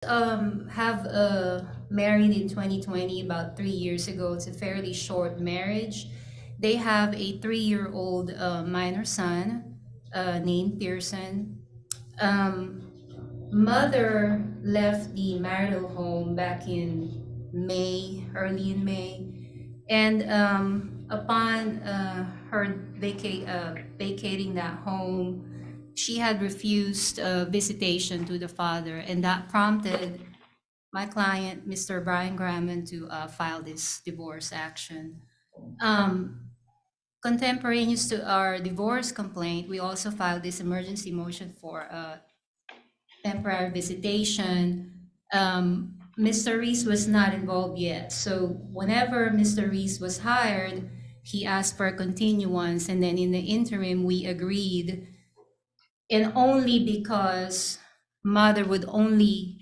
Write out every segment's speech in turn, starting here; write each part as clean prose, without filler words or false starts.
Have married in 2020, about 3 years ago. It's a fairly short marriage. They have a 3-year-old minor son named Pearson. Um, Mother left the marital home back in May, early in May, and upon her vacating that home, she had refused visitation to the father, and that prompted my client, Mr. Brian Graman, to file this divorce action. Um, Contemporaneous to our divorce complaint, we also filed this emergency motion for temporary visitation. Mr. Reese was not involved yet. So whenever Mr. Reese was hired, he asked for a continuance, and then in the interim, we agreed, and only because mother would only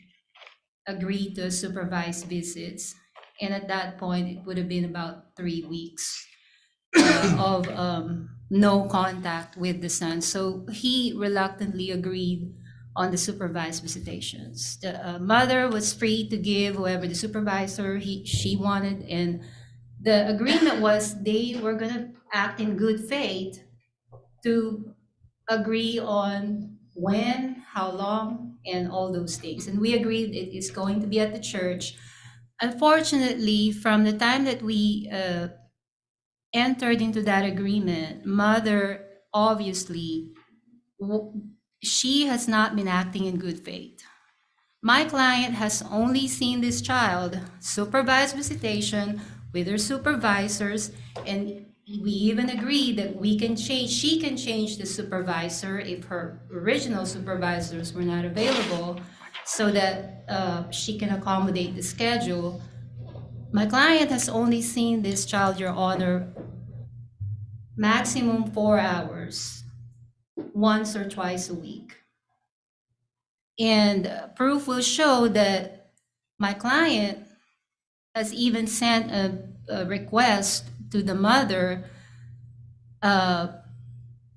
agree to supervised visits. And at that point, it would have been about 3 weeks of no contact with the son. So he reluctantly agreed on the supervised visitations. The mother was free to give whoever the supervisor she wanted, and the agreement was they were going to act in good faith to agree on when, how long, and all those things. And we agreed it is going to be at the church. Unfortunately, from the time that we entered into that agreement, mother obviously, she has not been acting in good faith. My client has only seen this child supervised visitation with her supervisors, and we even agreed that she can change the supervisor if her original supervisors were not available, so that she can accommodate the schedule. My client has only seen this child, Your Honor, maximum 4 hours, once or twice a week. And proof will show that my client has even sent a request to the mother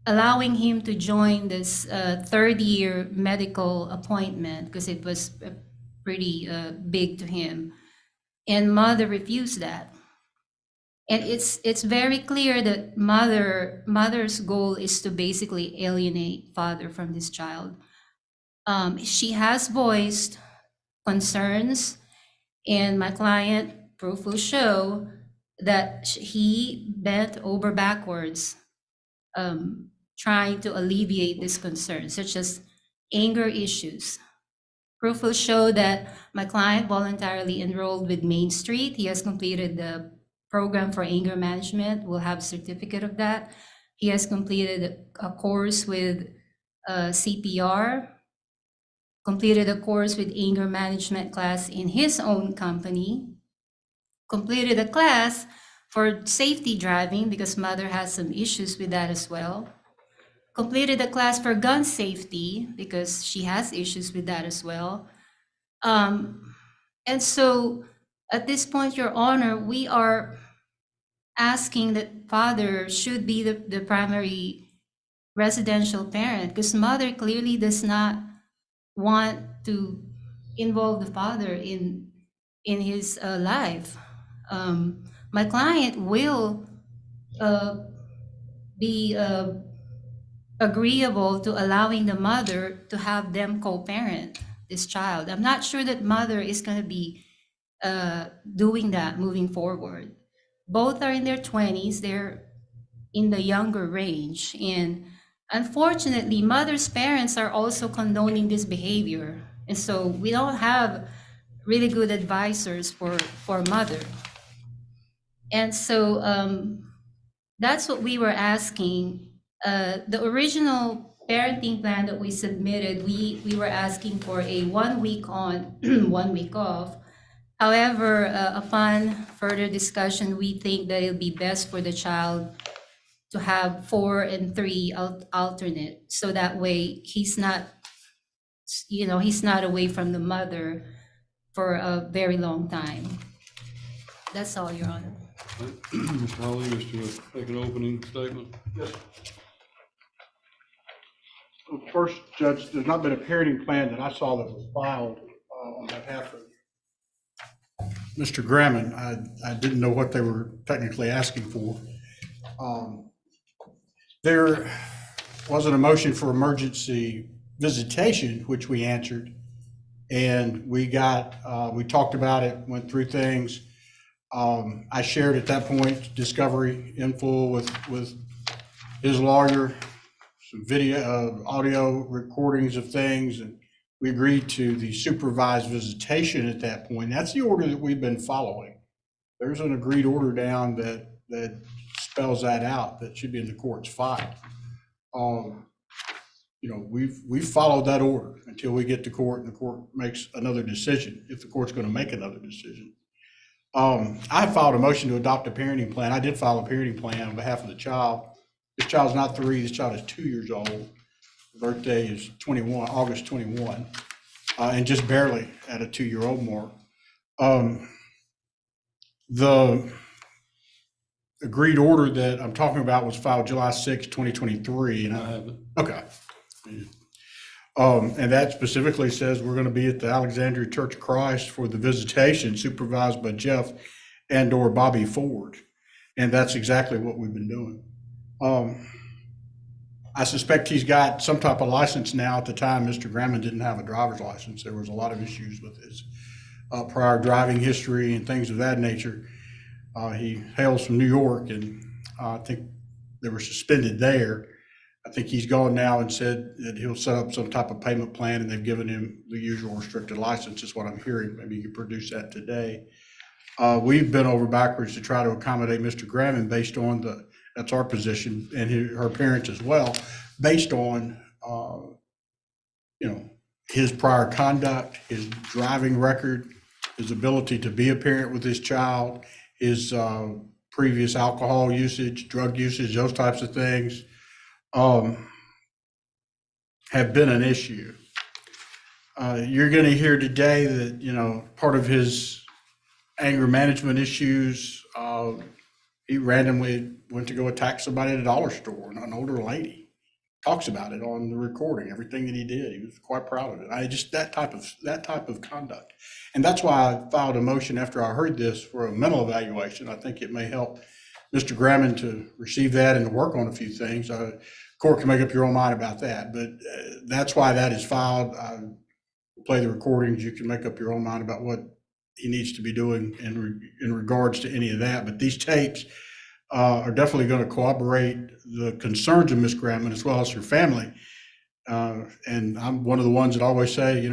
allowing him to join this third-year medical appointment because it was pretty big to him. And mother refused that. And it's very clear that mother's goal is to basically alienate father from this child. She has voiced concerns, and my client, proof will show, that he bent over backwards trying to alleviate this concern, such as anger issues. Proof will show that my client voluntarily enrolled with Main Street. He has completed the program for anger management. We'll have a certificate of that. He has completed a course with CPR, completed a course with anger management class in his own company, completed a class for safety driving because mother has some issues with that as well. Completed a class for gun safety because she has issues with that as well. And so at this point, Your Honor, we are asking that father should be the primary residential parent, because mother clearly does not want to involve the father in his life. My client will be agreeable to allowing the mother to have them co-parent this child. I'm not sure that mother is going to be doing that moving forward. Both are in their 20s. They're in the younger range. And unfortunately, mother's parents are also condoning this behavior. And so we don't have really good advisors for mother. And so that's what we were asking. The original parenting plan that we submitted, we were asking for a 1 week on, 1 week off. However, upon further discussion, we think that it'll be best for the child to have 4 and 3 alternate, so that way he's not away from the mother for a very long time. That's all, Your Honor. Mr. Hawley, to make an opening statement. Yes. First, Judge, there's not been a parenting plan that I saw that was filed on behalf of Mr. Grammon. I didn't know what they were technically asking for. There wasn't a motion for emergency visitation, which we answered. And we talked about it, went through things. I shared at that point discovery in full with his lawyer, some video, audio recordings of things, and we agreed to the supervised visitation at that point. That's the order that we've been following. There's an agreed order down that spells that out, that should be in the court's file. We've followed that order until we get to court and the court makes another decision, if the court's going to make another decision. I filed a motion to adopt a parenting plan. I did file a parenting plan on behalf of the child. This child's not 3, this child is 2 years old. The birthday is 21, August 21, and just barely at a 2-year-old mark. The agreed order that I'm talking about was filed July 6, 2023. And I have it. okay. And that specifically says we're going to be at the Alexandria Church of Christ for the visitation supervised by Jeff and or Bobby Ford. And that's exactly what we've been doing. I suspect he's got some type of license now. At the time, Mr. Grammon didn't have a driver's license. There was a lot of issues with his prior driving history and things of that nature. He hails from New York, and I think they were suspended there. I think he's gone now and said that he'll set up some type of payment plan, and they've given him the usual restricted license, is what I'm hearing. Maybe you could produce that today. We've been over backwards to try to accommodate Mr. Grammon based on that's our position, and her parents as well, based on, his prior conduct, his driving record, his ability to be a parent with his child, his previous alcohol usage, drug usage, those types of things. Have been an issue. You're going to hear today that, part of his anger management issues, he randomly went to go attack somebody at a dollar store, an older lady. Talks about it on the recording, everything that he did. He was quite proud of it. That type of conduct. And that's why I filed a motion after I heard this for a mental evaluation. I think it may help Mr. Grammon to receive that and to work on a few things. Court can make up your own mind about that, but that's why that is filed. Play the recordings. You can make up your own mind about what he needs to be doing in regards to any of that. But these tapes are definitely going to corroborate the concerns of Ms. Grammon as well as her family. And I'm one of the ones that always say, give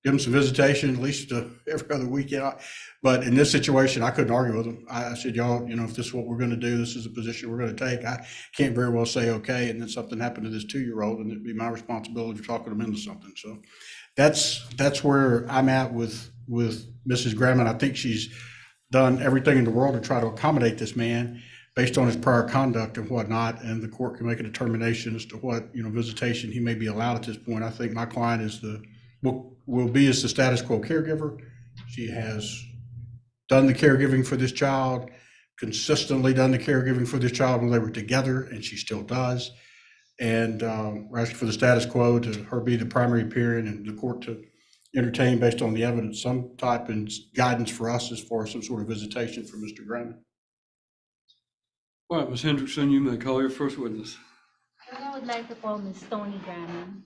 them some visitation, at least every other weekend. But in this situation, I couldn't argue with them. I said, y'all, if this is what we're going to do, this is a position we're going to take. I can't very well say, okay, and then something happened to this 2-year-old, and it'd be my responsibility for talking them into something. So that's where I'm at with Mrs. Grammon. I think she's done everything in the world to try to accommodate this man based on his prior conduct and whatnot, and the court can make a determination as to what, visitation he may be allowed at this point. I think my client will be as the status quo caregiver. She has done the caregiving for this child, consistently done the caregiving for this child when they were together, and she still does. And we're asking for the status quo to her be the primary parent and the court to entertain, based on the evidence, some type of guidance for us as far as some sort of visitation for Mr. Grammon. All right, Ms. Hendrickson, you may call your first witness. I would like to call Ms. Tony Grammon.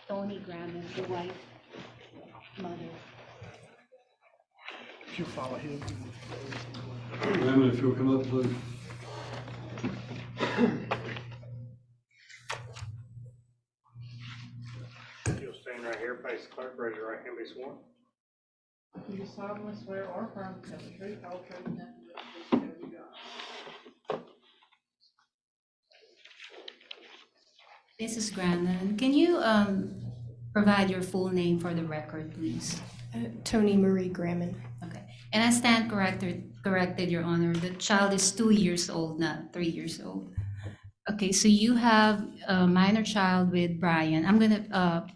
Tony Grammon, the wife, mother. If you follow him. Grammon, if you'll come up, please. You'll stand right here, face the clerk, raise your right hand, be sworn. Do you solemnly swear or affirm to tell the truth, whole truth, and nothing but the truth, so help you God? Mrs. Grammon, can you provide your full name for the record, please? Tony Marie Grammon. Okay. And I stand corrected, Your Honor. The child is 2 years old, not 3 years old. Okay, so you have a minor child with Brian. I'm going to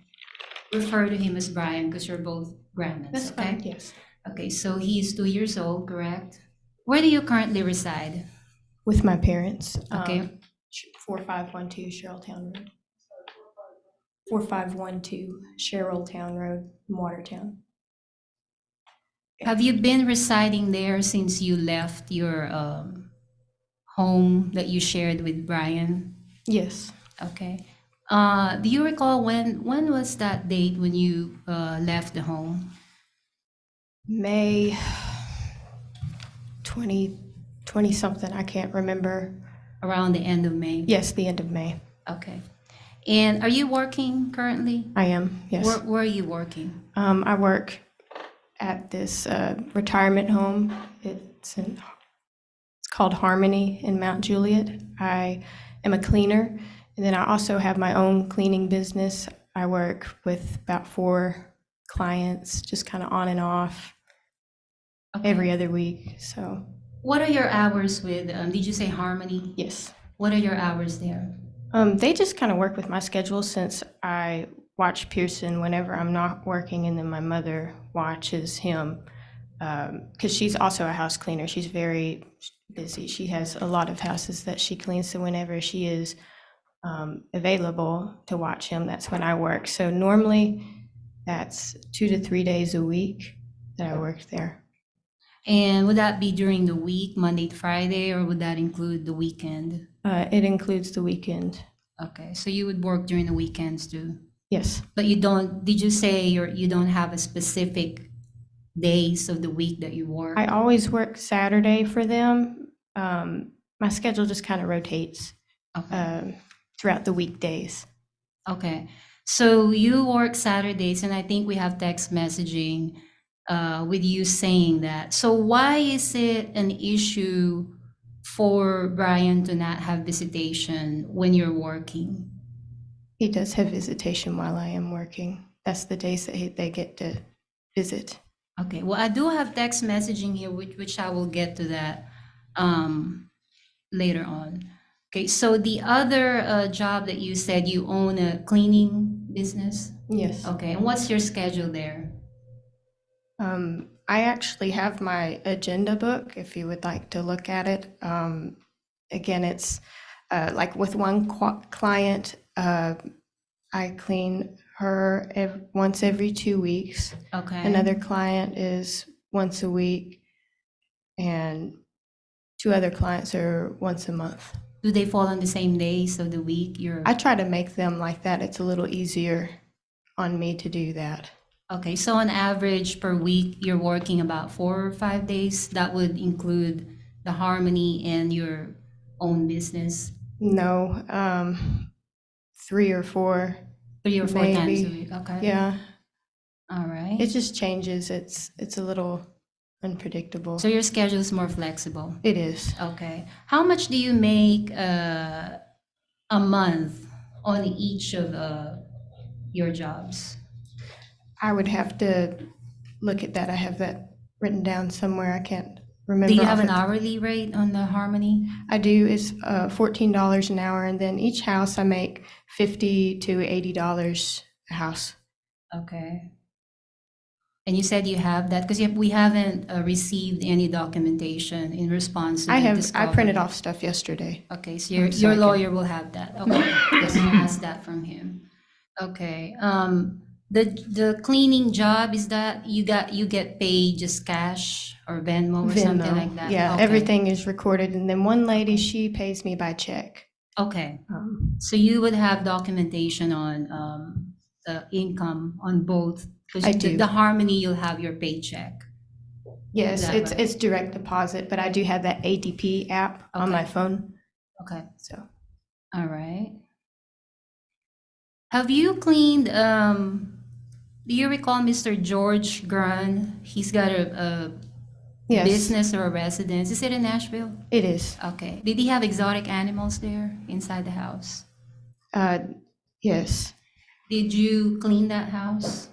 refer to him as Brian because you're both Grammons. That's okay? fine, yes. Okay, so he's 2 years old, correct? Where do you currently reside? With my parents. Okay. 4512 Sherrilltown Road. 4512 Sherrilltown Road, Watertown. Have you been residing there since you left your home that you shared with Brian? Yes, Okay. Do you recall when was that date when you left the home? May 20 something, I can't remember. Around the end of May? Yes, the end of May. Okay. And are you working currently? I am, yes. Where are you working? I work at this retirement home. It's called Harmony in Mount Juliet. I am a cleaner, and then I also have my own cleaning business. I work with about 4 clients, just kind of on and off Okay. every other week. So, What are your hours with, did you say Harmony? yes. What are your hours there? They just kind of work with my schedule since I watch Pearson whenever I'm not working, and then my mother watches him because she's also a house cleaner. She's very busy. She has a lot of houses that she cleans, so whenever she is available to watch him, that's when I work. So normally that's 2 to 3 days a week that I work there. And would that be during the week, Monday to Friday, or would that include the weekend? It includes the weekend. Okay, so you would work during the weekends too? Yes, But you don't, did you say you don't have a specific days of the week that you work? I always work Saturday for them. My schedule just kind of rotates Okay. throughout the weekdays. Okay, so you work Saturdays, and I think we have text messaging with you saying that. So why is it an issue for Brian to not have visitation when you're working? He does have visitation while I am working. That's the days that they get to visit. Okay, well, I do have text messaging here, which I will get to that later on. Okay, so the other job that you said you own a cleaning business? Yes. Okay, and what's your schedule there? I actually have my agenda book if you would like to look at it. Again, it's like with one client, I clean her once every 2 weeks. Okay. Another client is once a week, and 2 other clients are once a month. Do they fall on the same days of the week? I try to make them like that. It's a little easier on me to do that. Okay, so on average per week, you're working about 4 or 5 days. That would include the Harmony and your own business. No, 3 or 4. 3 or 4 times a Maybe. week. Okay. Yeah, All right. it just changes. It's a little unpredictable. So your schedule is more flexible. It is. Okay. How much do you make a month on each of your jobs? I would have to look at that. I have that written down somewhere. I can't remember. Do you have off an the- hourly rate on the Harmony? I do. It's $14 an hour, and then each house I make $50 to $80 a house. Okay. And you said you have that because we haven't received any documentation in response to the I discovery. printed off stuff yesterday. Okay, so your so I can- lawyer will have that. Okay, yes, I'll ask that from him. Okay, the cleaning job, is that you get paid just cash or Venmo or something Venmo. like that? Yeah, Okay. everything is recorded, and then one lady, she pays me by check. Okay, so you would have documentation on the income on both? I Because do. the Harmony, you'll have your paycheck. Yes, that it's right? it's direct deposit, but I do have that ADP app on my Okay. phone. Okay. So All right. Have you cleaned, do you recall Mr. George Grun? He's got a yes, business or a residence. Is it in Nashville? it is. Okay. Did he have exotic animals there inside the house? Yes, Did you clean that house?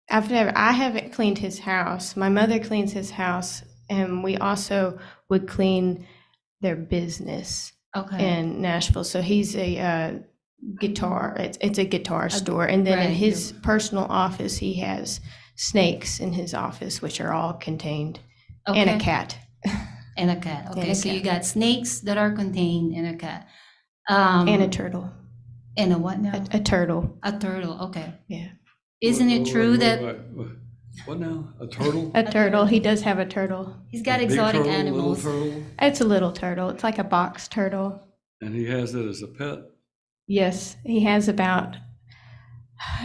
I haven't cleaned his house. My mother cleans his house, and we also would clean their business Okay. in Nashville. So he's a guitar. It's a guitar store, and then in right. his personal office, he has snakes in his office, which are all contained, and a Okay. cat. And a cat. Okay, a so you cat. got snakes that are contained in a cat. And a turtle. And a what now? A turtle, A turtle, okay. yeah. Isn't it true that What now? A turtle? A turtle, he does have a turtle. he's got A big exotic turtle, animals? Little turtle, It's a little turtle, it's like a box turtle. and he has it as a pet. Yes, he has about,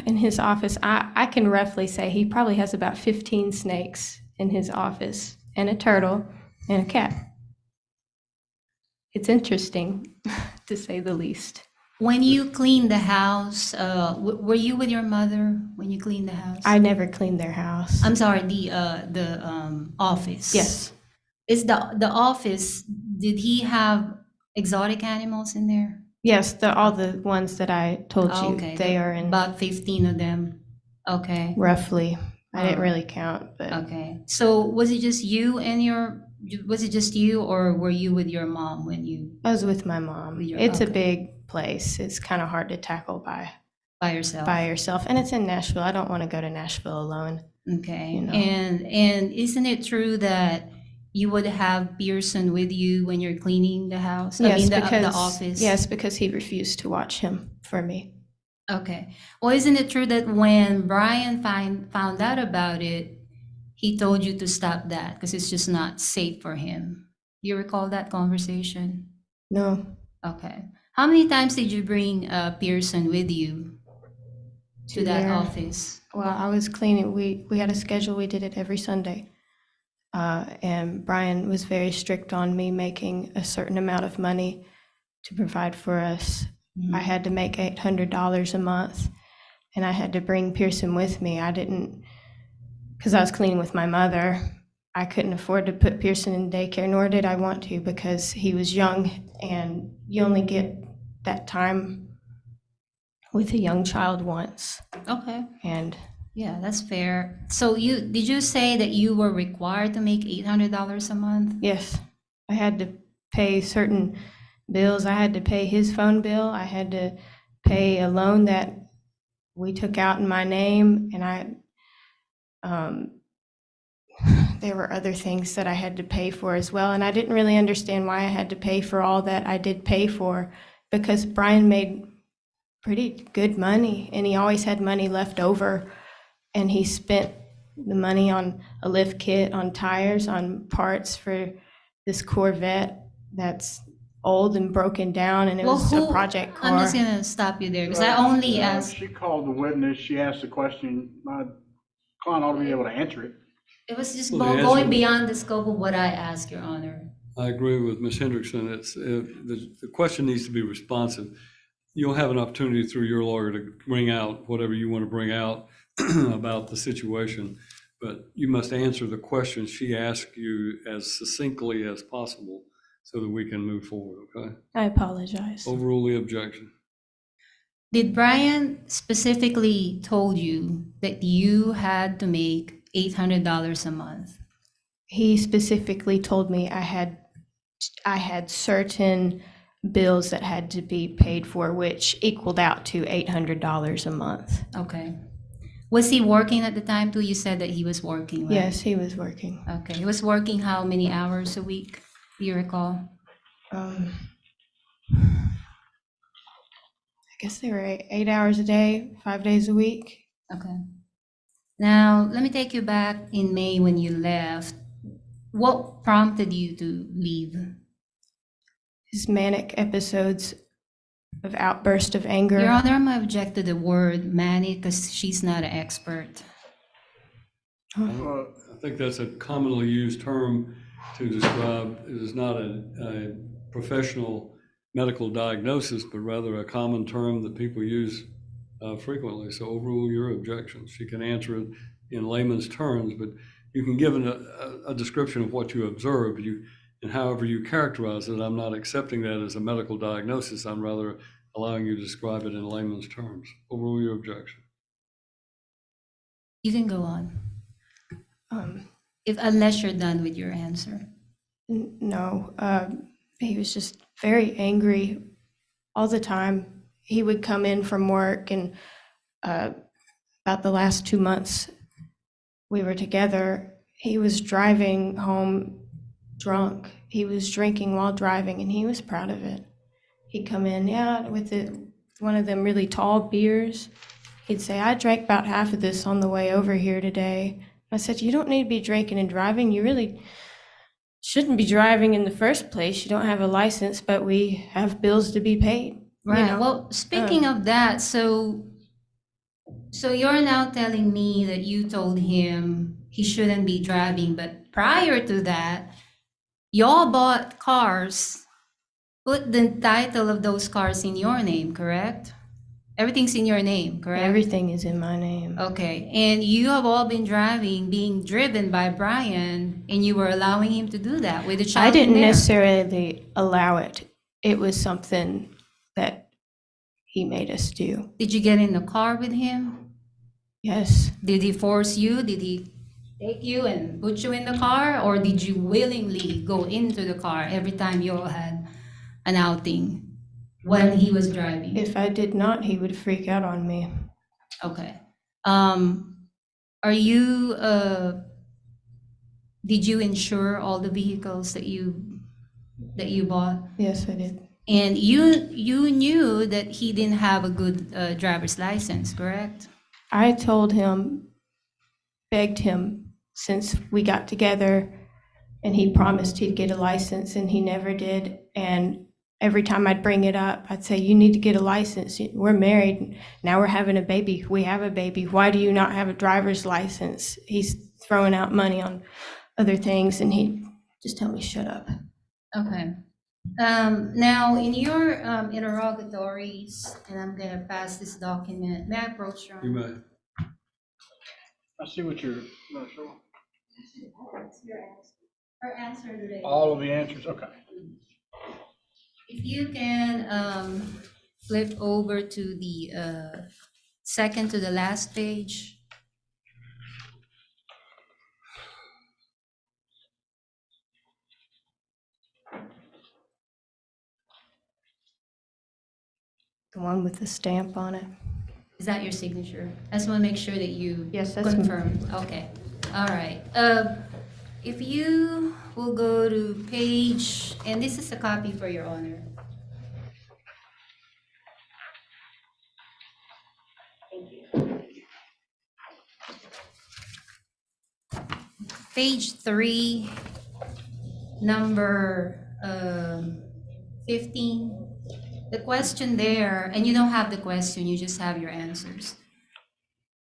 in his office, I can roughly say he probably has about 15 snakes in his office, and a turtle, and a cat. It's interesting, to say the least. When you clean the house, were you with your mother when you cleaned the house? I never cleaned their house. I'm sorry, the office. Yes, Is the office, did he have exotic animals in there? yes, all the ones that I told you, Okay, they are in about 15 of them. Okay. roughly. I didn't Alright. really count, but Okay. So was it just you or were you with your mom when you I was with my mom. With your- It's a okay. big place. It's kind of hard to tackle by yourself? by yourself, and it's in Nashville. I don't want to go to Nashville alone. Okay. You know. And isn't it true that you would have Pearson with you when you're cleaning the house? I mean, the office? Yes, because he refused to watch him for me. Okay. Well, isn't it true that when Brian found out about it, he told you to stop that because it's just not safe for him? You recall that conversation? No, Okay. How many times did you bring Pearson with you to that there. office? well, I was cleaning. We had a schedule. We did it every Sunday, and Brian was very strict on me making a certain amount of money to provide for us. Mhm. I had to make $800 a month, and I had to bring Pearson with me. I didn't, because I was cleaning with my mother. I couldn't afford to put Pearson in daycare, nor did I want to, because he was young, and you only get that time with a young child once. Okay. And Yeah, that's fair. So did you say that you were required to make $800 a month? yes, I had to pay certain bills. I had to pay his phone bill. I had to pay a loan that we took out in my name, and there were other things that I had to pay for as well. And I didn't really understand why I had to pay for all that I did pay for, because Brian made pretty good money, and he always had money left over. And he spent the money on a lift kit, on tires, on parts for this Corvette that's old and broken down, and it was a project car. I'm just gonna stop you there because I only asked. She called the witness, she asked the question, my client ought to be able to answer it. It was just Well, the going answer- beyond the scope of what I asked, Your Honor. I agree with Ms. Hendrickson. It's, the question needs to be responsive. You'll have an opportunity through your lawyer to bring out whatever you want to bring out about the situation, but you must answer the questions she asked you as succinctly as possible so that we can move forward, okay? I apologize. Overrule the objection. Did Brian specifically told you that you had to make $800 a month? He specifically told me I had certain bills that had to be paid for, which equaled out to $800 a month. Okay. Was he working at the time too? You said that he was working, right? Yes, he was working. Okay. He was working how many hours a week? Do you recall? I guess they were 8 hours a day, 5 days a week. Okay. Now, let me take you back in May when you left. What prompted you to leave? His manic episodes of outburst of anger. Your Honor, I'm going to object to the word manic because she's not an expert. Uh, I think that's a commonly used term to describe, it is not a professional medical diagnosis, but rather a common term that people use frequently. So overrule your objections. She can answer it in layman's terms, but you can give a description of what you observed. And however you characterize it, I'm not accepting that as a medical diagnosis. I'm rather allowing you to describe it in layman's terms. Overrule your objection. You can go on, Um, unless you're done with your answer. No, he was just very angry all the time. He would come in from work, and about the last 2 months we were together, he was driving home drunk. He was drinking while driving, and he was proud of it. He'd come in, with the one of them really tall beers. He'd say, I drank about half of this on the way over here today. I said, you don't need to be drinking and driving. You really shouldn't be driving in the first place. You don't have a license, but we have bills to be paid. Right. You know? Well, speaking of that, so you're now telling me that you told him he shouldn't be driving, but prior to that, y'all bought cars, put the title of those cars in your name, correct? Everything's in your name, correct? Everything is in my name. Okay, and you have all been driving, being driven by Brian, and you were allowing him to do that with the child I didn't in there. necessarily allow it. It was something that he made us do. Did you get in the car with him? Yes. Did he force you? Did he take you and put you in the car? Or did you willingly go into the car every time you all had an outing when he was driving? If I did not, he would freak out on me. Okay. Are you, did you insure all the vehicles that you bought? Yes, I did. And you knew that he didn't have a good driver's license, correct? I told him, begged him, since we got together, and he promised he'd get a license, and he never did. And every time I'd bring it up, I'd say, you need to get a license. We're married. Now we're having a baby. We have a baby. Why do you not have a driver's license? He's throwing out money on other things, and he'd just tell me, shut up. Okay. Now, in your interrogatories, and I'm going to pass this document. May I approach, Ron? You may. I see what you're, not sure. Her answer today. All of the answers, okay. If you can flip over to the second to the last page. The one with the stamp on it. Is that your signature? I just want to make sure that you Yes, that's confirm. Okay. All right. If you will go to page, and this is a copy for your honor. Thank you. Page 3, number 15. The question there, and you don't have the question, you just have your answers.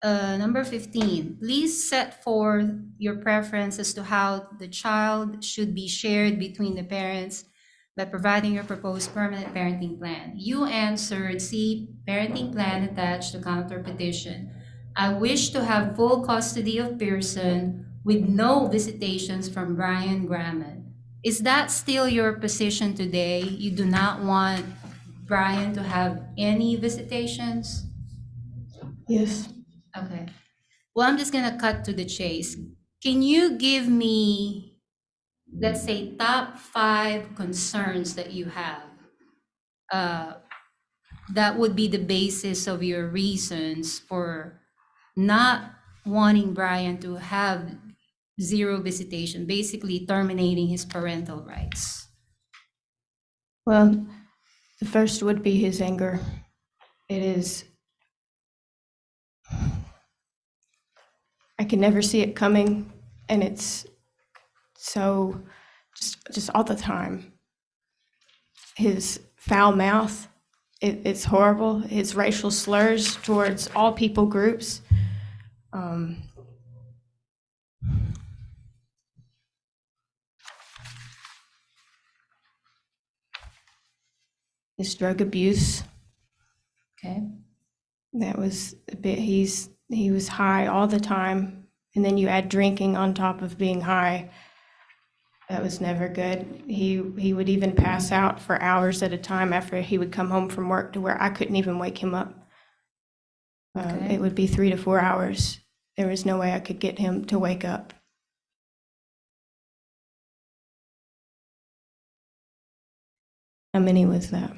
Number 15, please set forth your preference as to how the child should be shared between the parents by providing your proposed permanent parenting plan. You answered, see parenting plan attached to counter petition. I wish to have full custody of Pearson with no visitations from Brian Grammond. Is that still your position today? You do not want Brian to have any visitations? Yes. Okay. Well, I'm just gonna cut to the chase. Can you give me, let's say, top 5 concerns that you have? That would be the basis of your reasons for not wanting Brian to have 0 visitation, basically terminating his parental rights. Well, the first would be his anger. It is, I can never see it coming, and it's so just all the time. His foul mouth, it's horrible. His racial slurs towards all people groups. His drug abuse. Okay. That was a bit, he was high all the time, and then you add drinking on top of being high. That was never good. He would even pass out for hours at a time after he would come home from work, to where I couldn't even wake him up. Okay. It would be 3 to 4 hours. There was no way I could get him to wake up. How many was that?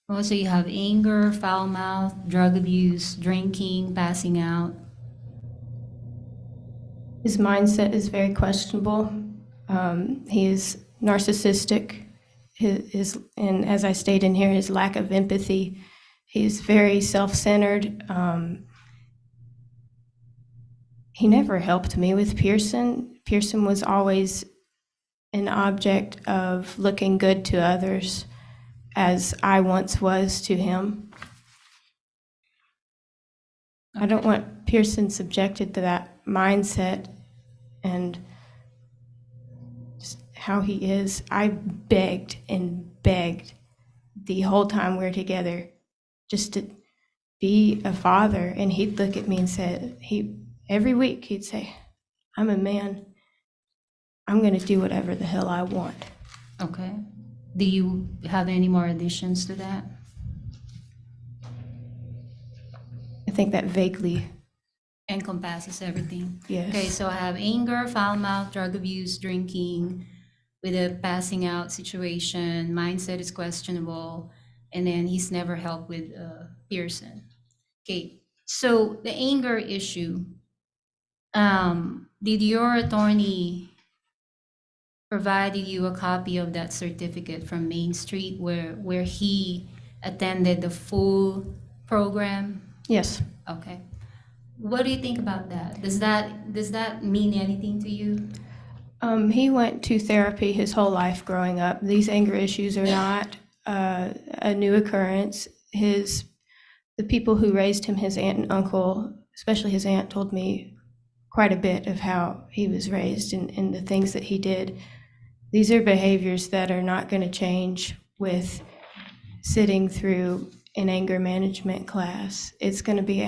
Also, you have anger, foul mouth, drug abuse, drinking, passing out. His mindset is very questionable. He is narcissistic. And as I stated in here, his lack of empathy He's very self-centered. He never helped me with Pearson. Pearson was always an object of looking good to others, as I once was to him. I don't want Pearson subjected to that mindset and just how he is. I begged and begged the whole time we were together just to be a father, and he'd look at me and said, every week he'd say, I'm a man. I'm going to do whatever the hell I want. Okay. Do you have any more additions to that? I think that vaguely, Encompasses everything. yes. Okay, so I have anger, foul mouth, drug abuse, drinking, with a passing out situation, mindset is questionable, and then he's never helped with Pearson. Okay, so the anger issue, did your attorney provided you a copy of that certificate from Main Street where he attended the full program? Yes. Okay. What do you think about that? Does that mean anything to you? He went to therapy his whole life growing up. These anger issues are not a new occurrence. The people who raised him, his aunt and uncle, especially his aunt, told me quite a bit of how he was raised and the things that he did. These are behaviors that are not going to change with sitting through an anger management class. It's going to be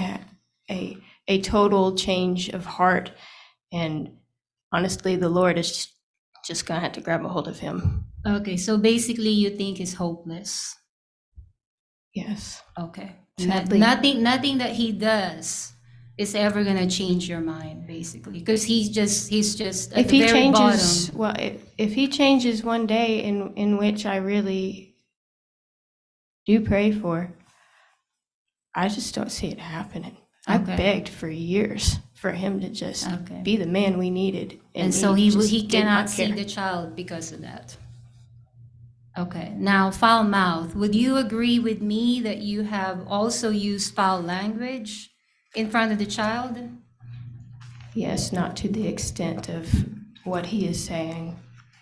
a total change of heart, and honestly, the Lord is just going to have to grab a hold of him. Okay, so basically you think he's hopeless. Yes. Okay. Sadly. Nothing that he does is ever gonna change your mind, basically, because he's just at If the he very changes, bottom. well, if he changes one day in which I really do pray for, I just don't see it happening. I Okay. begged for years for him to just Okay. be the man we needed. And so he just did cannot not see care. the child because of that. Okay, now foul mouth. Would you agree with me that you have also used foul language in front of the child? Yes, not to the extent of what he is saying.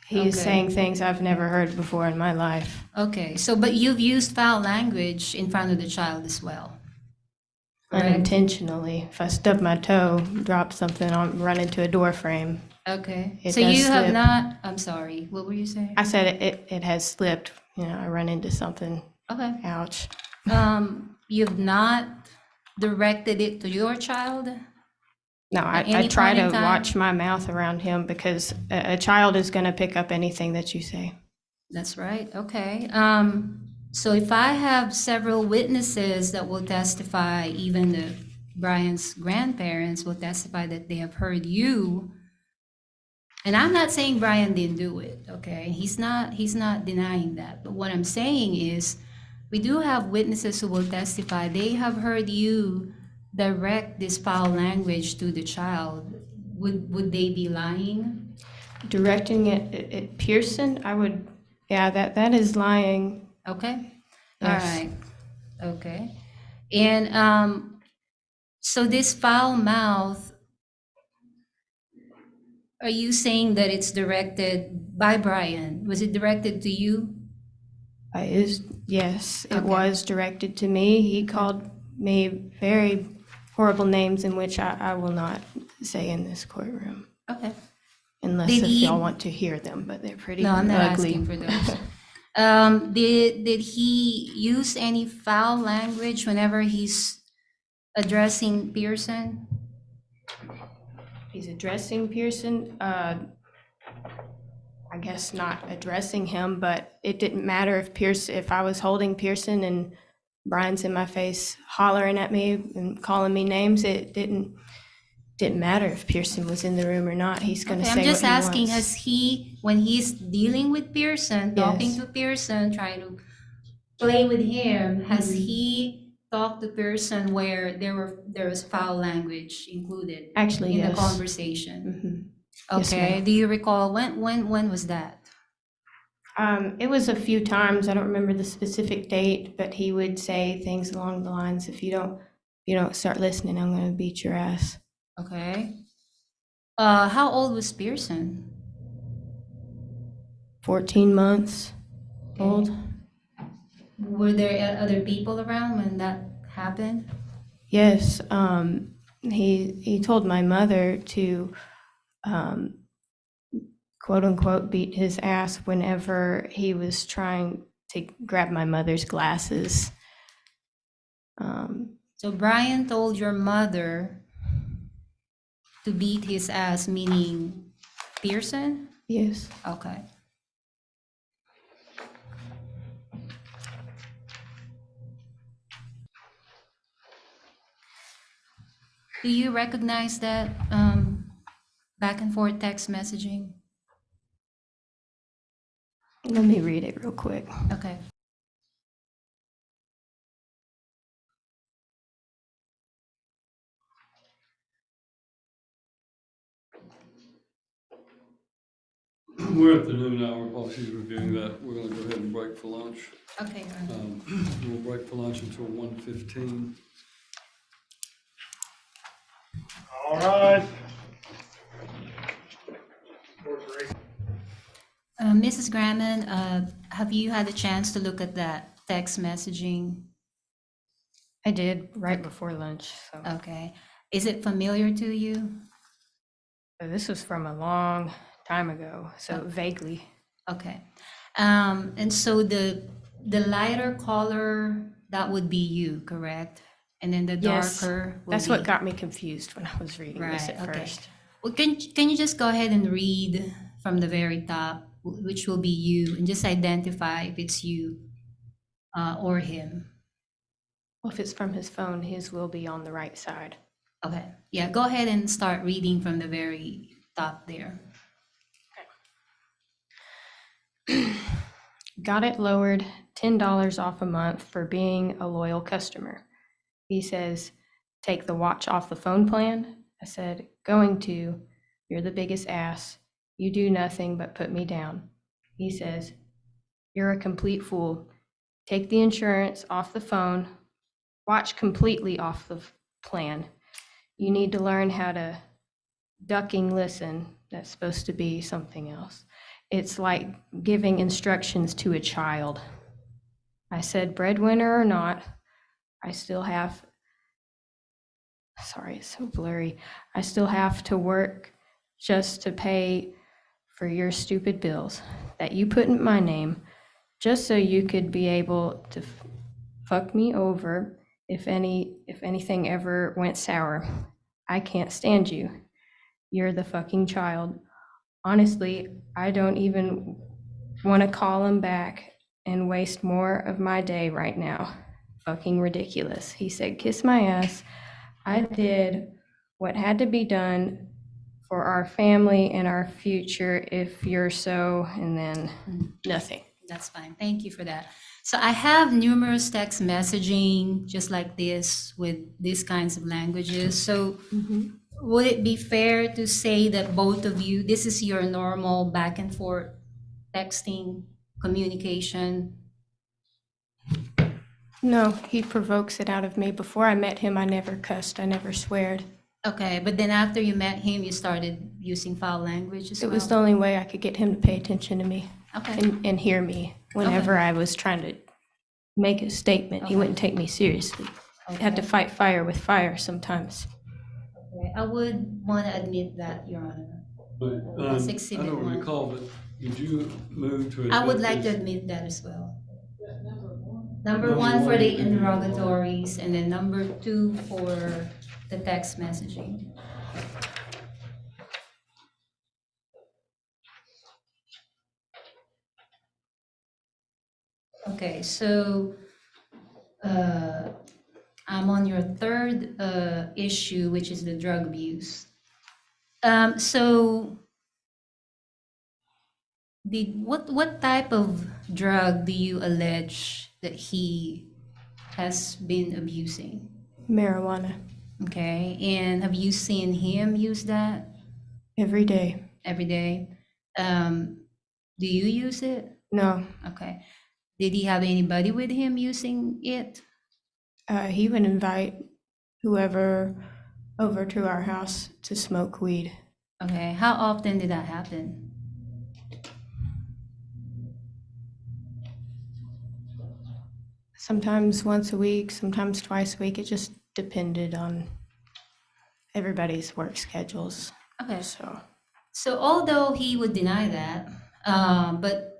He is Okay. saying things I've never heard before in my life. Okay, so but you've used foul language in front of the child as well. Correct? Unintentionally. If I stub my toe, drop something, I'll run into a door frame. Okay, It so does you have slip. not, I'm sorry, what were you saying? I said it has slipped. You know, I run into something. Okay, Ouch. you've not directed it to your child? No, At I any try point in to time? watch my mouth around him because a child is going to pick up anything that you say. That's right, okay. So if I have several witnesses that will testify, even Brian's grandparents will testify that they have heard you, and I'm not saying Brian didn't do it, okay? He's not denying that. But what I'm saying is, we do have witnesses who will testify, they have heard you direct this foul language to the child. Would they be lying? Directing it at Pearson, I would, yeah, that is lying. Okay, all Yes. right, okay. And so this foul mouth, are you saying that it's directed by Brian? Was it directed to you? Yes, it Okay. was directed to me. He called me very horrible names in which I will not say in this courtroom, Okay. unless Did if he- y'all want to hear them, but they're pretty No, I'm not ugly. asking for those. Did he use any foul language whenever he's addressing Pearson? He's addressing Pearson. I guess not addressing him, but it didn't matter if I was holding Pearson and Brian's in my face hollering at me and calling me names. It didn't matter if Pearson was in the room or not. He's going to Okay, say I'm just what he asking, wants. has he, when he's dealing with Pearson, talking Yes. to Pearson, trying to play with him, has Mhm. he talked to Pearson where there was foul language included Actually, in the yes. conversation? Mhm. Yes, Okay, ma'am. do you recall when was that? It was a few times. I don't remember the specific date, but he would say things along the lines, if you don't start listening, I'm going to beat your ass. Okay. How old was Pearson? 14 months old. Were there other people around when that happened? Yes, he told my mother to quote unquote beat his ass whenever he was trying to grab my mother's glasses. So Brian told your mother to beat his ass, meaning Pearson? Yes. Okay. Do you recognize that back and forth text messaging? Let me read it real quick. Okay. We're at the noon hour, while she's reviewing that, we're gonna go ahead and break for lunch. Okay. We'll break for lunch until 1:15. All right. Mrs. Gramman, have you had a chance to look at that text messaging? I did right before lunch. So Okay. Is it familiar to you? this was from a long time ago, so vaguely. Okay. And so the lighter color, that would be you, correct? And then the Yes, darker would that's be... what got me confused when I was reading this Right, at okay. first. Well, can you just go ahead and read from the very top, which will be you, and just identify if it's you or him? Well, if it's from his phone, his will be on the right side. Okay. Yeah, go ahead and start reading from the very top there. Got it lowered $10 off a month for being a loyal customer. He says, take the watch off the phone plan. I said, going to. You're the biggest ass. You do nothing but put me down. He says, you're a complete fool. Take the insurance off the phone. Watch completely off the plan. You need to learn how to ducking listen. That's supposed to be something else. It's like giving instructions to a child. I said, breadwinner or not, I still have, sorry, it's so blurry. I still have to work just to pay for your stupid bills that you put in my name, just so you could be able to fuck me over if anything ever went sour. I can't stand you. You're the fucking child. Honestly, I don't even want to call him back and waste more of my day right now. Fucking ridiculous. He said, kiss my ass. I did what had to be done for our family and our future if you're so, and then nothing. That's fine. Thank you for that. So I have numerous text messaging just like this with these kinds of languages. So would it be fair to say that both of you, this is your normal back and forth texting communication? No, he provokes it out of me. Before I met him, I never cussed, I never sweared. Okay, but then after you met him, you started using foul language as It well? was the only way I could get him to pay attention to me Okay, and hear me whenever I was trying to make a statement. He wouldn't take me seriously. I had to okay. fight fire with fire sometimes. Okay. I would want to admit that, Your Honor. But That's I Exhibit don't 1. recall, but did you move to? I would admit like to this? admit that as well. Number Number 1 for one, the you can do that. interrogatories, and then number 2 for the text messaging. Okay, so I'm on your third issue, which is the drug abuse. So what type of drug do you allege that he has been abusing? Marijuana, Okay, and have you seen him use that every day. every day? Do you use it? No, Okay. Did he have anybody with him using it? he would invite whoever over to our house to smoke weed. Okay. How often did that happen? Sometimes once a week, sometimes twice a week. It just depended on everybody's work schedules. Okay. So, So although he would deny that, but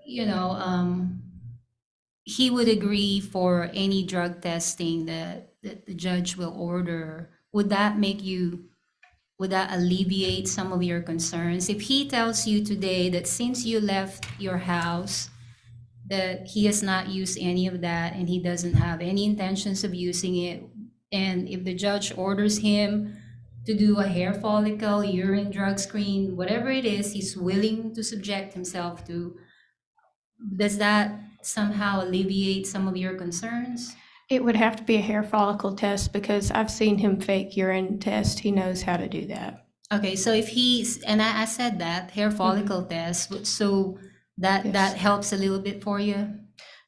he would agree for any drug testing that the judge will order. Would that alleviate some of your concerns? If he tells you today that since you left your house, that he has not used any of that and he doesn't have any intentions of using it, and if the judge orders him to do a hair follicle, urine drug screen, whatever it is, he's willing to subject himself to, does that somehow alleviate some of your concerns? it would have to be a hair follicle test because I've seen him fake urine test. He knows how to do that. Okay, so if he's, and I said that, hair follicle test, so that Yes. helps a little bit for you?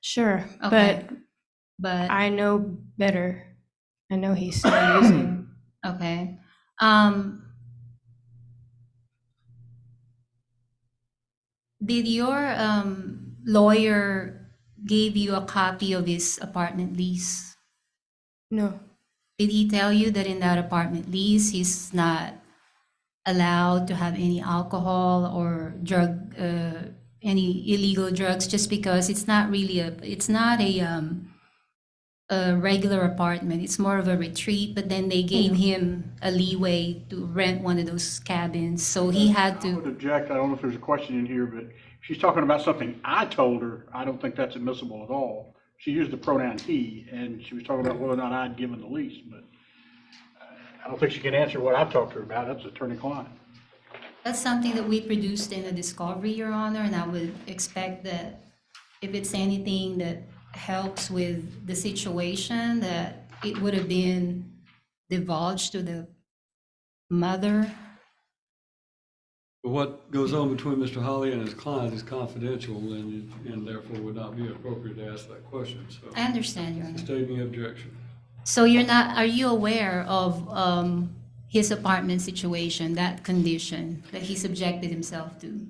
Sure, Okay. but But, I know better. I know he's still using. okay. Did your lawyer gave you a copy of his apartment lease? No, Did he tell you that in that apartment lease, he's not allowed to have any alcohol or any illegal drugs, just because it's not really a regular apartment. It's more of a retreat, but then they gave him a leeway to rent one of those cabins. So he had I would to, object, I don't know if there's a question in here, but if she's talking about something I told her, I don't think that's admissible at all. She used the pronoun he, and she was talking about whether or not I'd given the lease, but I don't think she can answer what I've talked to her about, that's attorney-client. that's something that we produced in a discovery, Your Honor, and I would expect that if it's anything that helps with the situation, that it would have been divulged to the mother. But what goes on between Mr. Holly and his client is confidential and therefore would not be appropriate to ask that question, so. I understand, Your Honor. Stating the objection. So are you aware of his apartment situation, that condition that he subjected himself to?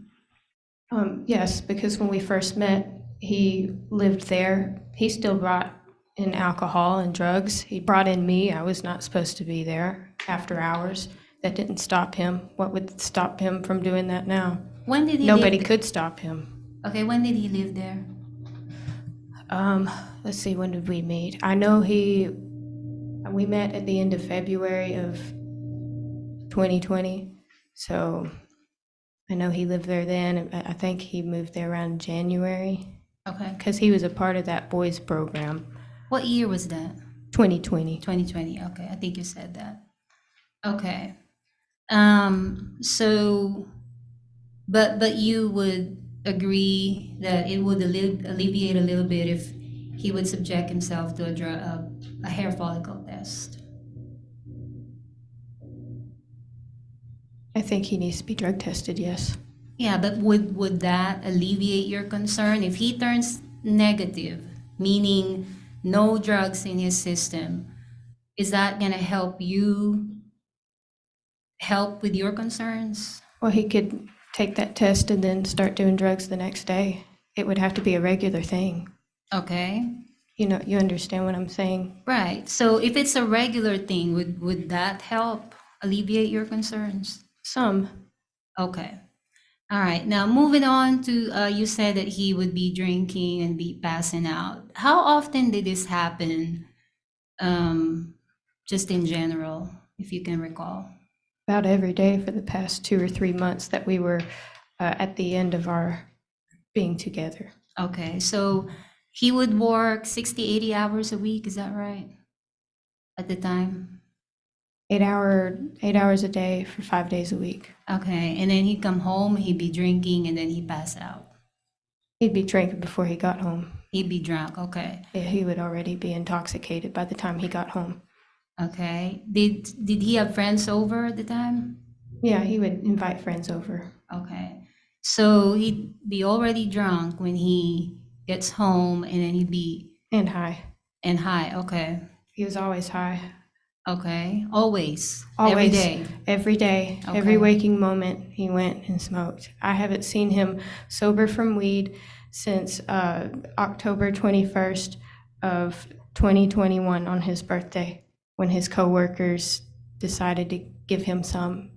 yes, because when we first met, he lived there. He still brought in alcohol and drugs. He brought in me. I was not supposed to be there after hours. That didn't stop him. What would stop him from doing that now? When did he Nobody live could stop him. Okay, when did he live there? Let's see, when did we meet? I know we met at the end of February of 2020. So I know he lived there then. I think he moved there around January Okay. because he was a part of that boys program. What year was that? 2020. 2020. Okay, I think you said that. Okay. So, but you would agree that it would alleviate a little bit if he would subject himself to a hair follicle test. I think he needs to be drug tested, yes. Yeah, but would that alleviate your concern if he turns negative, meaning no drugs in his system? Is that going to help with your concerns? Well, he could take that test and then start doing drugs the next day. It would have to be a regular thing. Okay. You know, you understand what I'm saying? Right. So if it's a regular thing, would that help alleviate your concerns? Some. Okay. All right. Now moving on to you said that he would be drinking and be passing out. How often did this happen? Just in general, if you can recall. About every day for the past 2 or 3 months that we were at the end of our being together. Okay. So he would work 60, 80 hours a week. Is that right? At the time? 8 hours a day for 5 days a week. Okay. And then he'd come home, he'd be drinking, and then he'd pass out. He'd be drinking before he got home. He'd be drunk. Okay. Yeah, he would already be intoxicated by the time he got home. Okay. Did he have friends over at the time? Yeah, he would invite friends over. Okay. So he'd be already drunk when he gets home, and then he'd be And high. high. Okay. He was always high. Okay. Always. Always. Every day. Every day. Okay. Every waking moment, he went and smoked. I haven't seen him sober from weed since October 21st of 2021 on his birthday, when his coworkers decided to give him some.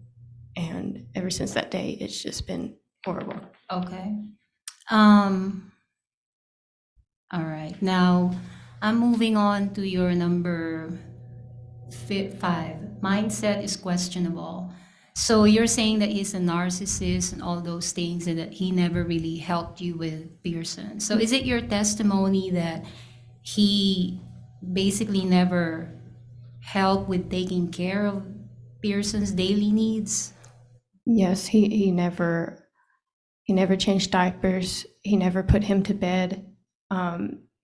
And ever since that day, it's just been horrible. Okay. All right. Now, I'm moving on to your number 5. Mindset is questionable. So you're saying that he's a narcissist and all those things, and that he never really helped you with Pearson. So is it your testimony that he basically never helped with taking care of Pearson's daily needs? Yes, he never changed diapers. He never put him to bed.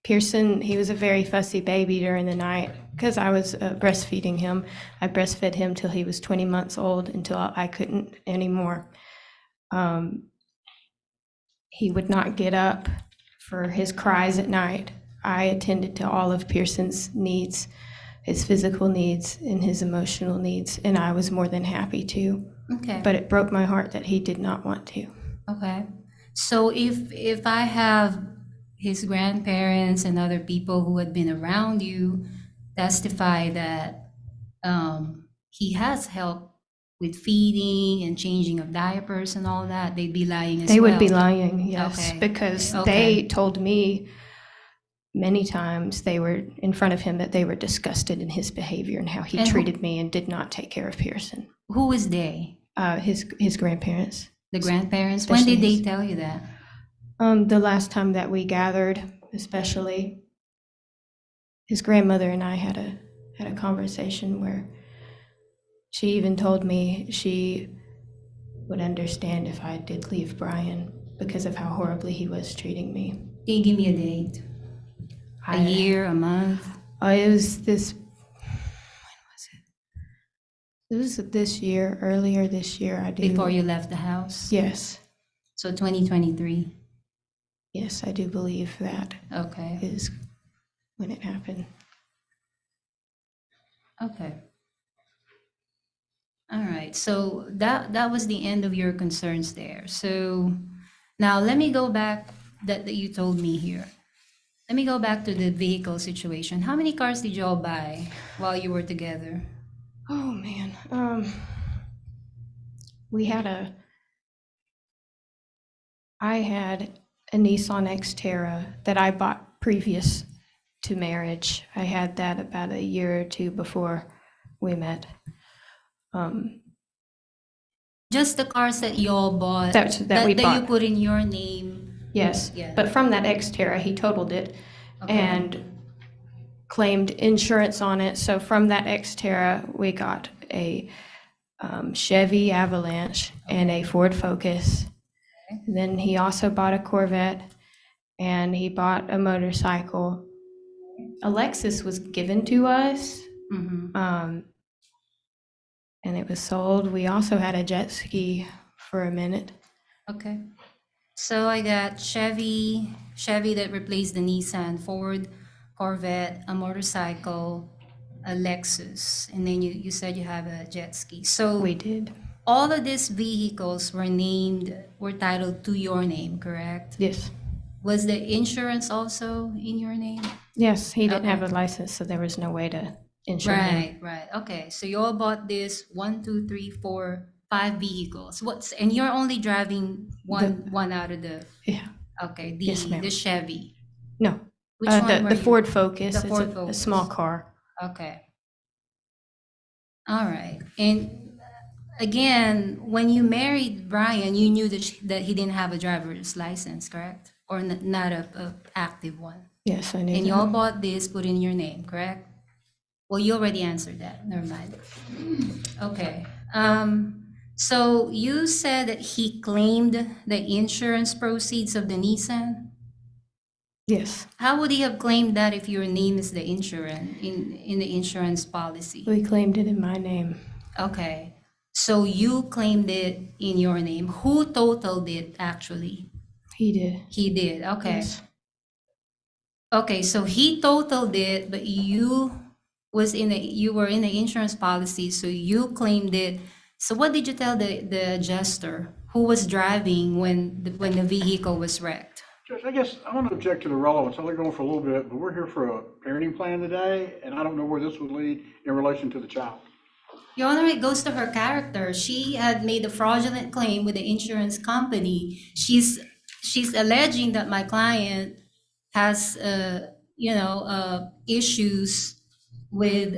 Pearson, he was a very fussy baby during the night because I was breastfeeding him. I breastfed him till he was 20 months old, until I couldn't anymore. He would not get up for his cries at night. I attended to all of Pearson's needs, his physical needs and his emotional needs, and I was more than happy to. Okay. But it broke my heart that he did not want to. Okay. So if I have his grandparents and other people who had been around you testify that he has helped with feeding and changing of diapers and all that, they'd be lying as They well. would be lying, yes, Okay. because Okay. they told me many times they were in front of him that they were disgusted in his behavior and how he And who- treated me and did not take care of Pearson. Who is they? His grandparents. The grandparents? When did Especially they tell you that? The last time that we gathered, especially, his grandmother and I had a conversation where she even told me she would understand if I did leave Brian because of how horribly he was treating me. Can you give me a date? A year, a month? It was this. When was it? It was this year, earlier this year. I do. Before you left the house? Yes, So 2023? yes, I do believe that Okay. is when it happened. Okay. All right. So that was the end of your concerns there. So now let me go back that you told me here. Let me go back to the vehicle situation. How many cars did you all buy while you were together? Oh man, I had a Nissan Xterra that I bought previous to marriage. I had that about a year or two before we met. Just the cars that you all bought, That we you bought. put in your name. Yes, Yeah. but from that Xterra, he totaled it Okay. and claimed insurance on it. So from that Xterra, we got a Chevy Avalanche and a Ford Focus. Then he also bought a Corvette, and he bought a motorcycle. A Lexus was given to us, Mhm. and it was sold. We also had a jet ski for a minute. Okay. So I got Chevy that replaced the Nissan, Ford, Corvette, a motorcycle, a Lexus, and then you said you have a jet ski. So We did. all of these vehicles were titled to your name, correct? Yes. Was the insurance also in your name? Yes, he didn't Okay. have a license, so there was no way to insure him. Right. Okay. So you all bought this 1, 2, 3, 4, 5 vehicles. And you're only driving one out of the. Yeah. Okay. Yes, ma'am. The Chevy. No. Which one were The you- Ford Focus. The It's Ford a Focus. small car. Okay. All right. And again, when you married Brian, you knew that he didn't have a driver's license, correct? Or not a active one. Yes, I knew And that. you all bought this, put in your name, correct? Well, you already answered that. Never mind. Okay. So you said that he claimed the insurance proceeds of the Nissan. Yes. How would he have claimed that if your name is the insurance in the insurance policy? We claimed it in my name. Okay. So you claimed it in your name. Who totaled it actually? He did. He did, okay. Yes. Okay, so he totaled it, but you were in the insurance policy, so you claimed it. So what did you tell the adjuster who was driving when the vehicle was wrecked? Judge, I guess I want to object to the relevance. I'll let go for a little bit, but we're here for a parenting plan today, and I don't know where this would lead in relation to the child. Your Honor, it goes to her character. She had made a fraudulent claim with the insurance company. She's alleging that my client has, issues with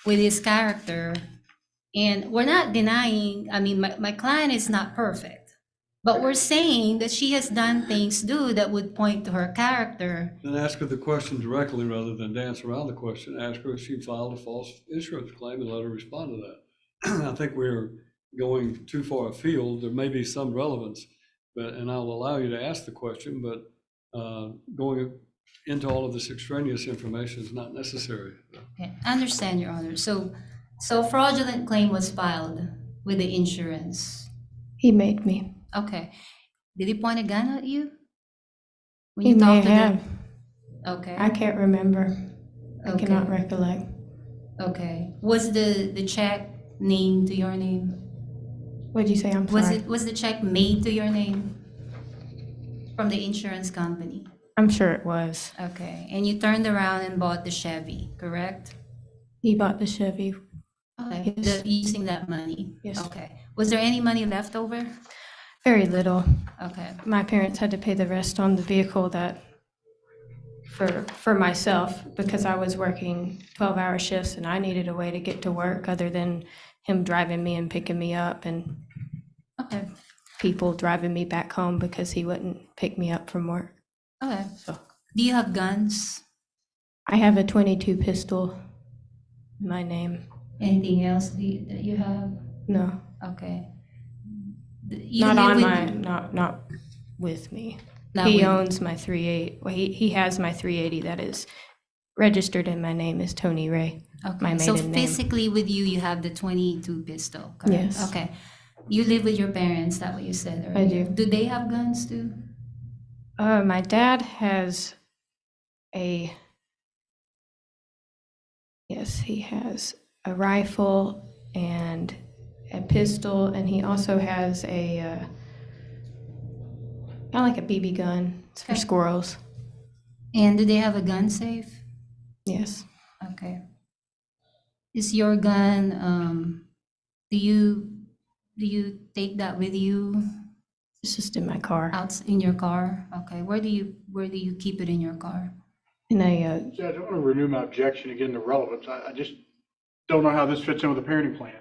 his character. And we're not denying, I mean, my client is not perfect, but we're saying that she has done things that would point to her character. Then ask her the question directly rather than dance around the question. Ask her if she filed a false insurance claim and let her respond to that. I think we're going too far afield. There may be some relevance, and I'll allow you to ask the question, but going into all of this extraneous information is not necessary. Okay, I understand, Your Honor. So fraudulent claim was filed with the insurance. He made me. Okay. Did he point a gun at you? When He you may talked to have. Okay. I can't remember. I Okay. cannot recollect. Okay. Was the check named to your name? What did you say? I'm sorry. Was the check made to your name from the insurance company? I'm sure it was. Okay. And you turned around and bought the Chevy, correct? He bought the Chevy. Okay. Yes. Using that money? Yes. Okay. Was there any money left over? Very little. Okay. My parents had to pay the rest on the vehicle for myself because I was working 12-hour shifts and I needed a way to get to work other than him driving me and picking me up and Okay. people driving me back home because he wouldn't pick me up from work. Okay. So Do you have guns? I have a .22 pistol in my name. Anything else that you have? No, Okay. You not live on with- my, not with me. Not He with- owns my 380. Well, he has my 380 that is registered in my name as Tony Ray. Okay. My So maiden name. physically with you have the .22 pistol, correct? Yes. Okay. You live with your parents, that what you said I earlier? do. Do they have guns too? My dad has he has a rifle and a pistol, and he also has a kind of like a BB gun. It's for Okay. squirrels. And do they have a gun safe? Yes. Okay. Is your gun, do you take that with you It's just in my car. out in your car? Okay. Where do you keep it in your car? In a Judge, I want to renew my objection again to relevance. I just don't know how this fits in with the parenting plan.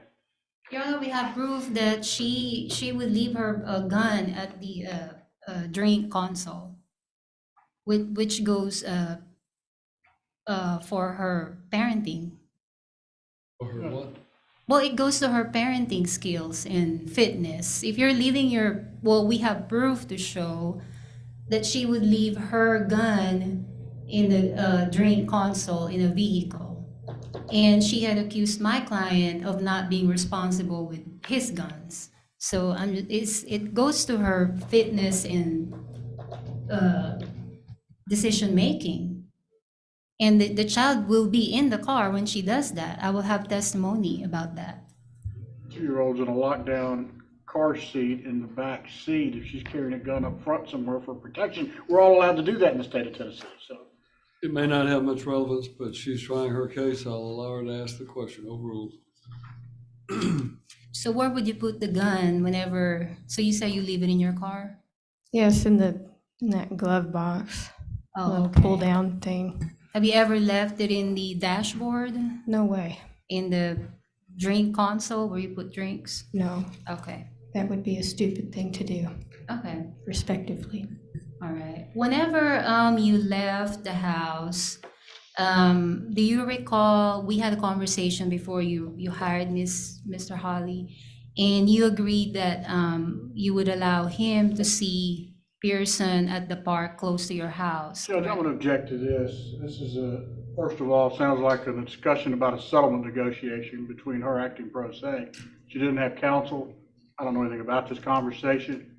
Your Honor, we have proof that she would leave her gun at the drink console, which goes for her parenting. Or her what? Well, it goes to her parenting skills and fitness. If you're leaving we have proof to show that she would leave her gun in the drink console in a vehicle. And she had accused my client of not being responsible with his guns. So it goes to her fitness and decision making. And the child will be in the car when she does that. I will have testimony about that. 2-year-old's in a lockdown car seat in the back seat. If she's carrying a gun up front somewhere for protection, we're all allowed to do that in the state of Tennessee, so. It may not have much relevance, but she's trying her case. I'll allow her to ask the question. Overruled. So where would you put the gun so you say you leave it in your car? yes, in that glove box. Oh, Little okay. pull down thing. Have you ever left it in the dashboard, No way. in the drink console where you put drinks? No, Okay, that would be a stupid thing to do, okay, respectively. all right. Whenever you left the house, do you recall, we had a conversation before you hired Mr. Holly, and you agreed that you would allow him to see Pearson at the park close to your house? Judge, I'm going to object to this. This is First of all, sounds like a discussion about a settlement negotiation between her acting pro se. She didn't have counsel. I don't know anything about this conversation,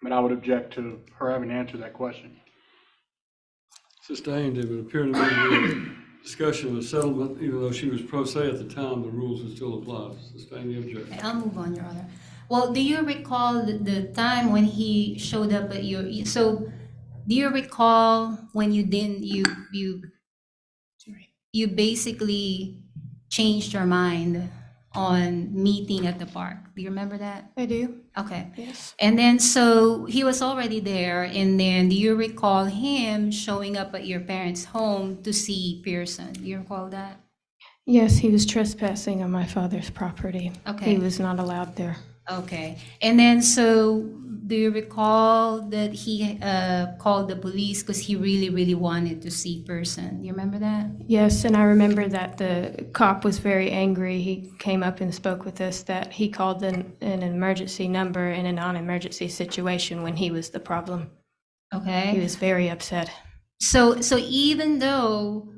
but I would object to her having to answer that question. Sustained, it would appear to me to be a discussion of a settlement, even though she was pro se at the time, the rules would still apply. Sustain the objection. Okay, I'll move on, Your Honor. Well, do you recall the time when he showed up at your, so do you recall when you didn't, you basically changed your mind on meeting at the park? Do you remember that? I do, Okay. yes. And then, so he was already there, and then do you recall him showing up at your parents' home to see Pearson? Do you recall that? Yes, he was trespassing on my father's property. Okay. He was not allowed there. Okay. And then, so do you recall that he called the police because he really, really wanted to see Pearson? You remember that? Yes, and I remember that the cop was very angry. He came up and spoke with us that he called an emergency number in a non-emergency situation when he was the problem. He Okay. was very upset. So even though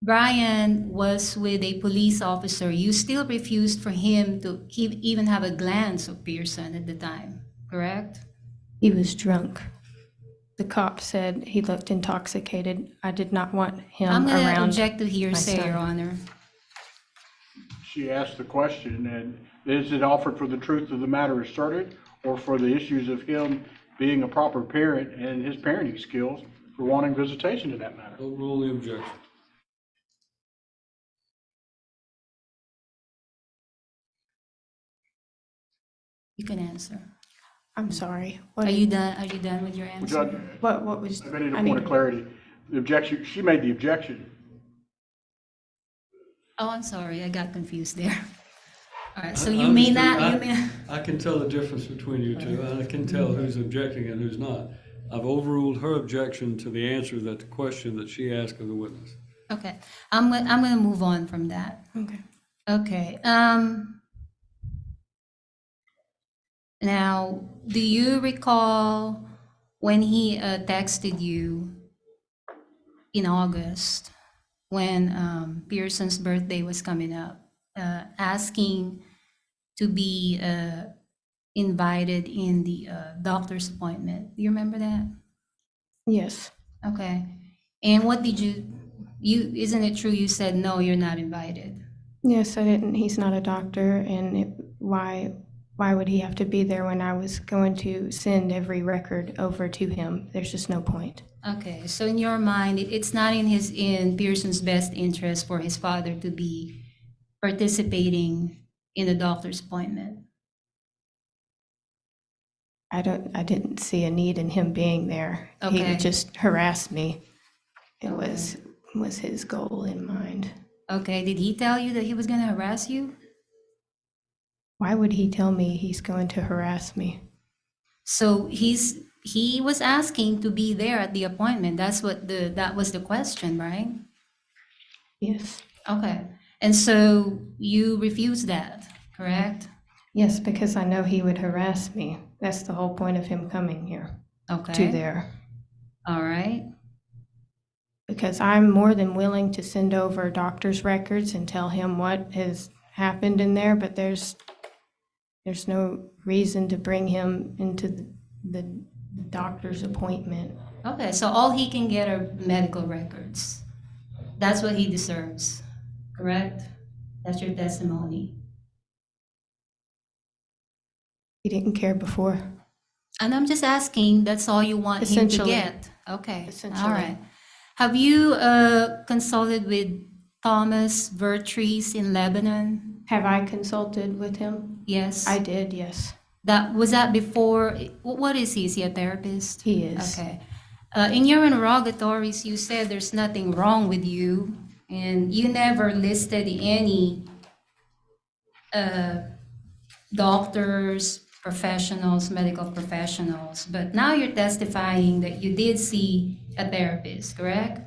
Brian was with a police officer, you still refused for him to even have a glance of Pearson at the time, correct? He was drunk. The cop said he looked intoxicated. I did not want him I'm going to around. object to hearsay, son. Your Honor. She asked the question, and is it offered for the truth of the matter asserted, or for the issues of him being a proper parent and his parenting skills for wanting visitation in that matter? Don't rule the objection. You can answer. I'm sorry. Are you done? Are you done with your answer? Judge, What was? I need a I point of need- clarity. The objection, she made the objection. Oh, I'm sorry. I got confused there. All right. So I you may understood. not. You may. I can tell the difference between you two, and I can tell who's objecting and who's not. I've overruled her objection to the answer that the question that she asked of the witness. Okay. I'm going to move on from that. Okay. Okay. Now, do you recall when he texted you in August when Pearson's birthday was coming up, asking to be invited in the doctor's appointment? Do you remember that? Yes. Okay. And what did you, isn't it true you said, no, you're not invited? Yes, I didn't. He's not a doctor, and why would he have to be there when I was going to send every record over to him? There's just no point. Okay, so in your mind, it's not in Pearson's best interest for his father to be participating in the doctor's appointment. I didn't see a need in him being there. He Okay. would just harass me. It Okay. was his goal in mind. Okay, did he tell you that he was going to harass you? Why would he tell me he's going to harass me? So he was asking to be there at the appointment. That was the question, right? Yes. Okay, and so you refused that, correct? Yes, because I know he would harass me. That's the whole point of him coming here Okay. to there. All right. Because I'm more than willing to send over doctor's records and tell him what has happened in there, but there's no reason to bring him into the doctor's appointment. Okay, so all he can get are medical records. That's what he deserves, correct? That's your testimony. He didn't care before. And I'm just asking, that's all you want him to Essentially. get? Okay, all Essentially. right. Have you consulted with Thomas Vertrees in Lebanon? Have I consulted with him? Yes? I did, yes. Was that before, what is he? Is he a therapist? He is. Okay. In your interrogatories, you said there's nothing wrong with you, and you never listed any doctors, professionals, medical professionals, but now you're testifying that you did see a therapist, correct?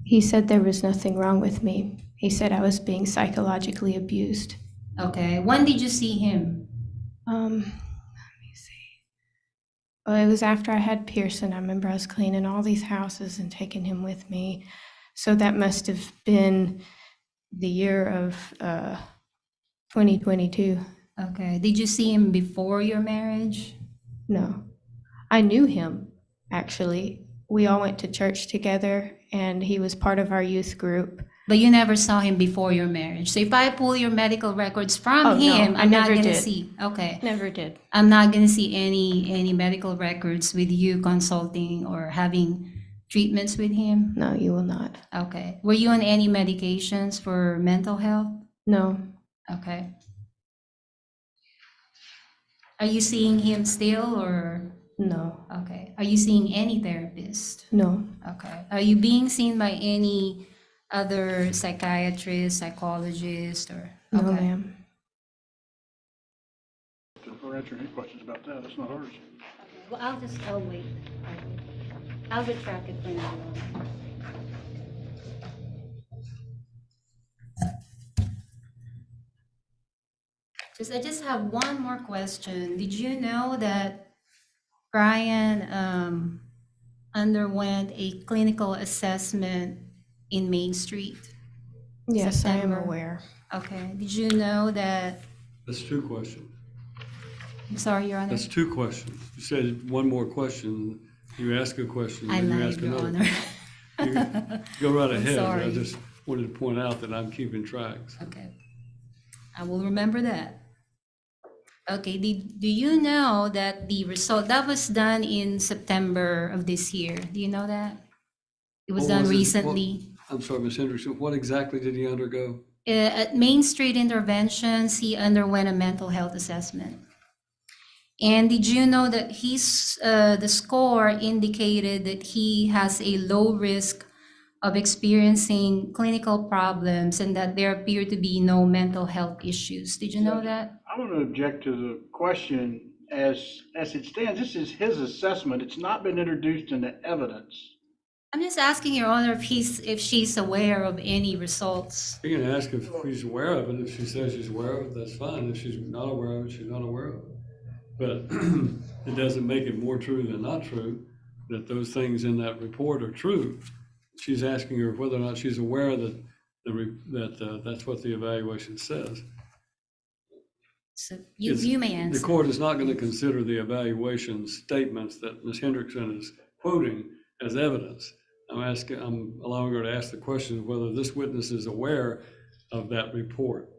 He said there was nothing wrong with me. He said I was being psychologically abused. Okay. When did you see him? Let me see. Well, it was after I had Pearson. I remember I was cleaning all these houses and taking him with me. So that must have been the year of 2022. Okay. Did you see him before your marriage? No, I knew him, actually. We all went to church together, and he was part of our youth group. But you never saw him before your marriage. So if I pull your medical records from Oh, no, him, I I'm not never gonna did. see. Okay. Never did. I'm not gonna see any medical records with you consulting or having treatments with him. No, you will not. Okay. Were you on any medications for mental health? No, Okay. Are you seeing him still or? no, Okay. Are you seeing any therapist? no, Okay. Are you being seen by any other psychiatrist, psychologist, or? no, Okay. ma'am. Or answer any questions about that, it's not ours. Well, I'll wait. I'll retract it for now. I just have one more question. Did you know that Brian underwent a clinical assessment in Main Street? Yes, I am September. aware. Okay. Did you know that? That's two questions. I'm sorry, Your Honor. That's two questions. You said one more question, you ask a question, I then you lied, ask Your another. Honor. Go right I'm ahead. I sorry. just wanted to point out that I'm keeping tracks. Okay. I will remember that. Okay, do you know that the result, that was done in September of this year? Do you know that? It was What done was it? recently. I'm sorry, Ms. Hendrickson, what exactly did he undergo? At Main Street Interventions, he underwent a mental health assessment. And did you know that the score indicated that he has a low risk of experiencing clinical problems and that there appear to be no mental health issues? Did you know that? I want to object to the question as it stands. This is his assessment. It's not been introduced into evidence. I'm just asking Your Honor if she's aware of any results. You can ask if she's aware of it. If she says she's aware of it, that's fine. If she's not aware of it, she's not aware of it. But it doesn't make it more true than not true that those things in that report are true. She's asking her whether or not she's aware that that's what the evaluation says. So you may The answer. court is not going to consider the evaluation statements that Ms. Hendrickson is quoting as evidence. I'm allowing her to ask the question of whether this witness is aware of that report.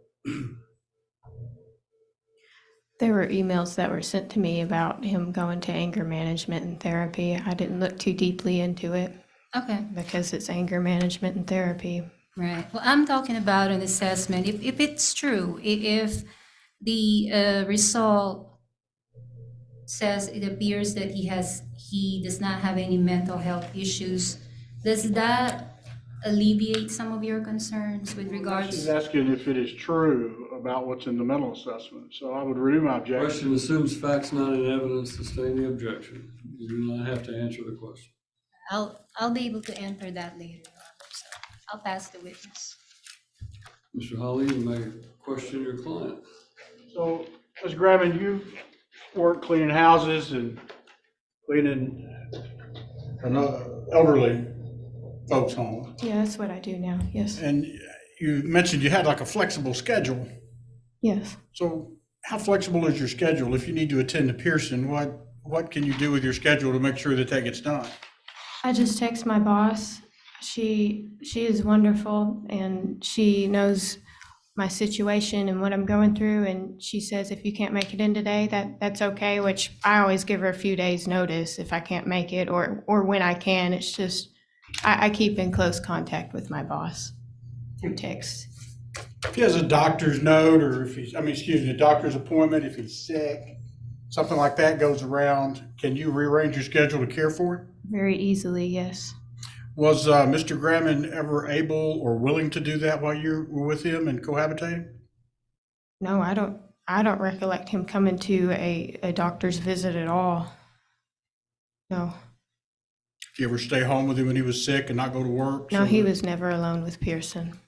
There were emails that were sent to me about him going to anger management and therapy. I didn't look too deeply into it Okay, because it's anger management and therapy. right. Well, I'm talking about an assessment. If it's true, if the result says it appears that he does not have any mental health issues, does that alleviate some of your concerns with She's regards? asking if it is true about what's in the mental assessment. So I would renew my objection. Question assumes facts not in evidence to sustain the objection. You do not have to answer the question. I'll be able to enter that later, Your Honor, so I'll pass the witness. Mr. Hawley, you may question your client. So, Ms. Graben, you work cleaning houses and cleaning elderly folks' homes. Yeah, that's what I do now. Yes. And you mentioned you had like a flexible schedule. Yes. So how flexible is your schedule? If you need to attend to Pearson, what can you do with your schedule to make sure that that gets done? I just text my boss. She is wonderful, and she knows my situation and what I'm going through, and she says if you can't make it in today, that's okay, which I always give her a few days notice if I can't make it or when I can. It's just I keep in close contact with my boss through text. If he has a doctor's note or a doctor's appointment, if he's sick, something like that goes around, can you rearrange your schedule to care for him? Very easily, yes. Was Mr. Graben ever able or willing to do that while you were with him and cohabitating? No, I don't recollect him coming to a doctor's visit at all. No. Did you ever stay home with him when he was sick and not go to work? No, he was never alone with Pearson.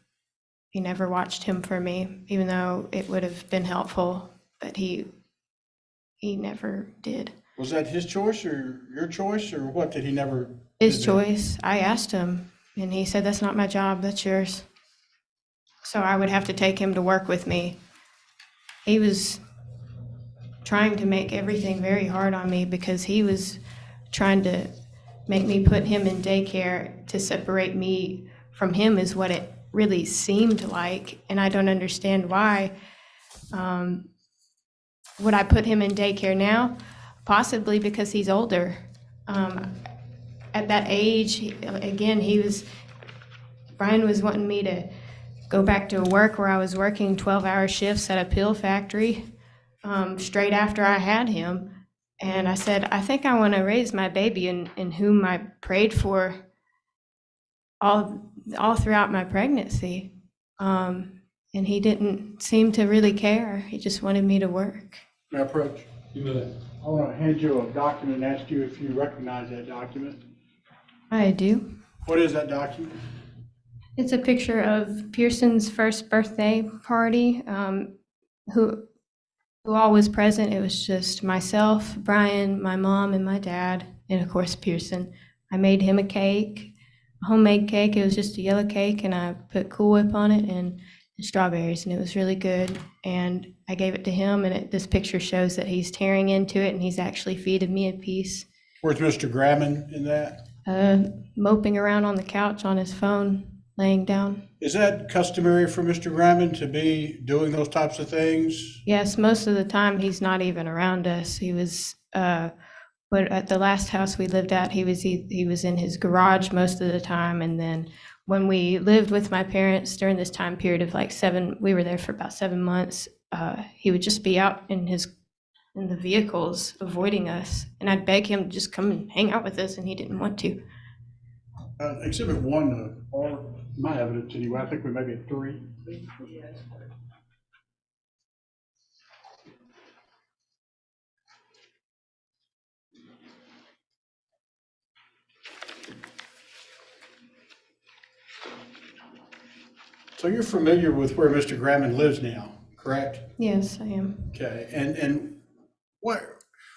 He never watched him for me, even though it would have been helpful, but he never did. Was that his choice or your choice, or what? Did he never? His did that? choice. I asked him, And he said, "That's not my job, that's yours." So I would have to take him to work with me. He was trying to make everything very hard on me because he was trying to make me put him in daycare to separate me from him is what it really seemed like. And I don't understand why. Would I put him in daycare now? Possibly because he's older. At that age, again, Brian was wanting me to go back to work where I was working 12-hour shifts at a pill factory straight after I had him. And I said, "I think I want to raise my baby in whom I prayed for all throughout my pregnancy." And he didn't seem to really care. He just wanted me to work. May I approach? You bet. I want to hand you a document and ask you if you recognize that document. I do. What is that document? It's a picture of Pearson's first birthday party. Who all was present? It was just myself, Brian, my mom, and my dad, and of course Pearson. I made him a cake, a homemade cake. It was just a yellow cake, and I put Cool Whip on it and strawberries, and it was really good. And I gave it to him, and this picture shows that he's tearing into it, and he's actually feeding me a piece, Where's Mr. Grammon in that? moping around on the couch on his phone, laying down. Is that customary for Mr. Grammon to be doing those types of things? Yes, most of the time he's not even around us. He was, but at the last house we lived at, he was in his garage most of the time. And then when we lived with my parents during this time period of we were there for about 7 months. He would just be out in the vehicles avoiding us, and I'd beg him to just come and hang out with us, and he didn't want to. Exhibit 1, or my evidence anyway, I think we may be at 3. So you're familiar with where Mr. Grammon lives now, correct? Yes, I am. Okay, and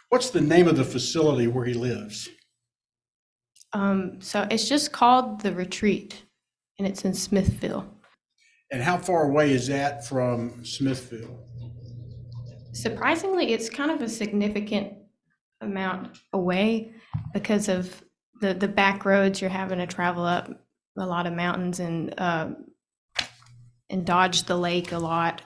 what's the name of the facility where he lives? So it's just called The Retreat, and it's in Smithville. And how far away is that from Smithville? Surprisingly, it's kind of a significant amount away because of the back roads. You're having to travel up a lot of mountains and dodge the lake a lot.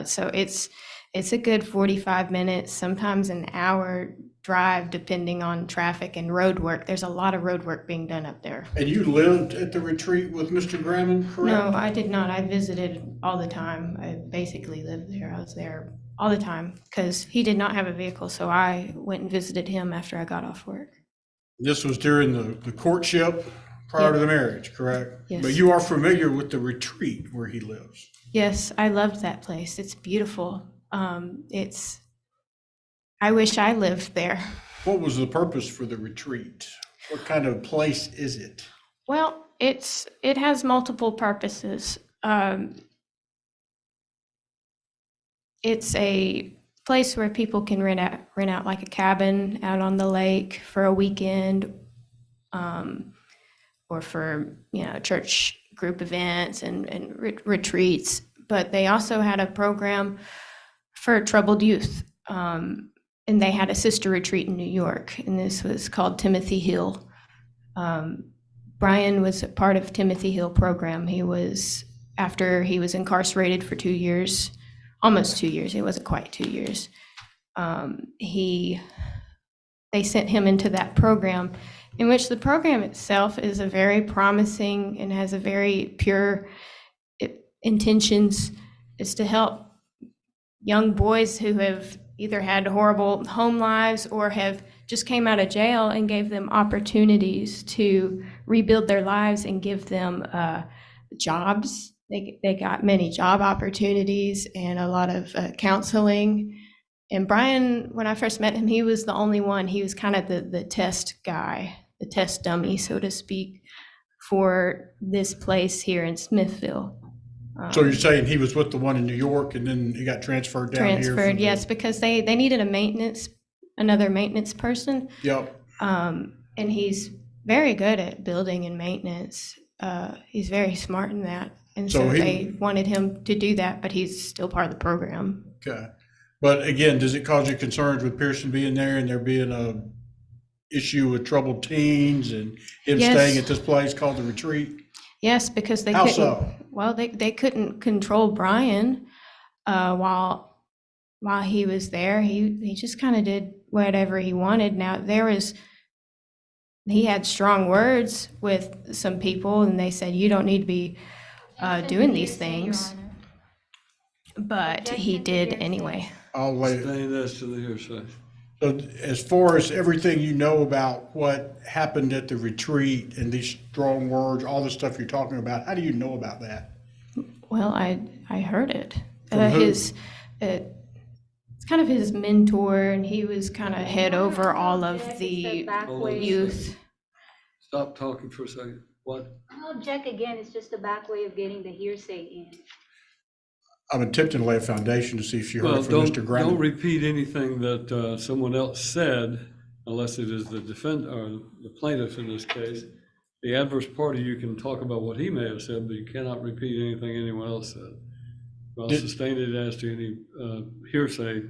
So it's a good 45 minutes, sometimes an hour drive, depending on traffic and road work. There's a lot of road work being done up there. And you lived at the retreat with Mr. Grammon, correct? No, I did not. I visited all the time. I basically lived there. I was there all the time because he did not have a vehicle. So I went and visited him after I got off work. This was during the courtship prior to the marriage, correct? Yes. But you are familiar with the retreat where he lives? Yes, I loved that place. It's beautiful. I wish I lived there. What was the purpose for the retreat? What kind of place is it? Well, it has multiple purposes. It's a place where people can rent out like a cabin out on the lake for a weekend, or for church group events and retreats. But they also had a program for troubled youth, and they had a sister retreat in New York, and this was called Timothy Hill. Brian was a part of Timothy Hill program. After he was incarcerated for 2 years, almost 2 years. It wasn't quite 2 years. They sent him into that program, in which the program itself is a very promising and has a very pure intentions, is to help young boys who have either had horrible home lives or have just came out of jail, and gave them opportunities to rebuild their lives and give them jobs. They got many job opportunities and a lot of counseling. And Brian, when I first met him, he was the only one. He was kind of the test guy, the test dummy, so to speak, for this place here in Smithville. So you're saying he was with the one in New York and then he got transferred down here? Transferred, yes, because they needed another maintenance person. Yep. And he's very good at building and maintenance. He's very smart in that. And So so he- they wanted him to do that, but he's still part of the program. Okay. But again, does it cause you concerns with Pearson being there and there being a issue with troubled teens and him Yes. staying at this place called the Retreat? Yes, because they How couldn't. so? Well, they couldn't control Brian while he was there. He just kind of did whatever he wanted. Now he had strong words with some people, and they said you don't need to be doing these things, but he did anyway. I'll wait. Staying as to the hearsay. So as far as everything you know about what happened at the Retreat and these strong words, all the stuff you're talking about, how do you know about that? Well, I heard it. From who? It's kind of his mentor, and he was kind of head over all of the youth. Stop talking for a second. What? I'll object again, it's just a back way of getting the hearsay in. I'm attempting to lay a foundation to see if you heard Well, it from Mr. don't Graham. repeat anything that someone else said unless it is the defendant or the plaintiff in this case. The adverse party, you can talk about what he may have said, but you cannot repeat anything anyone else said. Well, Did- sustain it as to any hearsay.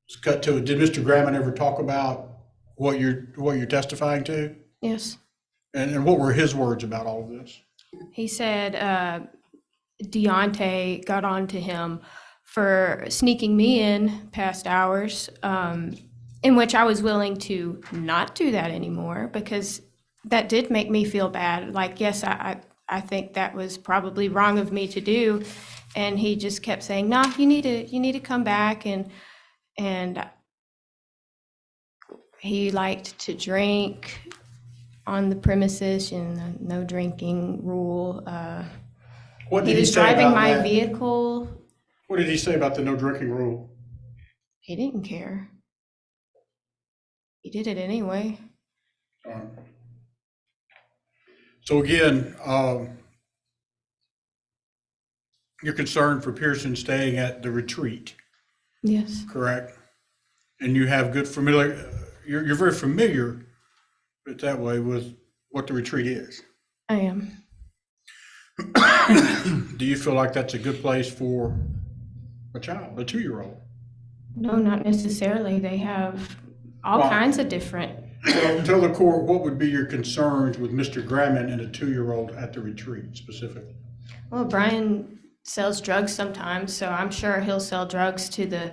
Let's cut to it. Did Mr. Graham ever talk about what you're testifying to? Yes. And what were his words about all of this? He said Deontay got on to him for sneaking me in past hours, in which I was willing to not do that anymore because that did make me feel bad. Like, yes, I think that was probably wrong of me to do. And he just kept saying, "No, you need to come back." And he liked to drink on the premises, and no drinking rule. What He did was say driving about my that? vehicle. What did he say about the no drinking rule? He didn't care. He did it anyway. So again, you're concerned for Pearson staying at the Retreat, Yes. correct? And you have good you're very familiar, put it that way, with what the Retreat is. I am. Do you feel like that's a good place for a child, a 2-year-old? No, not necessarily. They have all Well- kinds of different. So tell the court, what would be your concerns with Mr. Graham and a 2-year-old at the Retreat specifically? Well, Brian sells drugs sometimes, so I'm sure he'll sell drugs to the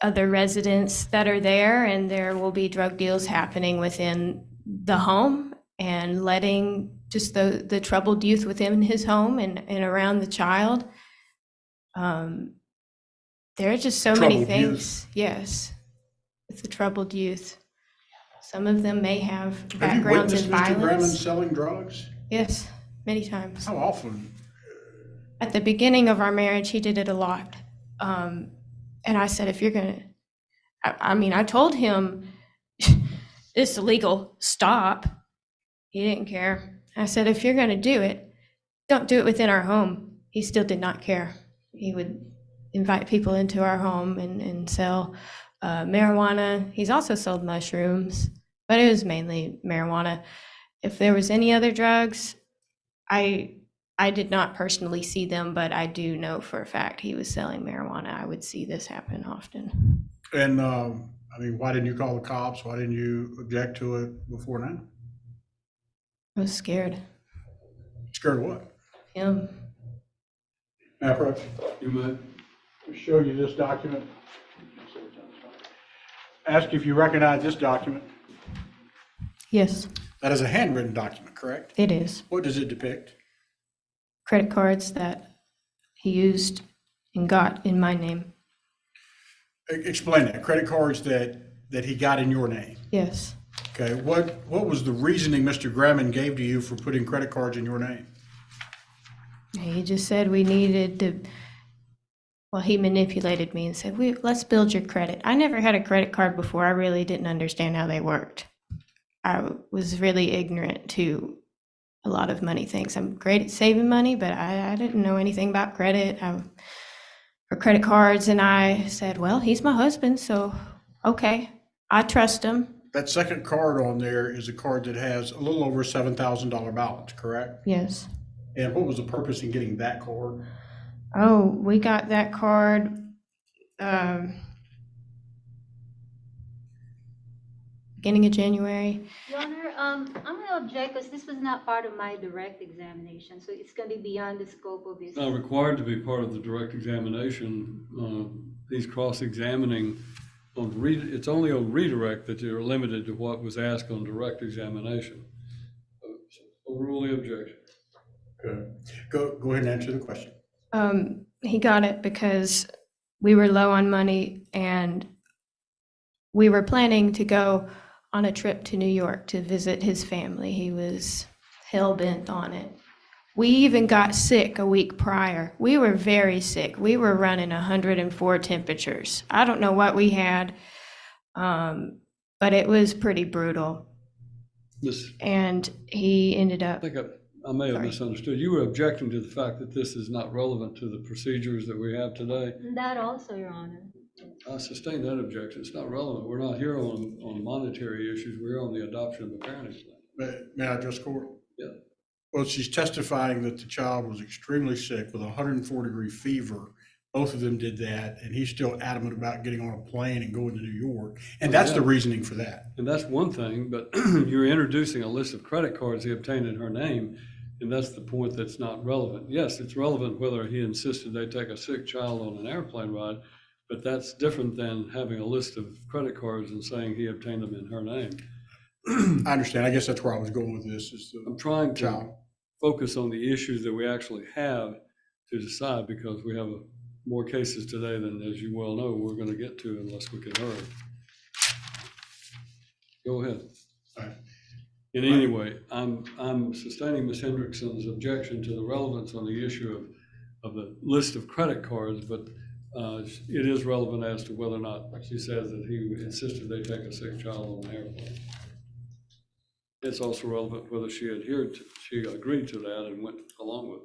other residents that are there, and there will be drug deals happening within the home and letting just the troubled youth within his home and around the child. There are just so many Troubled things. Yes, with the troubled youth. Some of them may have Have you backgrounds in witnessed Mr. Graham violence. selling drugs? Yes, many times. How often? At the beginning of our marriage, he did it a lot. And I said, if you're going to, I told him, it's illegal, stop. He didn't care. I said, if you're going to do it, don't do it within our home. He still did not care. He would invite people into our home and sell marijuana. He's also sold mushrooms, but it was mainly marijuana. If there was any other drugs, I did not personally see them, but I do know for a fact he was selling marijuana. I would see this happen often. And, why didn't you call the cops? Why didn't you object to it before now? I was scared. Scared of what? Him. May I approach? You might. I'll show you this document. Ask if you recognize this document. Yes, That is a handwritten document, correct? it is. What does it depict? Credit cards that he used and got in my name. Explain that. Credit cards that he got in your name. Yes. Okay, what was the reasoning Mr. Graham gave to you for putting credit cards in your name? He just said we needed to, well, he manipulated me and said, let's build your credit. I never had a credit card before. I really didn't understand how they worked. I was really ignorant to a lot of money things. I'm great at saving money, but I didn't know anything about credit or credit cards. And I said, well, he's my husband, so okay, I trust him. That second card on there is a card that has a little over $7,000 balance, correct? Yes. And what was the purpose in getting that card? Oh, we got that card, beginning of January. Your Honor, I'm gonna object because this was not part of my direct examination, so it's gonna be beyond the scope of this. It's not required to be part of the direct examination. He's cross-examining it's only on redirect that you're limited to what was asked on direct examination. Overrule the objection. Good. Go ahead and answer the question. He got it because we were low on money and we were planning to go on a trip to New York to visit his family. He was hell-bent on it. We even got sick a week prior. We were very sick. We were running 104 temperatures. I don't know what we had, but it was pretty brutal. And he ended I up, think I may have Sorry. misunderstood. You were objecting to the fact that this is not relevant to the procedures that we have today. That also, Your Honor. I sustain that objection. It's not relevant. We're not here on monetary issues. We're on the adoption of a parenting plan. May I address court? Yeah. Well, she's testifying that the child was extremely sick with a 104-degree fever. Both of them did that, and he's still adamant about getting on a plane and going to New York. And that's the reasoning for that. And that's one thing, but you're introducing a list of credit cards he obtained in her name, and that's the point that's not relevant. Yes, it's relevant whether he insisted they take a sick child on an airplane ride, but that's different than having a list of credit cards and saying he obtained them in her name. I understand. I guess that's where I was going with this, is I'm the trying to child. focus on the issues that we actually have to decide, because we have more cases today than, as you well know, we're going to get to unless we can hurry. Go ahead. All right. In any way, I'm sustaining Ms. Hendrickson's objection to the relevance on the issue of the list of credit cards, but it is relevant as to whether or not she says that he insisted they take a sick child on an airplane. It's also relevant whether she agreed to that and went along with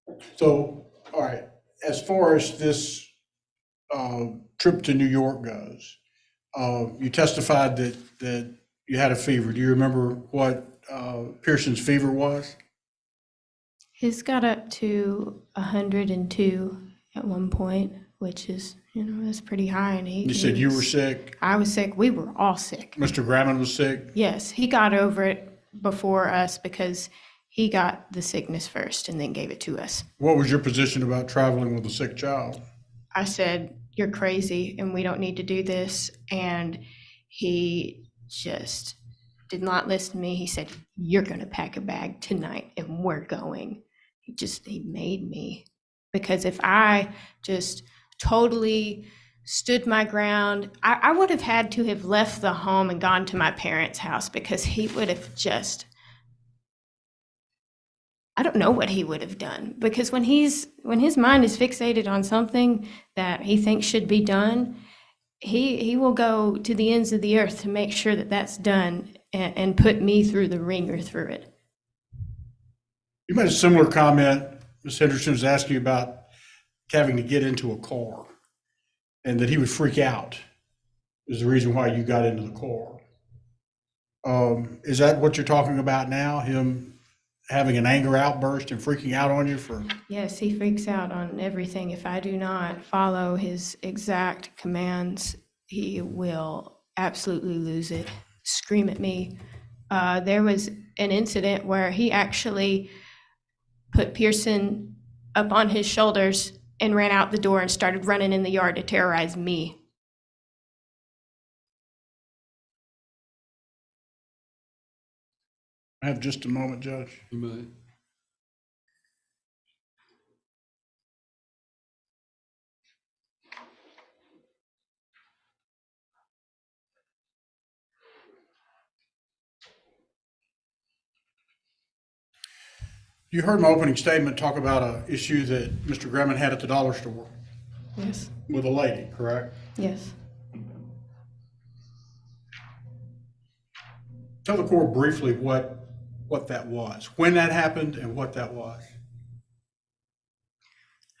it. So, all right, as far as this trip to New York goes, you testified that you had a fever. Do you remember what Pearson's fever was? his got up to 102 at one point, which is, that's pretty high. And You said you were sick. I was sick. We were all sick. Mr. Grammond was sick. Yes, he got over it before us because he got the sickness first and then gave it to us. What was your position about traveling with a sick child? I said, "You're crazy and we don't need to do this." And he just did not listen to me. He said, "You're going to pack a bag tonight and we're going." He made me, because if I just totally stood my ground, I would have had to have left the home and gone to my parents' house, because he would have just, I don't know what he would have done, because when his mind is fixated on something that he thinks should be done, he will go to the ends of the earth to make sure that that's done and put me through the ringer through it. You made a similar comment. Ms. Henderson was asking you about having to get into a car and that he would freak out is the reason why you got into the car. Is that what you're talking about now? Him having an anger outburst and freaking out on you for? Yes, he freaks out on everything. If I do not follow his exact commands, he will absolutely lose it, scream at me. There was an incident where he actually put Pearson up on his shoulders and ran out the door and started running in the yard to terrorize me. I have just a moment, Judge. You may. You heard my opening statement talk about an issue that Mr. Grammond had at the dollar store Yes. with a lady, correct? Yes. Tell the court briefly what that was, when that happened and what that was.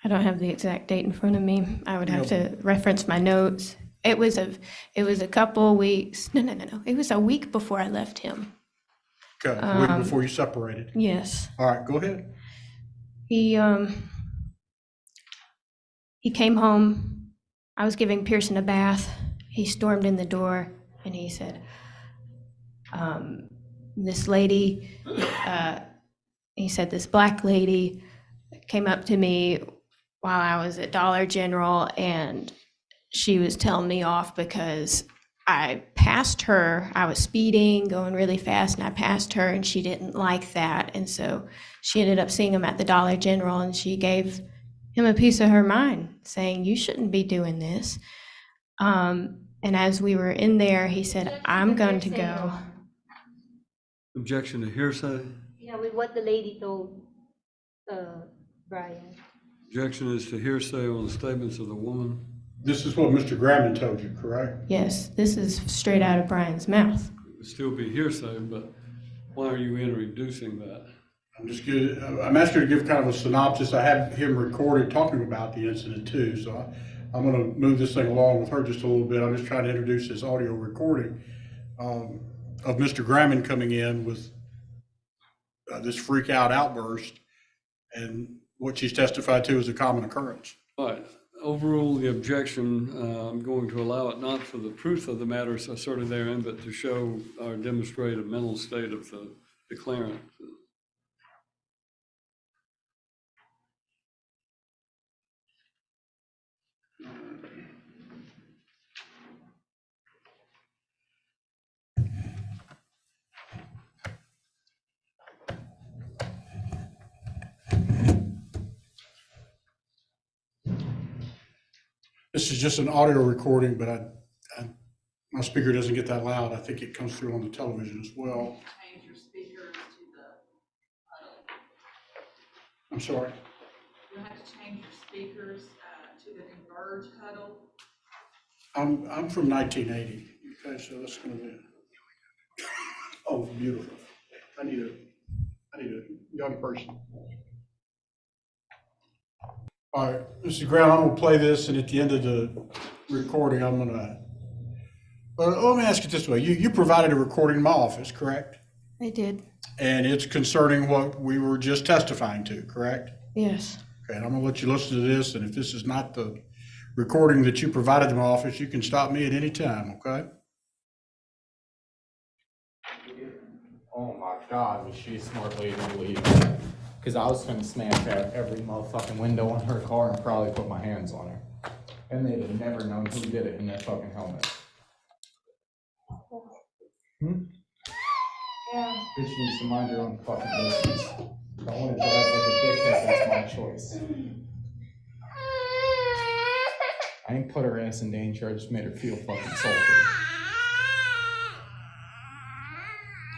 I don't have the exact date in front of me. I would have to reference my notes. It was a couple weeks. No. It was a week before I left him. Okay, a week before you separated. Yes. All right, go ahead. He came home. I was giving Pearson a bath. He stormed in the door and he said, this lady, he said, this black lady came up to me while I was at Dollar General, and she was telling me off because I passed her. I was speeding, going really fast, and I passed her, and she didn't like that. And so she ended up seeing him at the Dollar General, and she gave him a piece of her mind, saying, you shouldn't be doing this. And as we were in there, he said, I'm going to go. Objection to hearsay. Yeah, with what the lady told Brian. Objection is to hearsay on the statements of the woman. This is what Mr. Gramman told you, correct? Yes, this is straight out of Brian's mouth. It would still be hearsay, but why are you introducing that? I'm asking you to give kind of a synopsis. I have him recorded talking about the incident too, so I'm going to move this thing along with her just a little bit. I'm just trying to introduce this audio recording of Mr. Gramman coming in with this freak out outburst, and what she's testified to is a common occurrence. All right, overrule the objection. I'm going to allow it not for the truth of the matters asserted therein, but to show or demonstrate a mental state of the declarant. This is just an audio recording, but my speaker doesn't get that loud. I think it comes through on the television as well. Change your speakers to the huddle. I'm sorry. You'll have to change your speakers to the converge huddle. I'm from 1980. Okay, so that's going to be. Oh, beautiful. I need a young person. All right, Mr. Graham, I'm going to play this, and at the end of the recording, I'm going to. Let me ask it this way: you provided a recording in my office, correct? I did. And it's concerning what we were just testifying to, correct? Yes. Okay, and I'm going to let you listen to this, and if this is not the recording that you provided in my office, you can stop me at any time, okay? Oh my God, was she a smart lady to leave? Because I was gonna smash out every motherfucking window on her car and probably put my hands on her. And they'd have never known who did it in that fucking helmet. Yeah. Bitch needs to mind her own fucking business. If I wanna drive like a dickhead, that's my choice. I ain't put her ass in danger, I just made her feel fucking salty.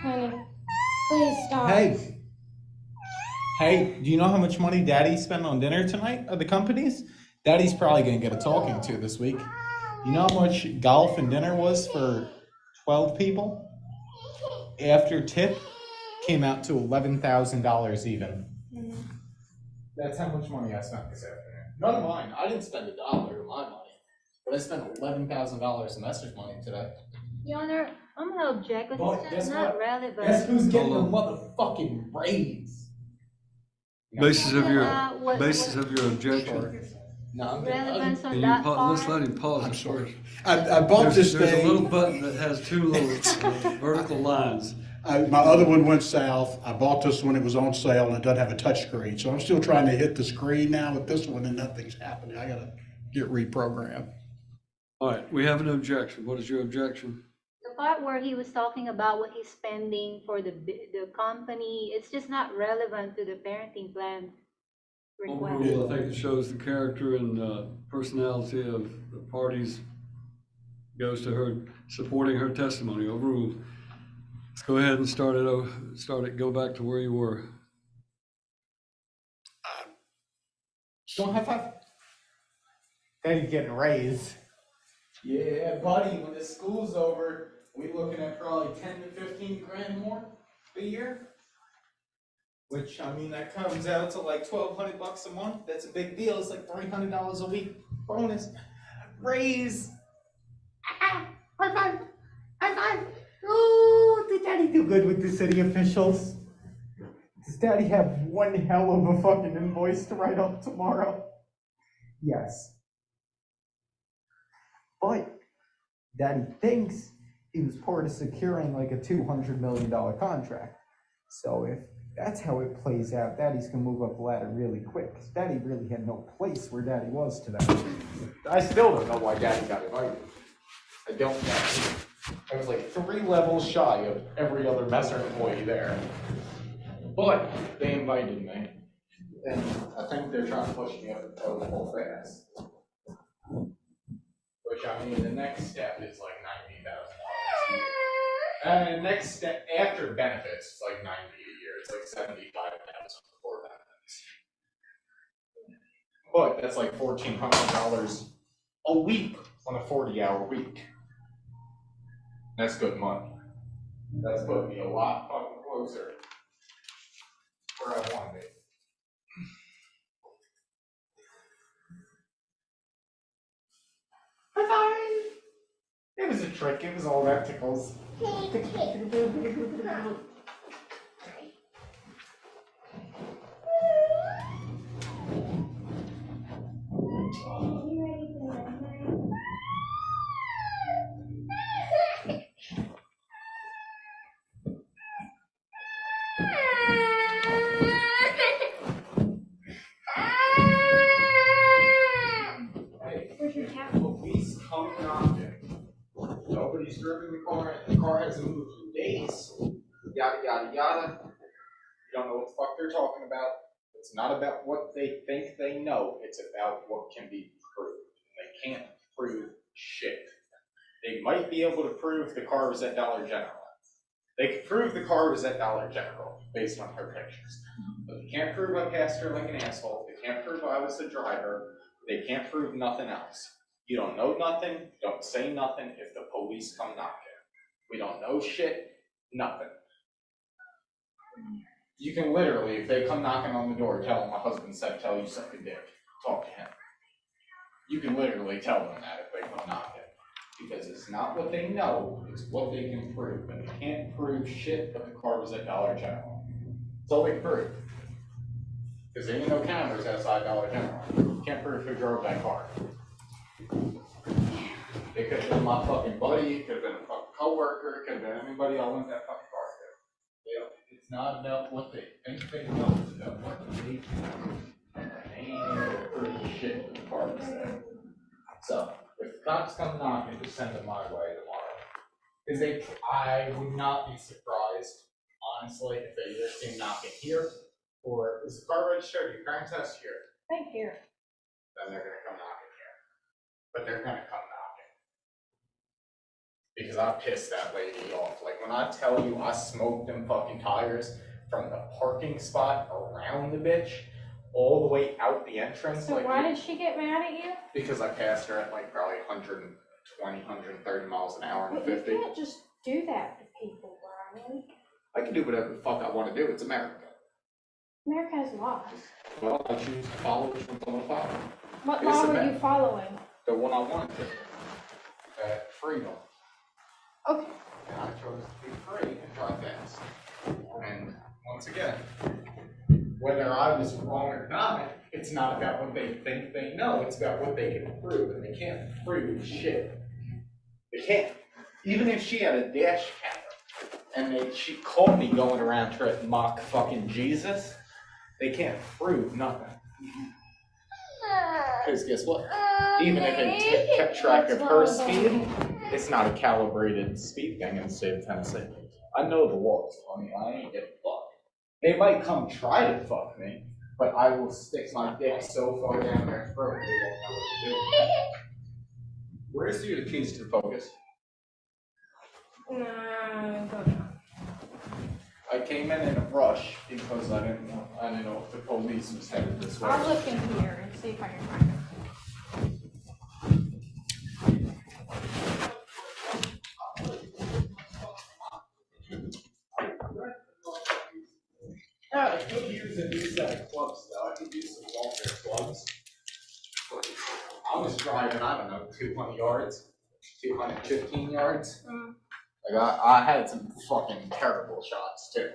Honey, please stop. Hey, do you know how much money Daddy spent on dinner tonight at the companies? Daddy's probably gonna get a talking to this week. You know how much golf and dinner was for 12 people? After tip, came out to $11,000 even. That's how much money I spent this afternoon. None of mine. I didn't spend $1 of my money, but I spent $11,000 investors' money today. Your Honor, I'm gonna object, But because guess it's not what? relevant. Guess who's getting a motherfucking raise? Basis of your what- objection. Sorry. No, I'm getting. Relevance on Can you that let's part. let him pause. I'm it sorry. first. I bought this There's a little thing. button that has two little vertical lines. My other one went south. I bought this one, it was on sale, and it doesn't have a touch screen. So I'm still trying to hit the screen now with this one, and nothing's happening. I gotta get reprogrammed. All right, we have an objection. What is your objection? The part where he was talking about what he's spending for the company, it's just not relevant to the parenting plan request. Overrule, I think it shows the character and personality of the parties, goes to her supporting her testimony. Overruled. Let's go ahead and start it, go back to where you were. Don't high five. Daddy's getting a raise. Yeah, buddy, when this school's over, we looking at probably 10 to 15 grand more a year. Which, I mean, that comes out to like $1,200 a month. That's a big deal. It's like $300 a week bonus. Raise. High five! High five! Oh, did Daddy do good with the city officials? Does Daddy have one hell of a fucking invoice to write up tomorrow? Yes. But Daddy thinks he was part of securing like a $200 million contract. So if that's how it plays out, Daddy's gonna move up the ladder really quick. 'Cause Daddy really had no place where Daddy was today. I still don't know why Daddy got invited. I don't know. I was like 3 levels shy of every other Messer employee there. But they invited me. And I think they're trying to push me up the totem pole fast. Which, I mean, the next step is like $90,000 a year. And the next step after benefits, it's like 90 a year. It's like 75,000 before benefits. But that's like $1,400 a week on a 40-hour week. That's good money. That's putting me a lot fucking closer where I want to be. Bye-bye. It was a trick. It was all that tickles. Police come knocking. Nobody's driven the car hasn't moved in days. Yada, yada, yada. You don't know what the fuck they're talking about. It's not about what they think they know. It's about what can be proved. They can't prove shit. They might be able to prove the car was at Dollar General. They could prove the car was at Dollar General based on her pictures. But they can't prove I passed her like an asshole. They can't prove I was the driver. They can't prove nothing else. You don't know nothing, don't say nothing if the police come knocking. We don't know shit, nothing. You can literally, if they come knocking on the door, tell them my husband said, tell you suck a dick, talk to him. You can literally tell them that if they come knocking. Because it's not what they know, it's what they can prove. And they can't prove shit that the car was at Dollar General. That's all they can prove. Because there ain't no cameras outside Dollar General. You can't prove who drove that car. It could have been my fucking buddy, it could have been a fucking coworker, it could have been anybody I went that fucking car to. It's not about what they think they know, it's about what they do. And they ain't able to prove shit that the car was there. So, if the cops come knocking, just send them my way tomorrow. Because I would not be surprised, honestly, if they either came knocking here, or is the car registered, your crime test here? Thank you. Then they're gonna come knocking here. But they're gonna come knocking. Because I pissed that lady off. Like, when I tell you I smoked them fucking tires from the parking spot around the bitch, all the way out the entrance. So like, why did she get mad at you? because I passed her at like probably 120, 130 miles an hour and But you 50. can't just do that to people, Brian. I can do whatever the fuck I want to do. It's America. America has laws. Well, I choose to follow which ones I want to follow. What It's law were America. you following? The one I wanted to. Freedom. Okay. And I chose to be free and drive fast. And once again, whether I was wrong or not, it's not about what they think they know, it's about what they can prove, and they can't prove shit. They can't. Even if she had a dash camera, and she caught me going around trying to mock fucking Jesus, they can't prove nothing. Because guess what? Even if it kept track of her speed, it's not a calibrated speed thing in the state of Tennessee. I know the laws, honey. I ain't getting fucked. They might come try to fuck me, but I will stick my dick so far down their throat they won't know what to do. Where's the keys to the Focus? Go down. I came in a rush because I didn't know if the police was headed this way. I'll look in here and see if I can find it. I could use a new set of clubs though. I could use some longer clubs. I was driving, I don't know, 200 yards. 215 yards. Like I had some fucking terrible shots too,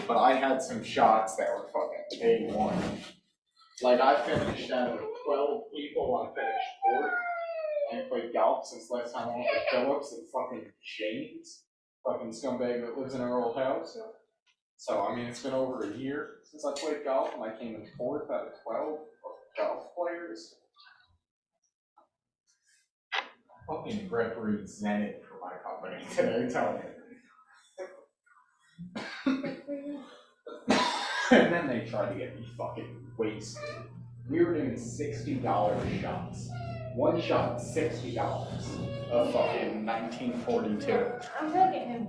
but I had some shots that were fucking A1. Like I finished out of 12 people, I finished fourth. I ain't played golf since last time I went with Phillips and fucking James, fucking scumbag that lives in our old house. So I mean, it's been over a year since I played golf, and I came in fourth out of 12 golf players. Fucking represented for my company today, tell me. And then they tried to get me fucking wasted. We were doing $60 shots. One shot, $60 of fucking 1942. I'm gonna get him.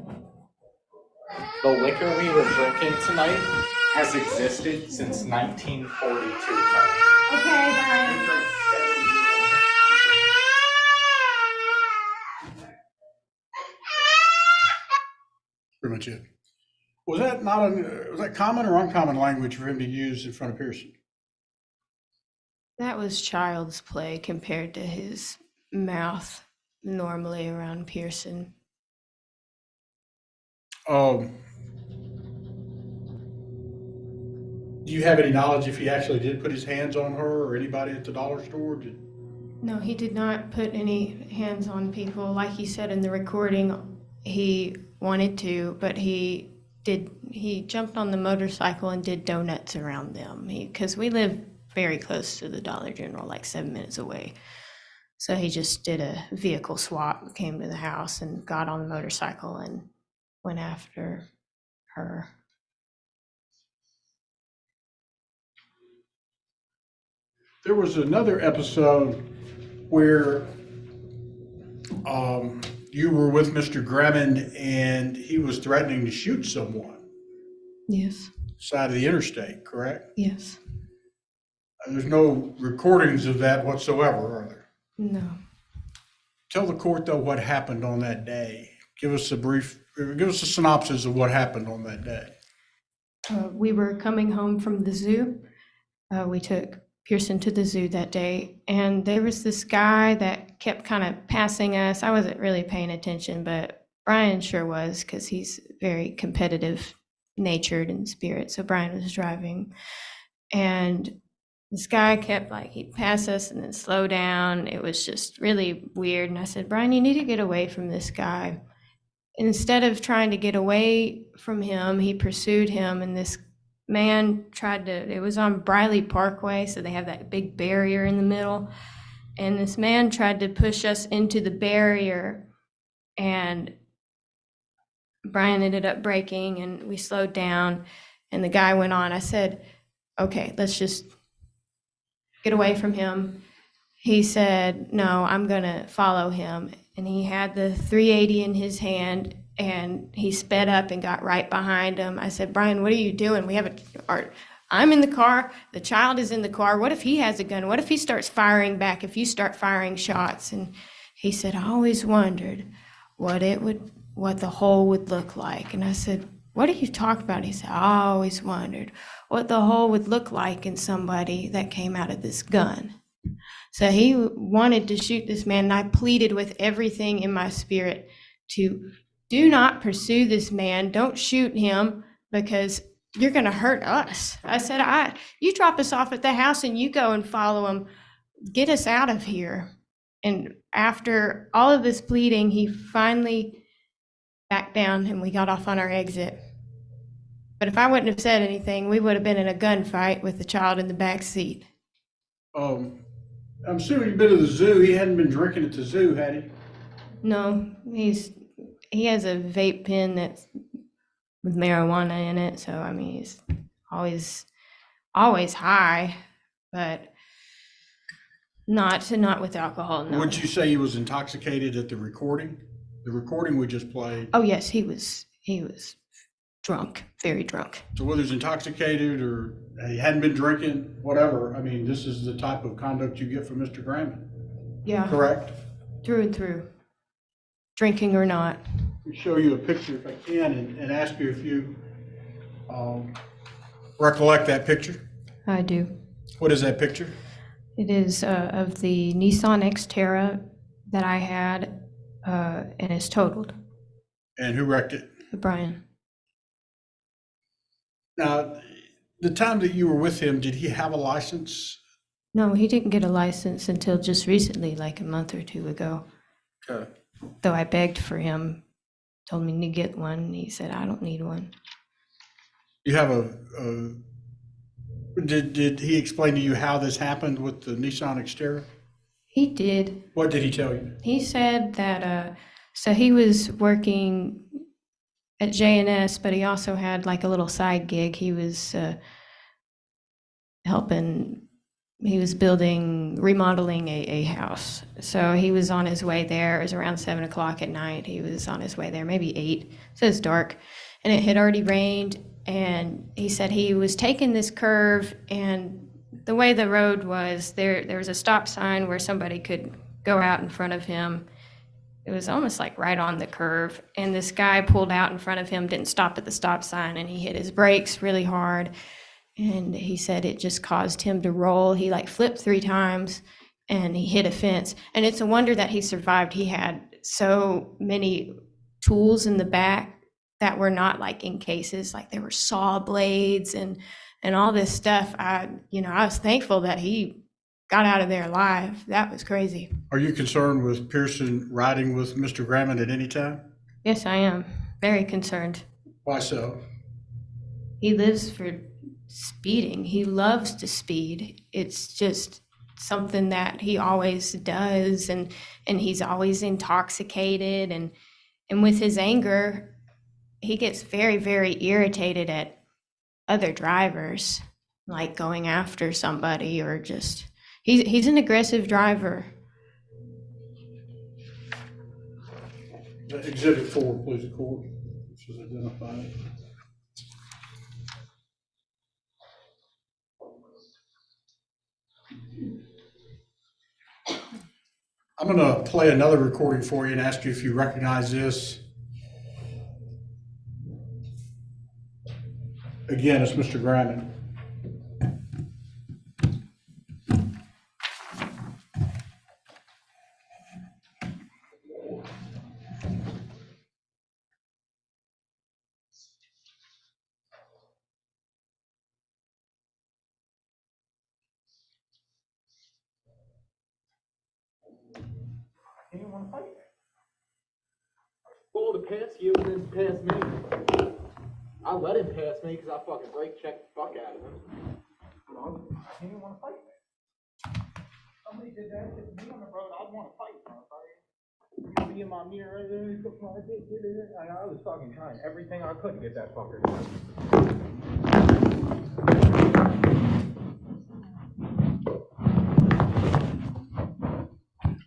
The liquor we were drinking tonight has existed since 1942. Okay, Brian. Pretty much it. Was that not, was that common or uncommon language for him to use in front of Pearson? That was child's play compared to his mouth normally around Pearson. Do you have any knowledge if he actually did put his hands on her or anybody at the dollar store? No, he did not put any hands on people. Like he said in the recording, he wanted to, but he jumped on the motorcycle and did donuts around them. Because we live very close to the Dollar General, like 7 minutes away. So he just did a vehicle swap, came to the house and got on the motorcycle and went after her. There was another episode where you were with Mr. Gremmond and he was threatening to shoot someone Yes, side of the interstate, correct? yes, There's no recordings of that whatsoever, are there? no. Tell the court though what happened on that day. Give us a synopsis of what happened on that day. We were coming home from the zoo. We took Pearson to the zoo that day, and there was this guy that kept kind of passing us. I wasn't really paying attention, but Brian sure was, because he's very competitive natured in spirit. So Brian was driving, and this guy kept he'd pass us and then slow down. It was just really weird. And I said, Brian, you need to get away from this guy. Instead of trying to get away from him, he pursued him, and this man it was on Briley Parkway, so they have that big barrier in the middle, and this man tried to push us into the barrier, and Brian ended up braking, and we slowed down, and the guy went on. I said, okay, let's just get away from him. He said, no, I'm gonna follow him, and he had the 380 in his hand, and he sped up and got right behind him. I said, Brian, what are you doing? I'm in the car, the child is in the car. What if he has a gun? What if he starts firing back, if you start firing shots? And he said, I always wondered what the hole would look like. And I said, what are you talking about? He said, I always wondered what the hole would look like in somebody that came out of this gun. So he wanted to shoot this man, and I pleaded with everything in my spirit to do not pursue this man. Don't shoot him, because you're going to hurt us. I said, you drop us off at the house and you go and follow him. Get us out of here. And after all of this pleading, he finally backed down and we got off on our exit. But if I wouldn't have said anything, we would have been in a gunfight with the child in the back seat. I'm assuming you've been to the zoo. He hadn't been drinking at the zoo, had he? No, he has a vape pen that's with marijuana in it. So, I mean, he's always high, but not with alcohol, no. Would you say he was intoxicated at the recording? The recording we just played. Oh, yes, he was drunk, very drunk. So whether he's intoxicated or he hadn't been drinking, whatever, I mean, this is the type of conduct you get from Mr. Graham. Yeah. Correct? Through and through, drinking or not. Let me show you a picture if I can and ask you if you recollect that picture. I do. What is that picture? It is of the Nissan Xterra that I had. and it's totaled. And who wrecked it? Brian. Now, the time that you were with him, did he have a license? No, he didn't get a license until just recently, like a month or two ago. Okay. Though I begged for him, told me to get one, and he said, I don't need one. You have did he explain to you how this happened with the Nissan Xterra? He did. What did he tell you? He said that, so he was working at J&S, but he also had like a little side gig. He was remodeling a house. So he was on his way there. It was around 7 o'clock at night. He was on his way there, maybe 8. So it's dark. And it had already rained. And he said he was taking this curve, and the way the road was, there was a stop sign where somebody could go out in front of him. It was almost like right on the curve. And this guy pulled out in front of him, didn't stop at the stop sign, and he hit his brakes really hard. And he said it just caused him to roll. He like flipped 3 times and he hit a fence. And it's a wonder that he survived. He had so many tools in the back that were not like in cases, like there were saw blades and all this stuff. I was thankful that he got out of there alive. That was crazy. Are you concerned with Pearson riding with Mr. Grammond at any time? Yes, I am very concerned. Why so? He lives for speeding. He loves to speed. It's just something that he always does, and he's always intoxicated, and with his anger, he gets very, very irritated at other drivers, like going after somebody, or just he's an aggressive driver. Exhibit 4, please, the court. Should identify it. I'm going to play another recording for you and ask you if you recognize this. Again, it's Mr. Grammond. He didn't want to fight. Well, to pass you and then pass me. I let him pass me because I fucking brake checked the fuck out of him. He didn't want to fight me. Somebody did that to me on the road, I'd want to fight, motherfucker. Me in my mirror, I was fucking trying everything I could to get that fucker to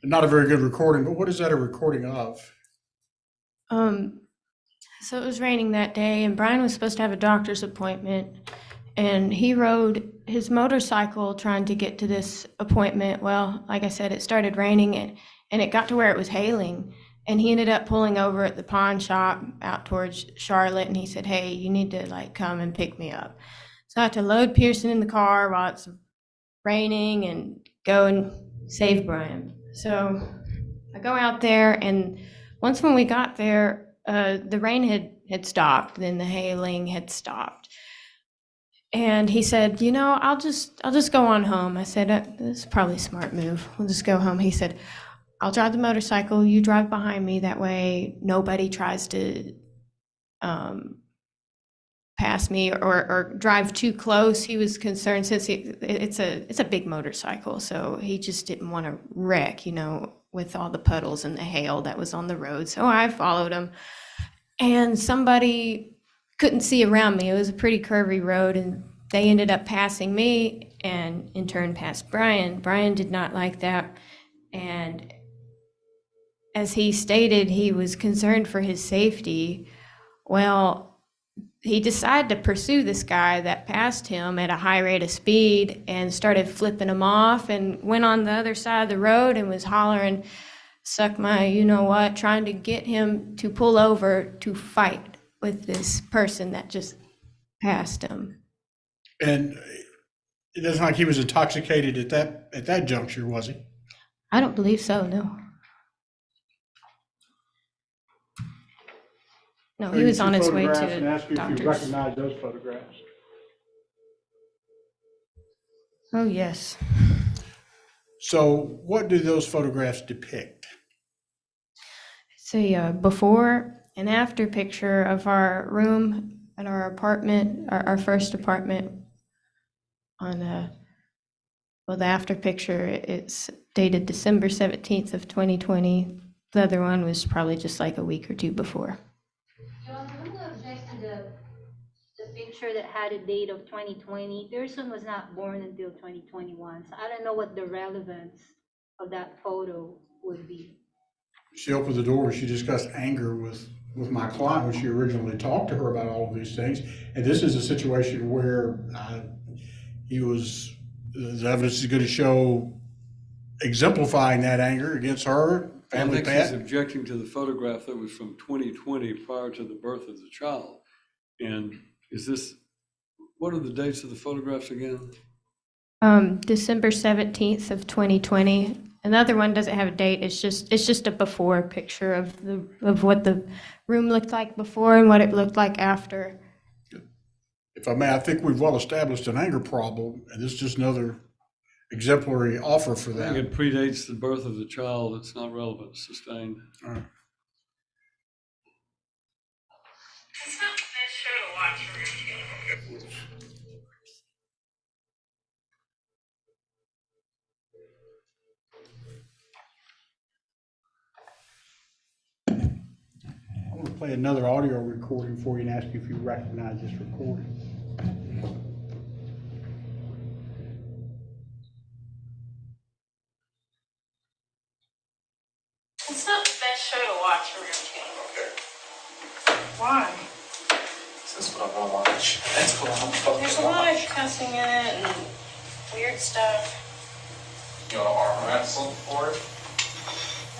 Not a very good recording, but what is that a recording of? So it was raining that day, and Brian was supposed to have a doctor's appointment, and he rode his motorcycle trying to get to this appointment. Well, like I said, it started raining, and it got to where it was hailing, and he ended up pulling over at the pawn shop out towards Charlotte, and he said, hey, you need to like come and pick me up. So I had to load Pearson in the car while it's raining and go and save Brian. So I go out there, and once when we got there, the rain had stopped, then the hailing had stopped. And he said, I'll just go on home. I said, this is probably a smart move. We'll just go home. He said, I'll drive the motorcycle, you drive behind me. That way nobody tries to pass me or drive too close. He was concerned since it's a big motorcycle, so he just didn't want to wreck, with all the puddles and the hail that was on the road. So I followed him, and somebody couldn't see around me. It was a pretty curvy road, and they ended up passing me and in turn passed Brian. Brian did not like that, and as he stated, he was concerned for his safety. Well, he decided to pursue this guy that passed him at a high rate of speed and started flipping him off and went on the other side of the road and was hollering, suck my you-know-what, trying to get him to pull over to fight with this person that just passed him. And it doesn't like he was intoxicated at that juncture, was he? I don't believe so, no. No, he was on his way Photographs and to ask you if you doctor's. recognize those photographs. Oh, yes. So what do those photographs depict? It's a before and after picture of our room at our apartment, our first apartment. On well, the after picture, it's dated December 17th of 2020. The other one was probably just like a week or two before. John, I'm gonna object to the picture that had a date of 2020. Pearson was not born until 2021, so I don't know what the relevance of that photo would be. She opened the door and she discussed anger with my client when she originally talked to her about all of these things. And this is a situation where the evidence is going to show exemplifying that anger against her, I family think she's pet. objecting to the photograph that was from 2020 prior to the birth of the child. And what are the dates of the photographs again? December 17th of 2020. Another one doesn't have a date. It's just a before picture of what the room looked like before and what it looked like after. If I may, I think we've well established an anger problem, and this is just another exemplary offer for I that. think it predates the birth of the child. It's not relevant, sustained. All right. I'm going to play another audio recording for you and ask you if you recognize this recording. It's not the best show to watch around here. Okay. Why? That's what I want to watch. That's what I'm fucking There's a lot of watch. cussing in it and weird stuff. You want to arm wrestle for it?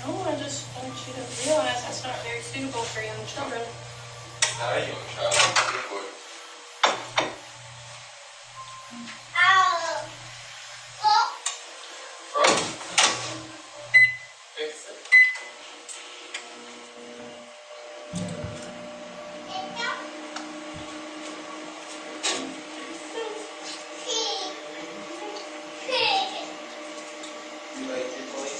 No, I just want you to realize that's not very suitable for young children. Not a young child. Good boy. Bro. Fix it. You like it, boy?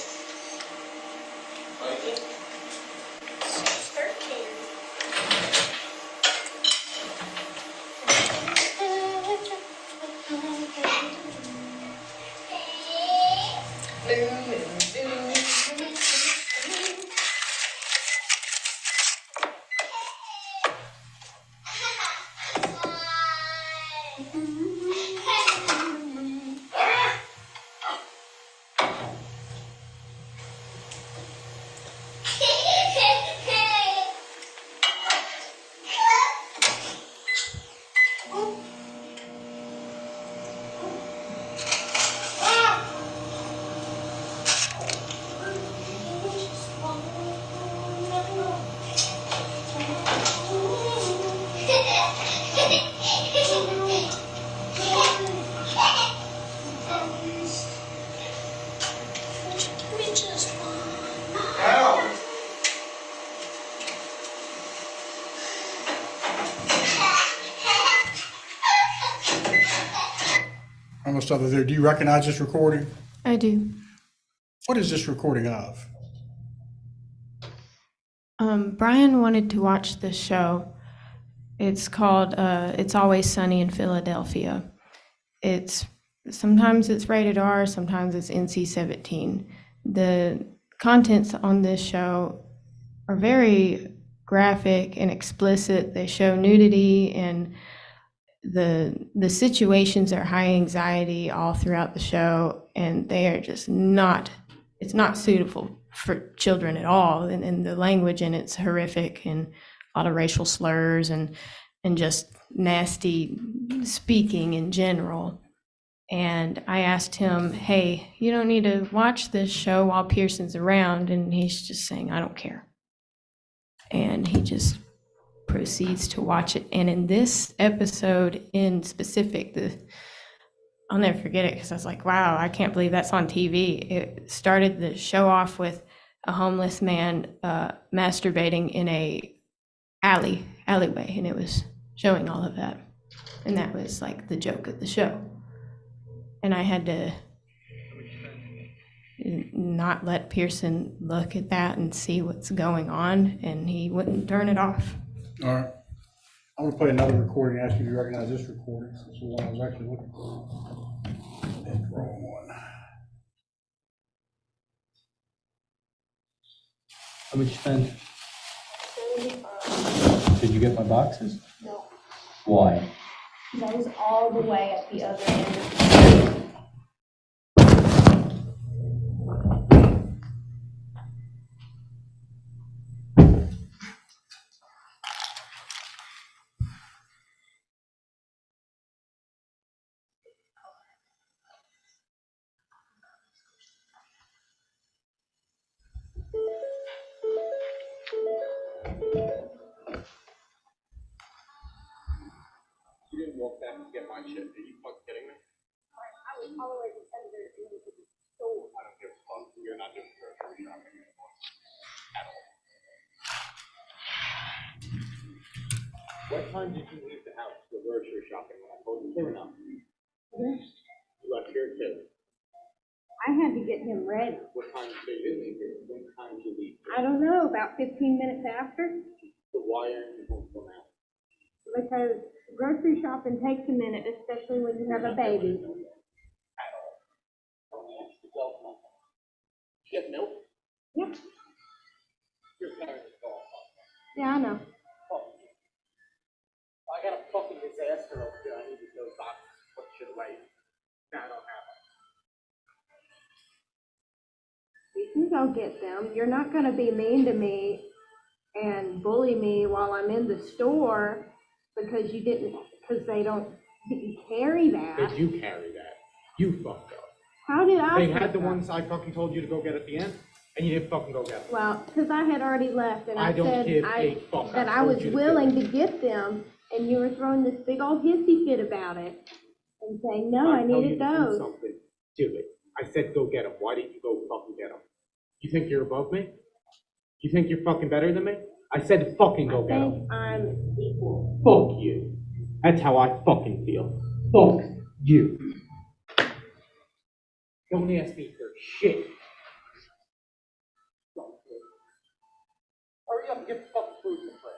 Like it? She's 13. Ow! I'm going to stop it there. Do you recognize this recording? I do. What is this recording of? Brian wanted to watch this show. It's called It's Always Sunny in Philadelphia. Sometimes it's rated R, sometimes it's NC-17. The contents on this show are very graphic and explicit. They show nudity, and the situations are high anxiety all throughout the show, and they are just it's not suitable for children at all. And the language in it's horrific, and a lot of racial slurs and just nasty speaking in general. And I asked him, hey, you don't need to watch this show while Pearson's around. And he's just saying, I don't care. And he just proceeds to watch it. And in this episode in specific, I'll never forget it because I was like, wow, I can't believe that's on TV. It started the show off with a homeless man masturbating in a alleyway, and it was showing all of that. And that was like the joke of the show. And I had to not let Pearson look at that and see what's going on, and he wouldn't turn it off. All right. I'm gonna play another recording, ask you to recognize this recording, since it's the one I was actually looking for. That's the wrong one. How much you spend? Did you get my boxes? No, Why? that was all the way at the other end of the street. You didn't walk back to get my shit. Are you fucking kidding me? I was all the way to the other end of the store. I don't give a fuck. You're not doing grocery shopping anymore. At all. What time did you leave the house for grocery shopping when I told you to enough? You left here too. I had to get him ready. What time did you leave here? When time did you leave here? I don't know, about 15 minutes after, So why aren't you home till now? because grocery shopping takes a minute, especially when you have a baby. At all. Don't ask yourself nothing. You have milk? Yep, Your parents call. yeah, I know. I got a fucking disaster over here. I needed those boxes put shit away. Now I don't have them. You can go get them. You're not gonna be mean to me and bully me while I'm in the store because you didn't, because they don't, didn't carry that. Did you carry that? You fucked up. How did I? They fuck had the up? ones I fucking told you to go get at the end, and you didn't fucking go get them. Well, because I had already left and I I don't said give a fuck. that I told was you to willing do to it. get them, and you were throwing this big old hissy fit about it and saying, no, I If tell you needed to do those. something, do it. I said go get them. Why didn't you go fucking get them? You think you're above me? You think you're fucking better than me? I said fucking go I get them. think I'm equal. Fuck you. That's how I fucking feel. Fuck you. Don't ask me for shit. Hurry up and get the fucking food in the fridge.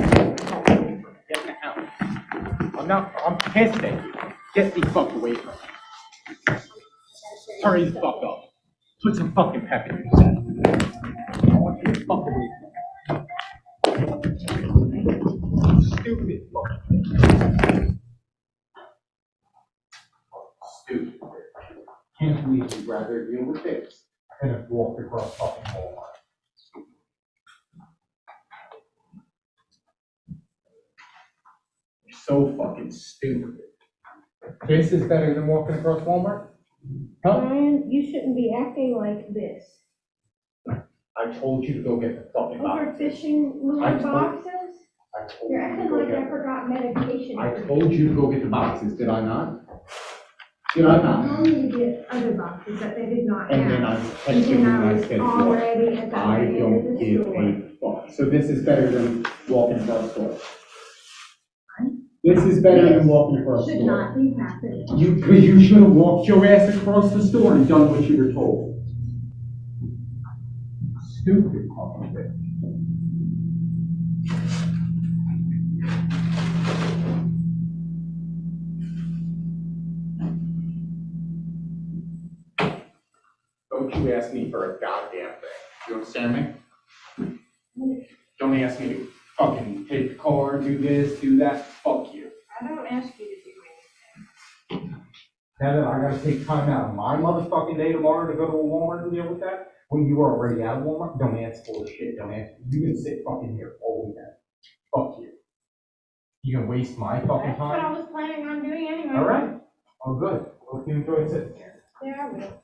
Get in the house. I'm pissed at you. Get the fuck away from me. Hurry the fuck up. Put some fucking pep in your step. I want you to fuck away from me. Stupid fucking. Stupid. Can't believe you'd rather deal with this than have walked across fucking Walmart. You're so fucking stupid. This is better than walking across Walmart? Huh? Brian, you shouldn't be acting like this. I told you to go get the fucking Over boxes. fishing I lure told- boxes? I told You're you to acting go like get I them. forgot medication. I told you to go get the boxes, did I not? Did I I not? told you to get other boxes that they did not And then have. I And texted you then my I was schedule. already at the I other end of don't the give store. a fuck. So this is better than walking across the store. This is better than walking across the Should store. not be happening. You should have walked your ass across the store and done what you were told. Stupid fucking bitch. Don't you ask me for a goddamn thing. You understand me? Don't ask me to fucking take the car, do this, do that. Fuck you. I don't ask you to do anything. Now that I gotta take time out of my motherfucking day tomorrow to go to a Walmart and deal with that, when you were already at Walmart, don't ask for shit, don't ask. You can sit fucking here all weekend. Fuck you. You gonna waste my fucking That's what I time? was planning on doing anyway. All right. Oh, good. Hope you enjoy sitting here. Yeah, I will.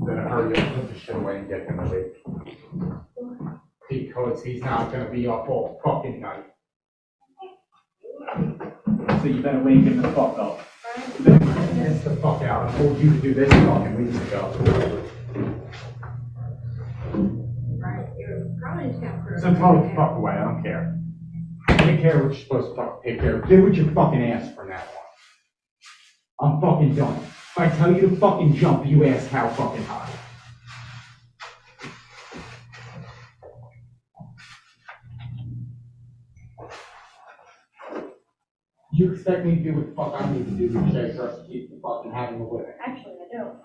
Better hurry up, put the shit away and get him away. Because he's not gonna be up all fucking night. So you better wake him the fuck up. Get the fuck out. I told you to do this fucking weeks ago. Right, you're probably just gonna prove. So tell him to fuck away, I don't care. Take care of what you're supposed to fucking take care of. Do what you fucking asked from now on. I'm fucking done. If I tell you to fucking jump, you ask how fucking high. You expect me to do what the fuck I need to do to chase us to keep the fucking having a living? Actually, I don't.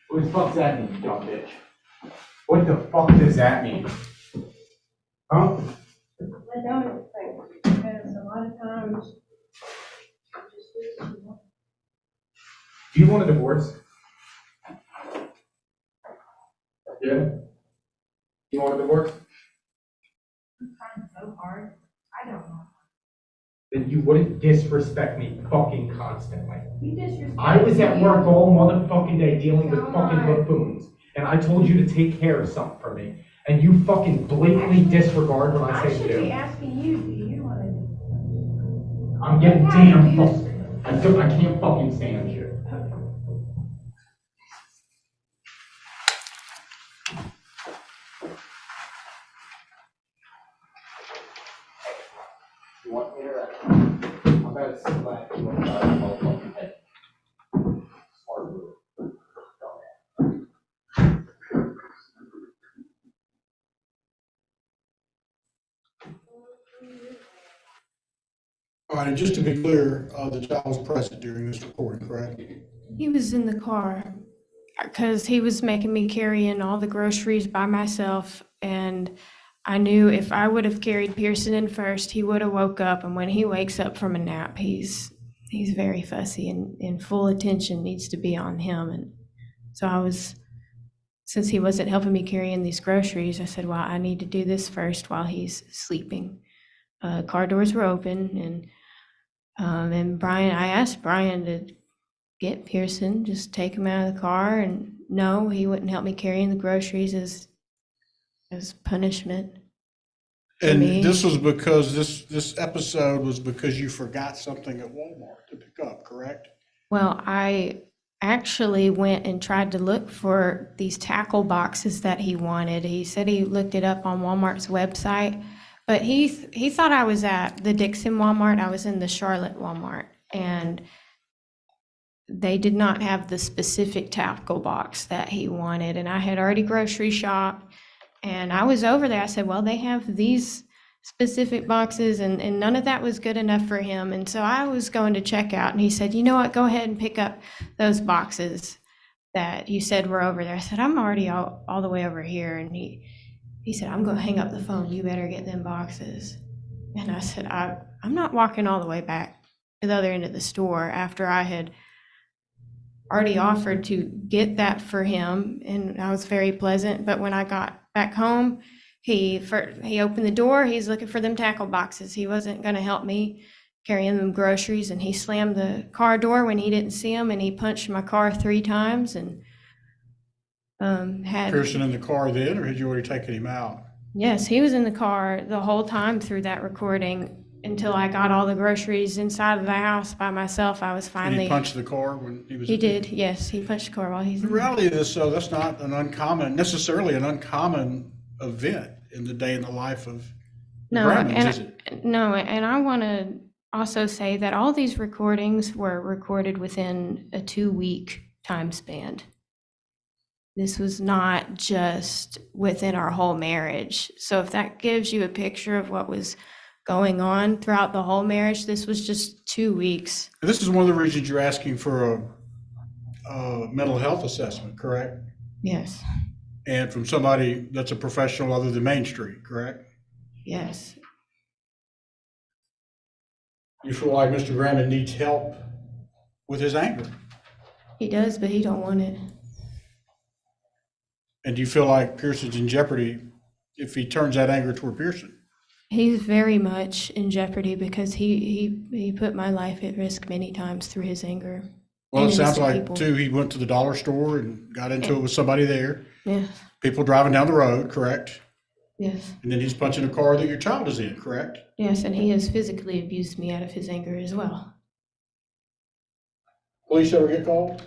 What the fuck's that mean, you dumb bitch? What the fuck does that mean? Huh? I don't expect, because a lot of times, I just do what you want. Do you want a divorce? Yeah? You want a divorce? I'm trying so hard, I don't know. Then you wouldn't disrespect me fucking constantly. You disrespect. I was at me. work all motherfucking day dealing with So fucking am I. buffoons, and I told you to take care of something for me, and you fucking blatantly disregard what I I say should to be do. asking you, do you want to do? I'm getting What happened damn to fucked. I can't fucking stand you. You want me to? I'm about to slap you on the motherfucking head. Smart move. All right, and just to be clear, the child was present during this recording, correct? He was in the car because he was making me carry in all the groceries by myself. And I knew if I would have carried Pearson in first, he would have woke up. And when he wakes up from a nap, he's very fussy and full attention needs to be on him. And so since he wasn't helping me carry in these groceries, I said, well, I need to do this first while he's sleeping. Car doors were open, and I asked Brian to get Pearson, just take him out of the car, and no, he wouldn't help me carry in the groceries as punishment. For And me. this was because, this episode was because you forgot something at Walmart to pick up, correct? Well, I actually went and tried to look for these tackle boxes that he wanted. He said he looked it up on Walmart's website, but he thought I was at the Dixon Walmart. I was in the Charlotte Walmart, and they did not have the specific tackle box that he wanted. And I had already grocery shopped, and I was over there. I said, well, they have these specific boxes, and none of that was good enough for him. And so I was going to check out, and he said, you know what, go ahead and pick up those boxes that you said were over there. I said, I'm already all the way over here. And he said, I'm going to hang up the phone. You better get them boxes. And I said, I'm not walking all the way back to the other end of the store after I had already offered to get that for him. And I was very pleasant. But when I got back home, he opened the door. He's looking for them tackle boxes. He wasn't going to help me carrying them groceries. And he slammed the car door when he didn't see them. And he punched my car 3 times and had Pearson in the car then, or had you already taken him out? Yes, he was in the car the whole time through that recording until I got all the groceries inside of the house by myself. I was And finally. he punched the car when he was? He did, yes. He punched the car while he's The in there. reality of this, though, that's not necessarily an uncommon event in the day in the life of the No, Bramans, is it? No, and I want to also say that all these recordings were recorded within a 2-week time span. This was not just within our whole marriage. So if that gives you a picture of what was going on throughout the whole marriage, this was just 2 weeks. And this is one of the reasons you're asking for a mental health assessment, correct? Yes. and from somebody that's a professional other than Main Street, correct? Yes. You feel like Mr. Grandin needs help with his anger? He does, but he don't want it. And do you feel like Pearson's in jeopardy if he turns that anger toward Pearson? He's very much in jeopardy because he put my life at risk many times through his anger. Well, it and sounds innocent like people. too, he went to the dollar store and got into it with somebody there. Yes, People driving down the road, correct? yes, And then he's punching a car that your child is in, correct? yes, and he has physically abused me out of his anger as well. Police ever get called?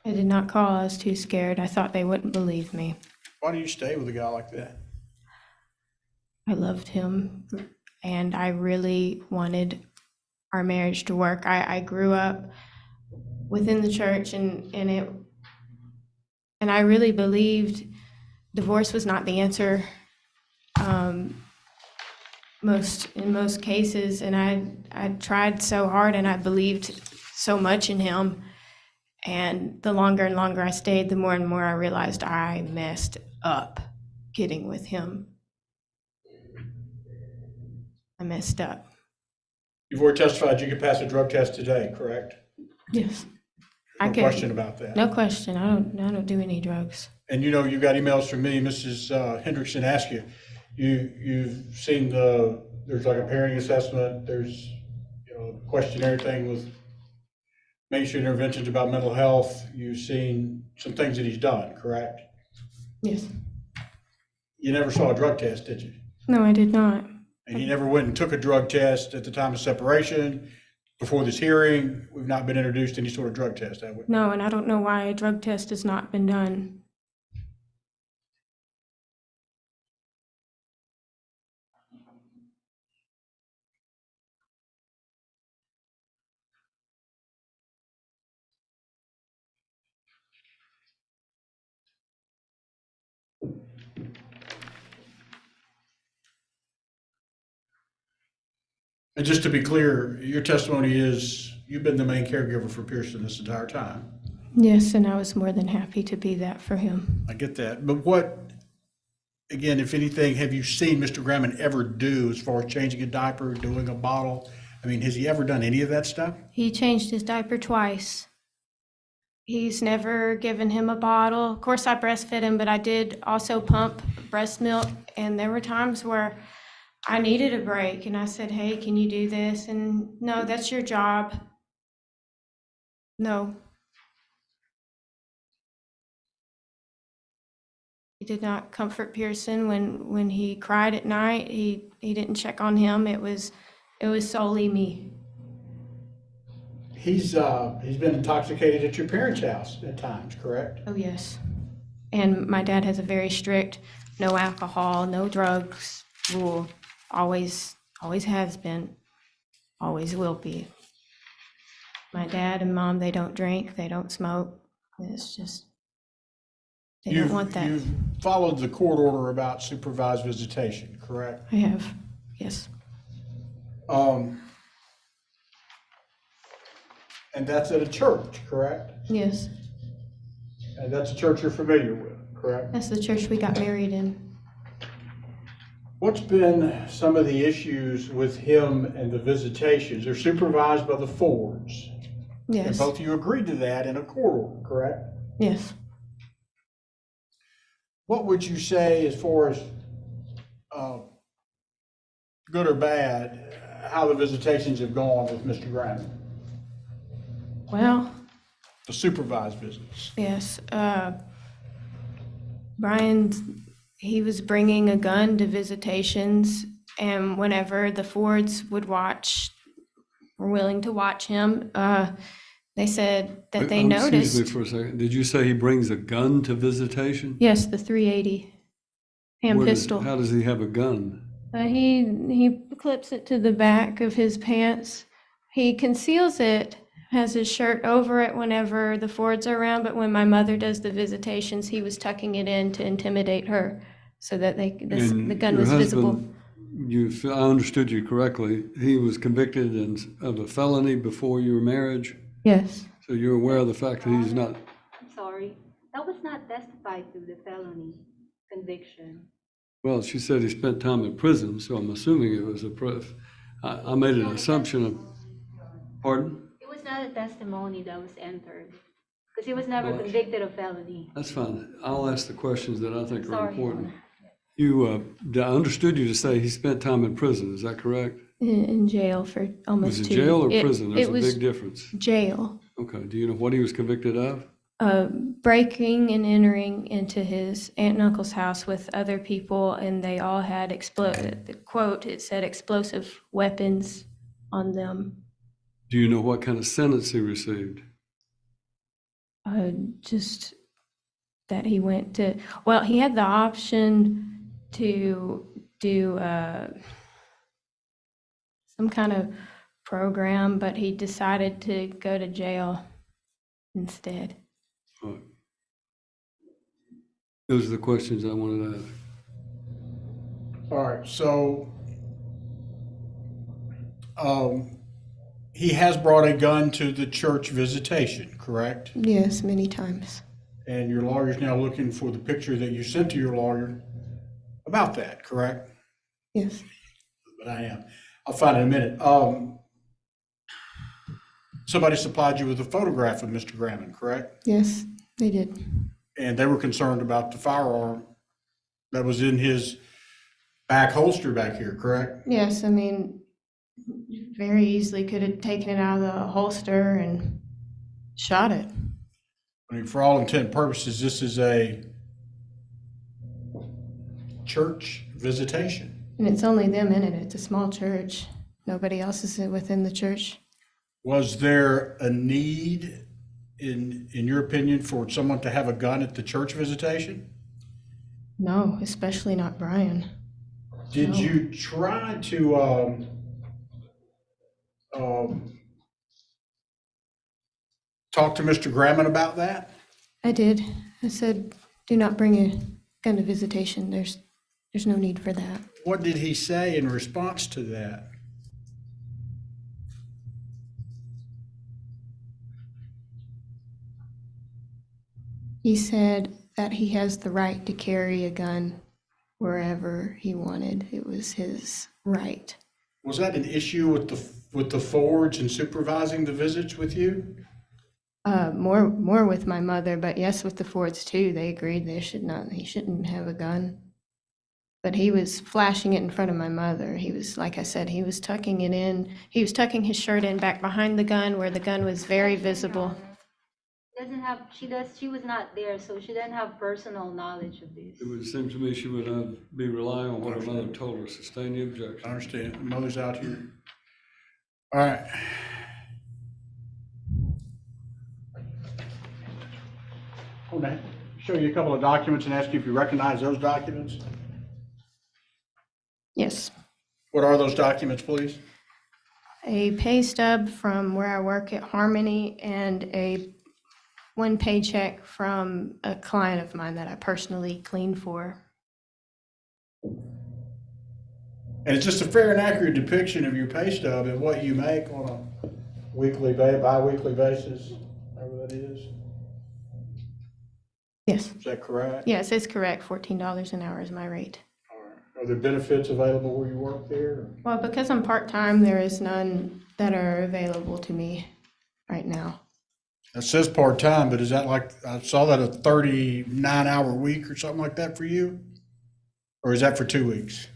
I did not call, I was too scared. I thought they wouldn't believe me. Why do you stay with a guy like that? I loved him, and I really wanted our marriage to work. I grew up within the church, and I really believed divorce was not the answer in most cases, and I tried so hard, and I believed so much in him. And the longer and longer I stayed, the more and more I realized I messed up getting with him. I messed up. You've already testified you could pass a drug test today, correct? Yes. No question about that. No question. I don't do any drugs. And you know, you got emails from me, Mrs. Hendrickson asked you, you've seen there's like a parenting assessment, there's, you know, questionnaire thing with mainstream interventions about mental health. You've seen some things that he's done, correct? Yes. You never saw a drug test, did you? No, I did not. And you never went and took a drug test at the time of separation, before this hearing? We've not been introduced to any sort of drug test, have we? No, and I don't know why a drug test has not been done. And just to be clear, your testimony is you've been the main caregiver for Pearson this entire time. Yes, and I was more than happy to be that for him. I get that. But what, again, if anything, have you seen Mr. Graham ever do as far as changing a diaper, doing a bottle? I mean, has he ever done any of that stuff? He changed his diaper twice. He's never given him a bottle. Of course, I breastfed him, but I did also pump breast milk. And there were times where I needed a break, and I said, hey, can you do this? And no, that's your job. No. He did not comfort Pearson when he cried at night. He didn't check on him. It was solely me. He's been intoxicated at your parents' house at times, correct? Oh, yes. And my dad has a very strict no alcohol, no drugs rule. Always has been, always will be. My dad and mom, they don't drink, they don't smoke. It's just, they don't want that. You've followed the court order about supervised visitation, correct? I have, yes. And that's at a church, correct? Yes, And that's a church you're familiar with, correct? that's the church we got married in. What's been some of the issues with him and the visitations? They're supervised by the Fords. And Yes, both of you agreed to that in a court order, correct? yes. What would you say as far as good or bad, how the visitations have gone with Mr. Graham? Well, The supervised visits. yes, Brian, he was bringing a gun to visitations, and whenever the Fords would watch, were willing to watch him, they said that they Excuse me noticed. for a second. Did you say he brings a gun to visitation? Yes, the 380 hand Where does- pistol. How does he have a gun? He clips it to the back of his pants. He conceals it, has his shirt over it whenever the Fords are around, but when my mother does the visitations, he was tucking it in to intimidate her so that the And gun your was visible. husband, I understood you correctly. He was convicted of a felony before your marriage, Yes, so you're aware of the fact that he's not. I'm sorry, that was not testified to, the felony. conviction. Well, she said he spent time in prison, so I'm assuming it was I made an assumption of, pardon? It was not a testimony that was entered, because he was never Well, convicted of felony. That's fine. I'll ask the questions that I think are Sorry, important. Your Honor. I understood you to say he spent time in prison, is that correct? In jail for almost Was it 2 jail or it- prison? There's it a was big difference. jail. Okay, do you know what he was convicted of? Breaking and entering into his aunt and uncle's house with other people, and they all had the quote, it said explosive weapons on them. Do you know what kind of sentence he received? Just that he went to, well, he had the option to do some kind of program, but he decided to go to jail instead. All right. Those are the questions I wanted to ask. All right, so he has brought a gun to the church visitation, correct? Yes, many times. And your lawyer's now looking for the picture that you sent to your lawyer about that, correct? Yes. But I am. I'll find it in a minute. Somebody supplied you with a photograph of Mr. Grammon, correct? Yes, they did. And they were concerned about the firearm that was in his back holster back here, correct? Yes, I mean, very easily could have taken it out of the holster and shot it. I mean, for all intent and purposes, this is a church visitation. And it's only them in it. It's a small church. Nobody else is within the church. Was there a need, in your opinion, for someone to have a gun at the church visitation? No, especially not Brian. Did No. you try to talk to Mr. Grammon about that? I did. I said, do not bring a gun to visitation. There's no need for that. What did he say in response to that? He said that he has the right to carry a gun wherever he wanted. It was his right. Was that an issue with the Fords and supervising the visits with you? More with my mother, but yes, with the Fords too. They agreed he shouldn't have a gun. But he was flashing it in front of my mother. He was, like I said, he was tucking it in. He was tucking his shirt in back behind the gun where the gun was very visible. She was not there, so she doesn't have personal knowledge of this. It would seem to me she would be relying on what her mother told her. Sustain the I objection. understand. The mother's out here. All right. Hold on. Show you a couple of documents and ask you if you recognize those documents. Yes. What are those documents, please? A pay stub from where I work at Harmony and one paycheck from a client of mine that I personally cleaned for. And it's just a fair and accurate depiction of your pay stub and what you make on a weekly, bi-weekly basis, whatever that is. Yes. Is that correct? Yes, it's correct. $14 an hour is my rate. All right. Are there benefits available where you work there? Well, because I'm part-time, there is none that are available to me right now. It says part-time, but is that like, I saw that a 39-hour week or something like that for you? Or is that for 2 weeks?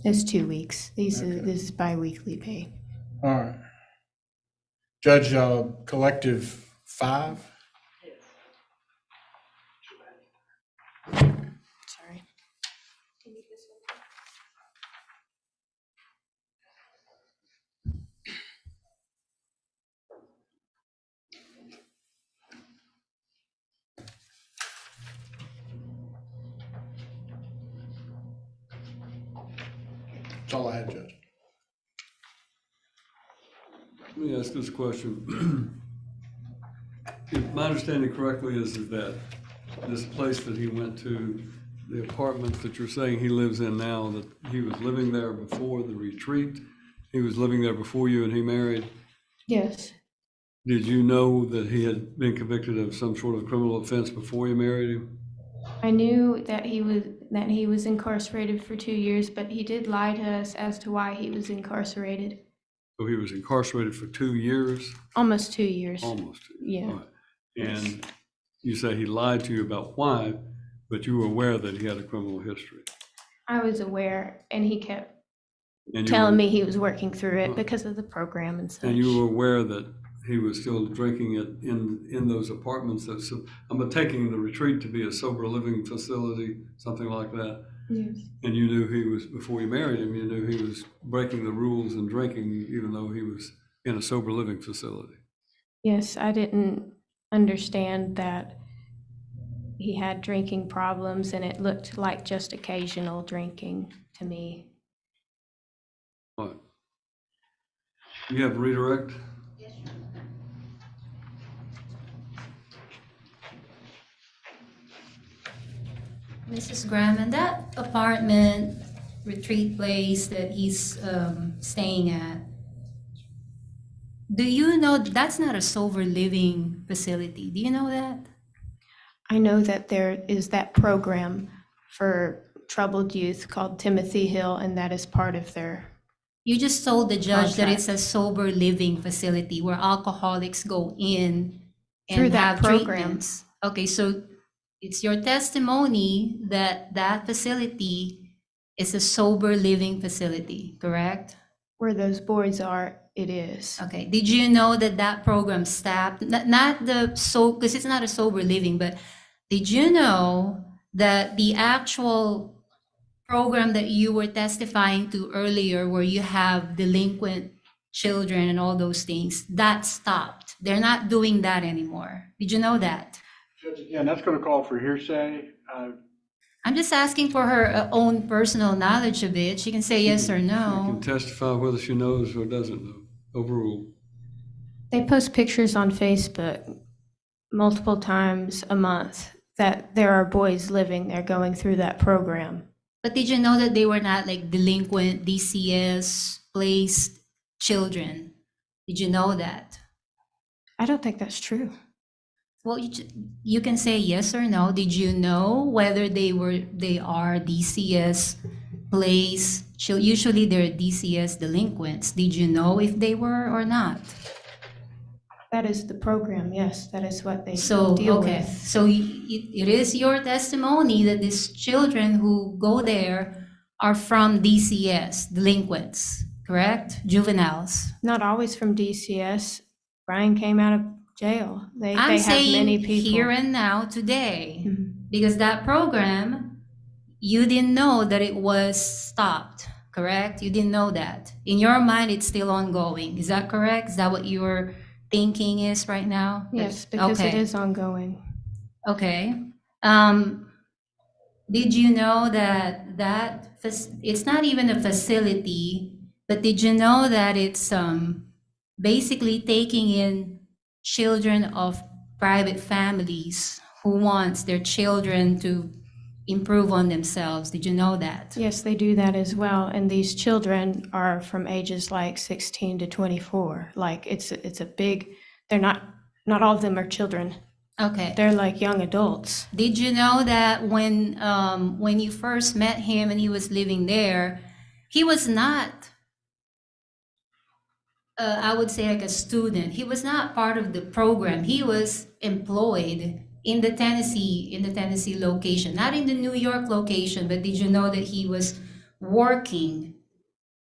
It's 2 weeks. This Okay. is bi-weekly pay. All right. Judge, collective 5? Sorry. That's all I have, Judge. Let me ask this question. If my understanding correctly is that this place that he went to, the apartment that you're saying he lives in now, that he was living there before the retreat, he was living there before you and he married? Yes. Did you know that he had been convicted of some sort of criminal offense before you married him? I knew that he was incarcerated for 2 years, but he did lie to us as to why he was incarcerated. So he was incarcerated for 2 years? Almost 2 years. Almost 2 years. Yeah. All right. And you say he lied to you about why, but you were aware that he had a criminal history. I was aware, and he kept And you telling were- me he was working through it because of the program and such. And you were aware that he was still drinking it in those apartments that, so, I'm taking the retreat to be a sober living facility, something like that. Yes. And you knew he was, before you married him, you knew he was breaking the rules and drinking, even though he was in a sober living facility. Yes, I didn't understand that he had drinking problems, and it looked like just occasional drinking to me. All right. You have redirect? Mrs. Graham, and that apartment retreat place that he's staying at, do you know that's not a sober living facility? Do you know that? I know that there is that program for troubled youth called Timothy Hill, and that is part of their. You just told the judge that it's a Contract. sober living facility where alcoholics go in Through and that have program. treatments. Okay, so it's your testimony that that facility is a sober living facility, correct? Where those boards are, it is. Okay, did you know that that program stopped, not the, so, because it's not a sober living, but did you know that the actual program that you were testifying to earlier, where you have delinquent children and all those things, that stopped? They're not doing that anymore. Did you know that? Judge, again, that's going to call for hearsay. I'm just asking for her own personal knowledge of it. She can say yes or She no. can testify whether she knows or doesn't know. Overruled. They post pictures on Facebook multiple times a month that there are boys living there going through that program. But did you know that they were not like delinquent DCS placed children? Did you know that? I don't think that's true. Well, you can say yes or no. Did you know whether they are DCS placed? Usually they're DCS delinquents. Did you know if they were or not? That is the program, yes, that is what they So, deal okay, with. so it is your testimony that these children who go there are from DCS, delinquents, correct? Juveniles. Not always from DCS. Brian came out of jail. They I'm have many saying people. here and now today, Mhm. because that program, you didn't know that it was stopped, correct? You didn't know that. In your mind, it's still ongoing. Is that correct? Is that what your thinking is right now? Yes, because it Okay. is ongoing. Okay. Did you know that it's not even a facility, but did you know that it's basically taking in children of private families who wants their children to improve on themselves? Did you know that? Yes, they do that as well. And these children are from ages like 16 to 24. Like it's a big, they're not all of them are children. Okay. They're like young adults. Did you know that when you first met him and he was living there, he was not, I would say like a student. He was not part of the program. He was employed in the Tennessee location, not in the New York location, but did you know that he was working?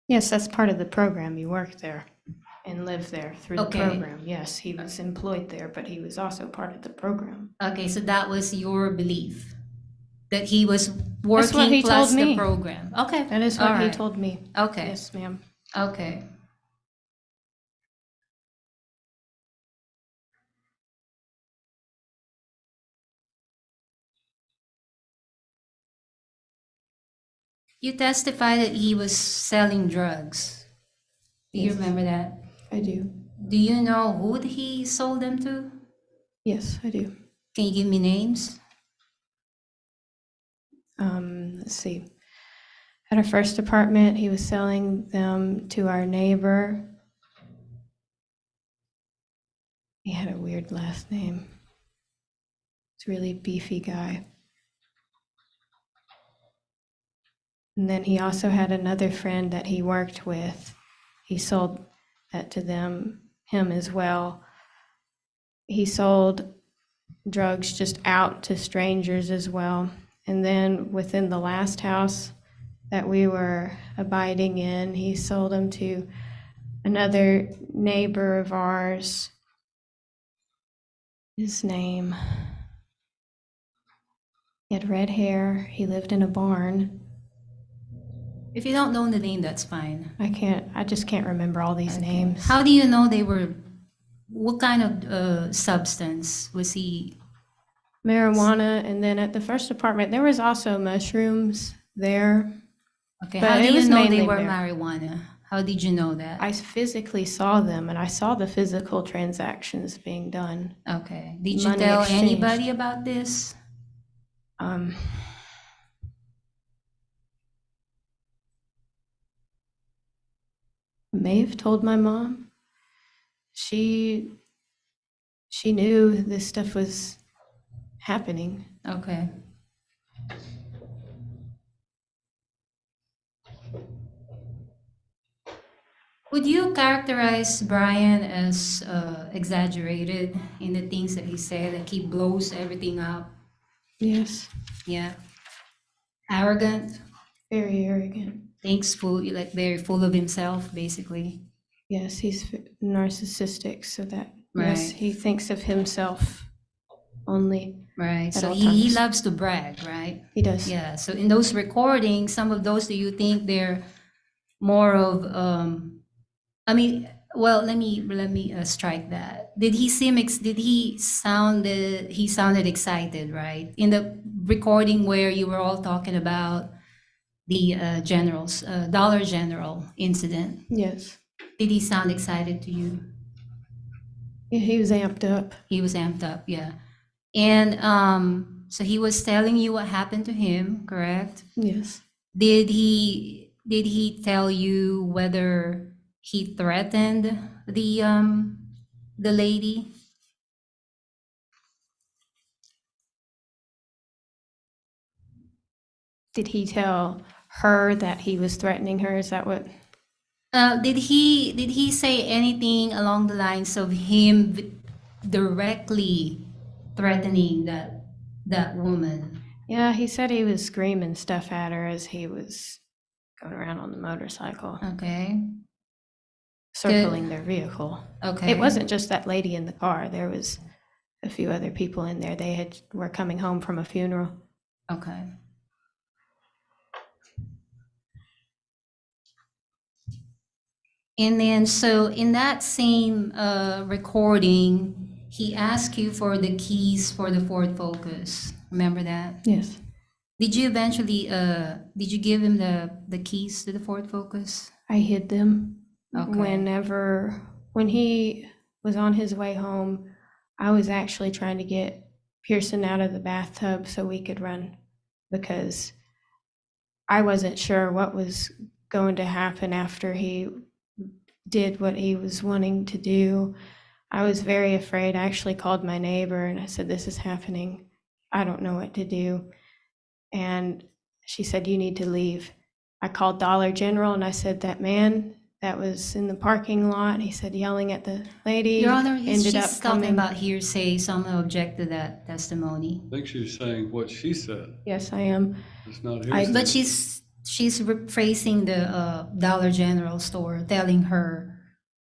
Yes, that's part of the program. You work there and live there through the Okay. program. Yes, he was employed there, but he was also part of the program. Okay, so that was your belief, that he was That's what working he plus told the me. program. Okay. That is what all he right. told me. Okay. Yes, ma'am. Okay. You testified that he was selling drugs. Do you Yes. remember that? I do. Do you know who he sold them to? Yes, I do. Can you give me names? Let's see. At our first apartment, he was selling them to our neighbor. He had a weird last name. It's a really beefy guy. And then he also had another friend that he worked with. He sold that to him as well. He sold drugs just out to strangers as well. And then within the last house that we were abiding in, he sold them to another neighbor of ours. His name, he had red hair. He lived in a barn. If you don't know the name, that's fine. I just can't remember all these names. How do you know they were, what kind of substance was he? Marijuana, and then at the first apartment, there was also mushrooms there. Okay, But how do it you was know they mainly were there. marijuana? How did you know that? I physically saw them, and I saw the physical transactions being done. Okay, did you Money tell exchanged. anybody about this? May have told my mom. She knew this stuff was happening. Okay. Would you characterize Brian as exaggerated in the things that he said, like he blows everything up? Yes, Yeah. Arrogant, very arrogant. thinks full, like very full of himself, basically. Yes, he's narcissistic, so that, yes, Right. he thinks of himself only. Right. At So all he times. loves to brag, right? He does. Yeah. So in those recordings, some of those, do you think they're more of I mean, well, let me strike that. Did he sounded excited, right? In the recording where you were all talking about the Dollar General incident, Yes. did he sound excited to you? Yeah, he was amped up. He was amped up, yeah. And so he was telling you what happened to him, correct? Yes. Did he tell you whether he threatened the lady? Did he tell her that he was threatening her? Is that what? Did he say anything along the lines of him directly threatening that woman? Yeah, he said he was screaming stuff at her as he was going around on the motorcycle, Okay. circling their vehicle. Okay. It wasn't just that lady in the car. There was a few other people in there. They were coming home from a funeral. Okay. And then, so in that same recording, he asked you for the keys for the Ford Focus. Remember that? Yes. Did you eventually, did you give him the keys to the Ford Focus? I hid them. Okay. When he was on his way home, I was actually trying to get Pearson out of the bathtub so we could run, because I wasn't sure what was going to happen after he did what he was wanting to do. I was very afraid. I actually called my neighbor and I said, "This is happening. I don't know what to do." And she said, "You need to leave." I called Dollar General and I said, "That man that was in the parking lot," he said, yelling at the lady, Your Honor, ended up she's talking coming. about hearsay. Someone object to that testimony. I think she's saying what she said. Yes, I am. It's not I- hearsay. But she's rephrasing the Dollar General store, telling her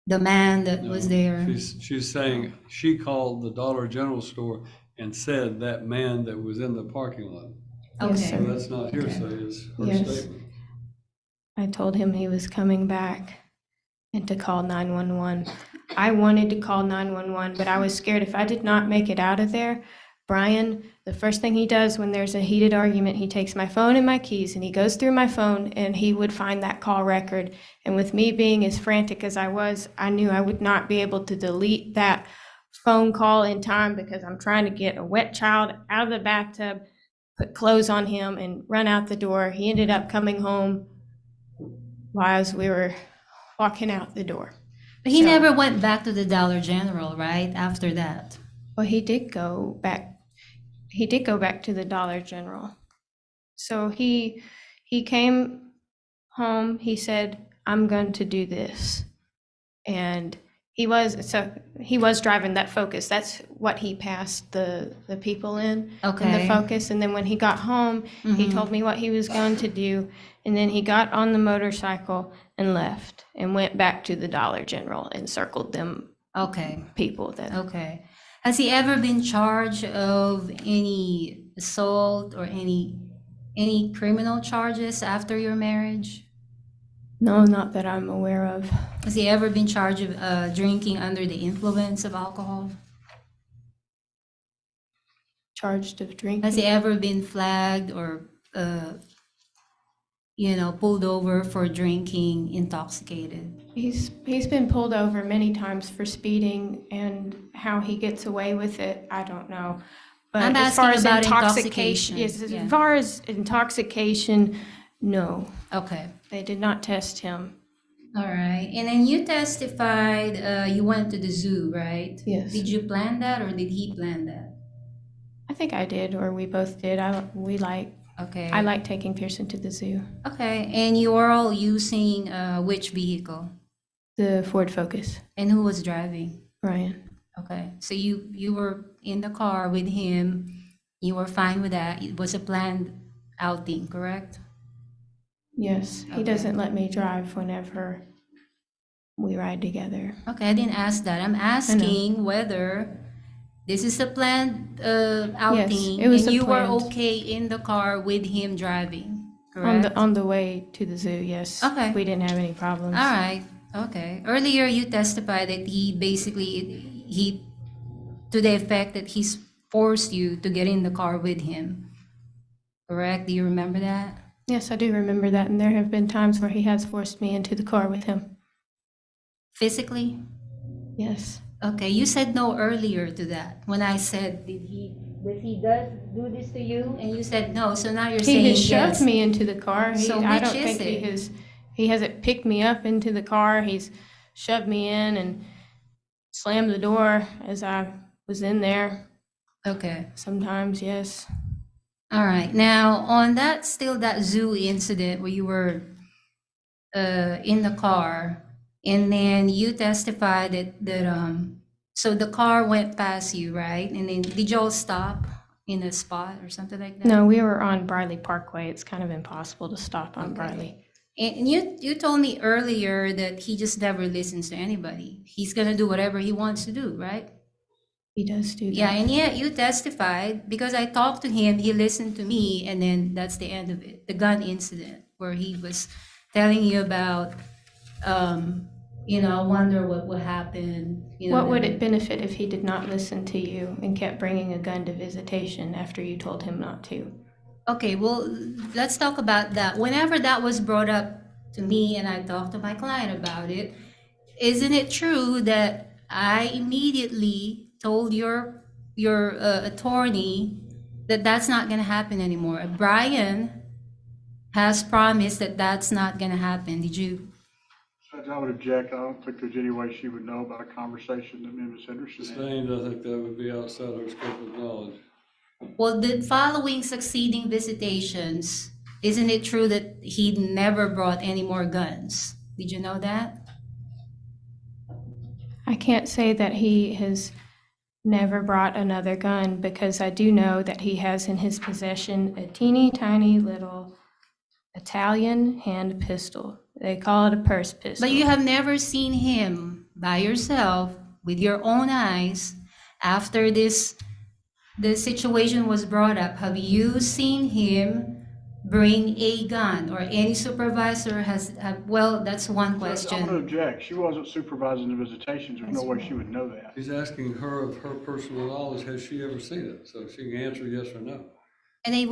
the man that was No, there. She's saying she called the Dollar General store and said that man that was in the parking lot. Yes, Okay. So sir. that's not hearsay, it's her Yes. statement. I told him he was coming back and to call 911. I wanted to call 911, but I was scared if I did not make it out of there, Brian, the first thing he does when there's a heated argument, he takes my phone and my keys and he goes through my phone and he would find that call record. And with me being as frantic as I was, I knew I would not be able to delete that phone call in time, because I'm trying to get a wet child out of the bathtub, put clothes on him, and run out the door. He ended up coming home while we were walking out the door. But he So- never went back to the Dollar General, right? After that. Well, he did go back. He did go back to the Dollar General. So he He came home, he said, I'm going to do this. And he was driving that Focus. That's what he passed the people in the Okay. Focus. And then when he got home, he Mhm. told me what he was going to do. And then he got on the motorcycle and left and went back to the Dollar General and circled them Okay. people that Okay. Has he ever been charged of any assault or any criminal charges after your marriage? No, not that I'm aware of. Has he ever been charged of drinking under the influence of alcohol? Charged of drinking. Has he ever been flagged or, pulled over for drinking intoxicated? He's been pulled over many times for speeding, and how he gets away with it, I don't know. But I'm as far asking as about intoxication, intoxication, yes, as yeah. far as intoxication, no, Okay. they did not test him. All right. And then you testified you went to the zoo, right? Yes. Did you plan that or did he plan that? I think I did, or we both did. Okay. I like taking Pearson to the zoo. Okay. And you were all using which vehicle? The Ford Focus. And who was driving? Ryan. Okay. So you were in the car with him. You were fine with that. It was a planned outing, correct? Yes, he Okay. doesn't let me drive whenever we ride together. Okay, I didn't ask that. I'm asking whether this is a planned outing it was and a you were planned. okay in the car with him driving, correct? On the way to the zoo, yes. Okay. We didn't have any problems. All right. Okay. Earlier you testified that he to the effect that he's forced you to get in the car with him. Correct? Do you remember that? Yes, I do remember that, and there have been times where he has forced me into the car with him. Physically? Yes. Okay, you said no earlier to that. When I said, did he do this to you? And you said no, so now you're saying He has shoved yes. me into the car. So I which don't is think it? he hasn't picked me up into the car. He's shoved me in and slammed the door as I was in there. Okay. Sometimes, yes. All right. Now, on that zoo incident where you were in the car, and then you testified that so the car went past you, right? And then did you all stop in a spot or something like that? No, we were on Briley Parkway. It's kind of impossible to stop on Okay. Briley. And you told me earlier that he just never listens to anybody. He's gonna do whatever he wants to do, right? He does do that. Yeah, and yet you testified because I talked to him, he listened to me, and then that's the end of it. The gun incident where he was telling you about, I wonder what would happen. What would it benefit if he did not listen to you and kept bringing a gun to visitation after you told him not to? Okay, well, let's talk about that. Whenever that was brought up to me and I talked to my client about it, isn't it true that I immediately told your attorney that that's not going to happen anymore? Brian has promised that that's not going to happen. Did you? Judge, I would object. I don't think there's any way she would know about a conversation that me and Ms. Henderson had. Sustained, I think that would be outside her scope of knowledge. Well, the following succeeding visitations, isn't it true that he never brought any more guns? Did you know that? I can't say that he has never brought another gun because I do know that he has in his possession a teeny tiny little Italian hand pistol. They call it a purse pistol. But you have never seen him by yourself with your own eyes after the situation was brought up. Have you seen him bring a gun, or any supervisor well, that's one Judge, I'm gonna question. object. She wasn't supervising the visitations. There's no way she would know that. He's asking her of her personal knowledge, has she ever seen it? So she can answer yes or no. And you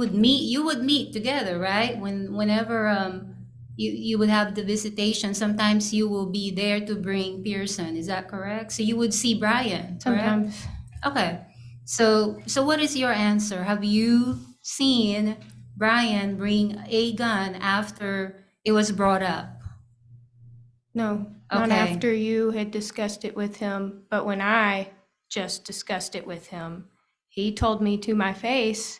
would meet together, right? Whenever you would have the visitation, sometimes you will be there to bring Pearson, is that correct? So you would see Brian, correct? Sometimes. Okay, so what is your answer? Have you seen Brian bring a gun after it was brought up? No, not Okay. after you had discussed it with him, but when I just discussed it with him, he told me to my face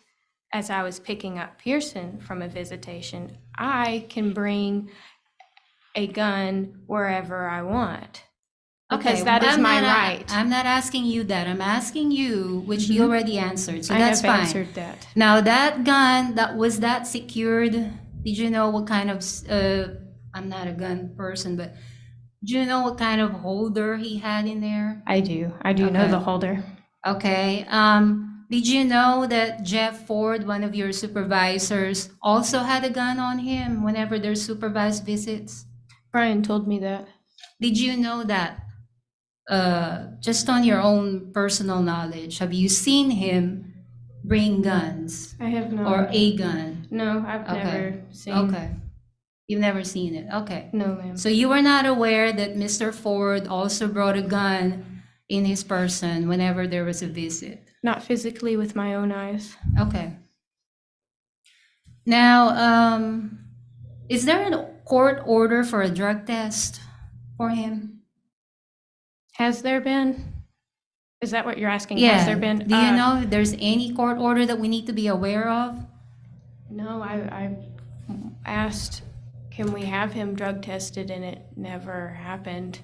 as I was picking up Pearson from a visitation, I can bring a gun wherever I want. Because Okay, that is I'm my not right. I'm not asking you that. I'm asking you, which you Mhm. already answered, so I that's have fine. answered that. Now, that gun, was that secured? Did you know what kind of, I'm not a gun person, but do you know what kind of holder he had in there? I do. I do know Okay. the holder. Okay, did you know that Jeff Ford, one of your supervisors, also had a gun on him whenever there's supervised visits? Brian told me that. Did you know that? Just on your own personal knowledge, have you seen him bring guns I have not. or a gun? No, I've Okay. never seen. Okay. You've never seen it. Okay. No, ma'am. So you were not aware that Mr. Ford also brought a gun in his person whenever there was a visit? Not physically with my own eyes. Okay. Now, is there a court order for a drug test for him? Has there been? Is that what you're asking? Yeah. Has there been? Do you know if there's any court order that we need to be aware of? No, I asked, can we have him drug tested, and it never happened.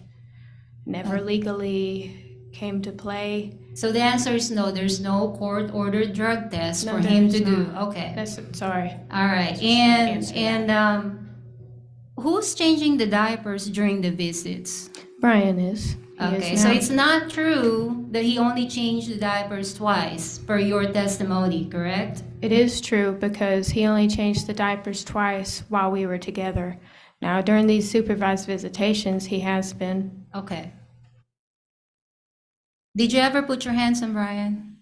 Never legally came to play. So the answer is no, there's no court-ordered drug test No, for him there's to do. not. Okay. That's, sorry. All right. Just answer And who's changing the diapers during the visits? Brian is. He Okay, is so now. it's not true that he only changed the diapers twice per your testimony, correct? It is true because he only changed the diapers twice while we were together. Now, during these supervised visitations, he has been. Okay. Did you ever put your hands on Brian?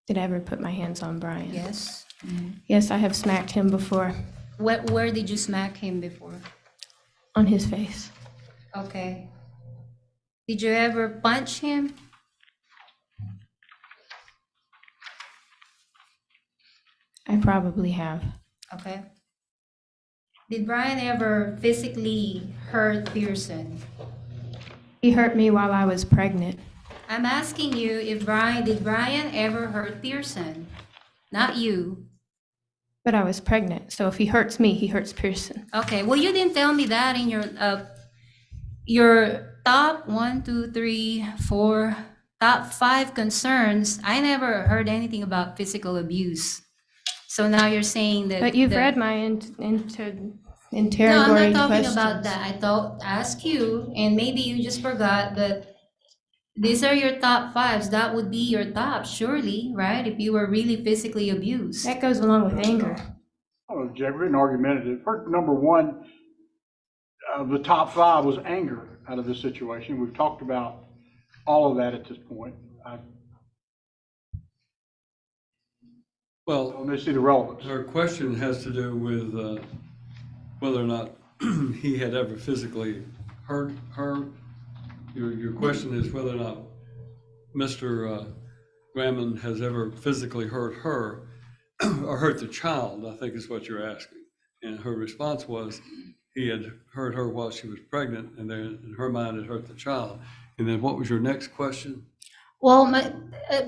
Did I ever put my hands on Brian? Yes. Yes, I have smacked him before. Where did you smack him before? On his face. Okay. Did you ever punch him? I probably have. Okay. Did Brian ever physically hurt Pearson? He hurt me while I was pregnant. I'm asking you if did Brian ever hurt Pearson? Not you. But I was pregnant, so if he hurts me, he hurts Pearson. Okay, well, you didn't tell me that in your top 1, 2, 3, 4, top 5 concerns. I never heard anything about physical abuse. So now you're saying that. But you've that- read my No, interrogatory I'm not talking questions. about that. I thought, ask you, and maybe you just forgot that these are your top 5s. That would be your top, surely, right? If you were really physically abused. That goes along with anger. Oh, Jeff, written argumentative. Her number one of the top 5 was anger out of this situation. We've talked about all of that at this point. I Well, don't see the relevance. her question has to do with whether or not he had ever physically hurt her. Your question is whether or not Mr. Gramman has ever physically hurt her or hurt the child, I think is what you're asking. And her response was he had hurt her while she was pregnant, and then in her mind it hurt the child. And then what was your next question? Well,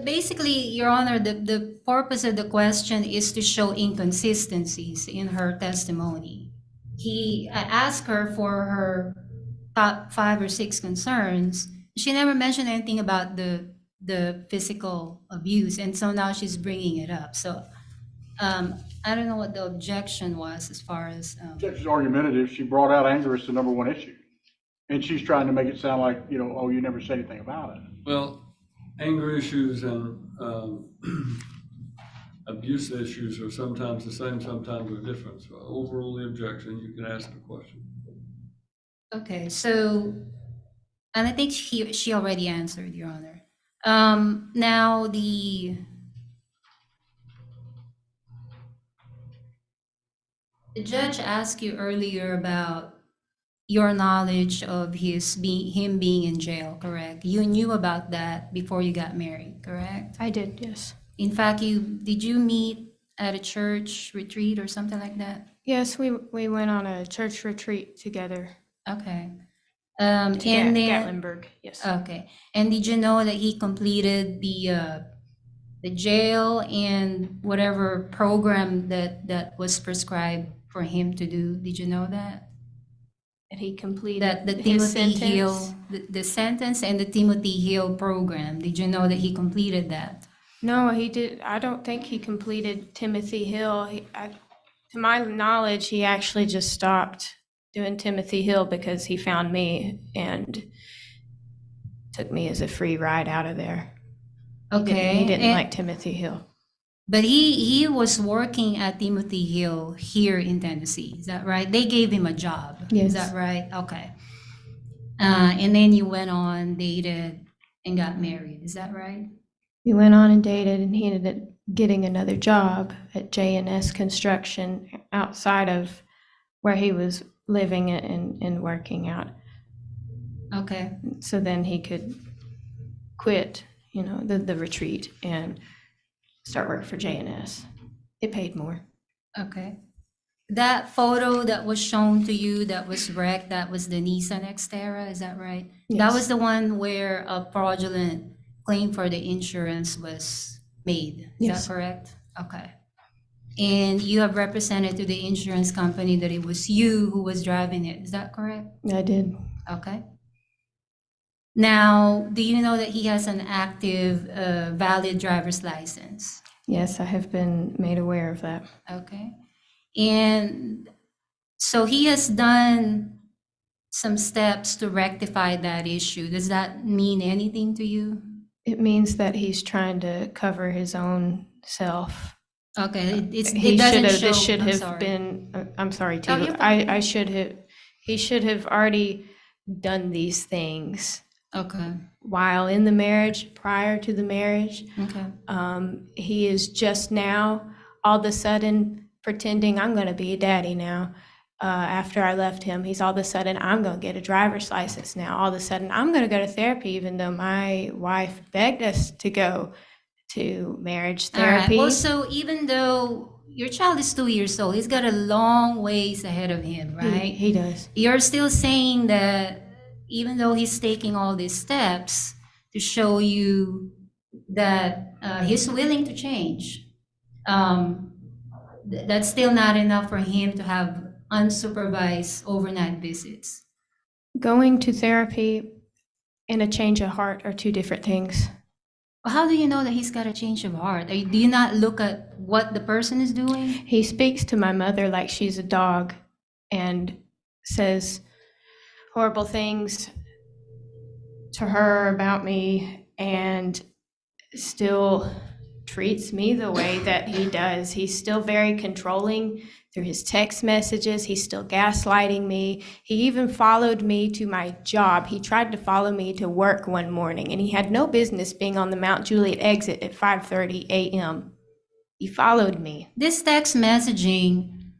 basically, Your Honor, the purpose of the question is to show inconsistencies in her testimony. I asked her for her top 5 or 6 concerns. She never mentioned anything about the physical abuse, and so now she's bringing it up. So I don't know what the objection was as far as. Jeff's argumentative. She brought out anger as the number one issue. And she's trying to make it sound like, oh, you never said anything about it. Well, anger issues and abuse issues are sometimes the same, sometimes are different. So overrule the objection, you can ask the question. Okay, so, and I think she already answered, Your Honor. Now the judge asked you earlier about your knowledge of him being in jail, correct? You knew about that before you got married, correct? I did, yes. In fact, did you meet at a church retreat or something like that? Yes, we went on a church retreat together. Okay. To And then, Gatlinburg, yes. okay. And did you know that he completed the jail and whatever program that was prescribed for him to do. Did you know that? And he completed That the his Timothy sentence. Hill, the sentence and the Timothy Hill program. Did you know that he completed that? No, he did. I don't think he completed Timothy Hill. To my knowledge, he actually just stopped doing Timothy Hill because he found me and took me as a free ride out of there. Okay. He didn't and- like Timothy Hill. But he was working at Timothy Hill here in Tennessee. Is that right? They gave him a job. Yes. Is that right? Okay. And then you went on, dated, and got married. Is that right? We went on and dated, and he ended up getting another job at J&S Construction outside of where he was living and working out. Okay. So then he could quit, the retreat and start work for J&S. It paid more. Okay. That photo that was shown to you that was wrecked, that was the Nissan Xterra, is that right? That Yes. was the one where a fraudulent claim for the insurance was made. Is Yes. that correct? Okay. And you have represented to the insurance company that it was you who was driving it. Is that correct? I did. Okay. Now, do you know that he has an active, valid driver's license? Yes, I have been made aware of that. Okay. And so he has done some steps to rectify that issue. Does that mean anything to you? It means that he's trying to cover his own self. Okay, He it doesn't should have, show. this should I'm have sorry. been, I'm sorry, Oh, too. you're fine. I should have, he should have already done these things Okay, while in the marriage, prior to the marriage. okay. He is just now, all of a sudden, pretending I'm going to be a daddy now. After I left him, he's all of a sudden, I'm going to get a driver's license now. All of a sudden, I'm going to go to therapy, even though my wife begged us to go to marriage All right. therapy. Well, so even though your child is 2 years old, he's got a long ways ahead of him, right? He does. You're still saying that even though he's taking all these steps to show you that he's willing to change, that's still not enough for him to have unsupervised overnight visits. Going to therapy and a change of heart are two different things. Well, how do you know that he's got a change of heart? Do you not look at what the person is doing? He speaks to my mother like she's a dog and says horrible things to her about me and still treats me the way that he does. He's still very controlling through his text messages. He's still gaslighting me. He even followed me to my job. He tried to follow me to work one morning, and he had no business being on the Mount Juliet exit at 5:30 a.m. He followed me. This text messaging,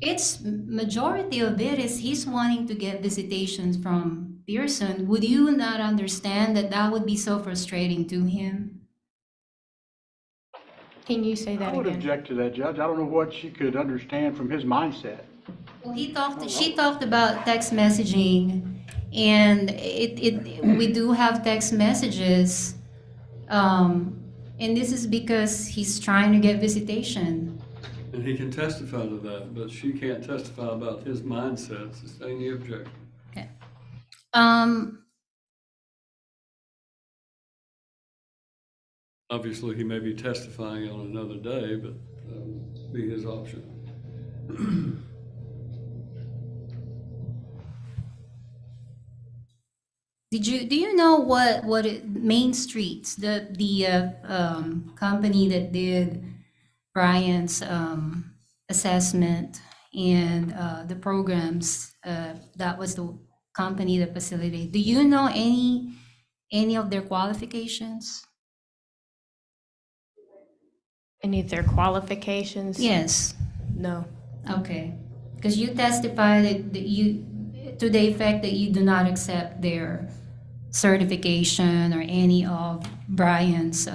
it's majority of it is he's wanting to get visitations from Pearson. Would you not understand that that would be so frustrating to him? Can you say I that would again? object to that, Judge. I don't know what she could understand from his mindset. Well, she talked about text messaging, and we do have text messages, and this is because he's trying to get visitation. And he can testify to that, but she can't testify about his mindset. Sustain the objection. Okay. Obviously, he may be testifying on another day, but be his option. Do you know what Main Streets, the company that did Brian's assessment and the programs, that was the company that facilitated. Do you know any of their qualifications? Any of their qualifications? Yes. No. Okay. Because you testified that you, to the effect that you do not accept their certification or any of Brian's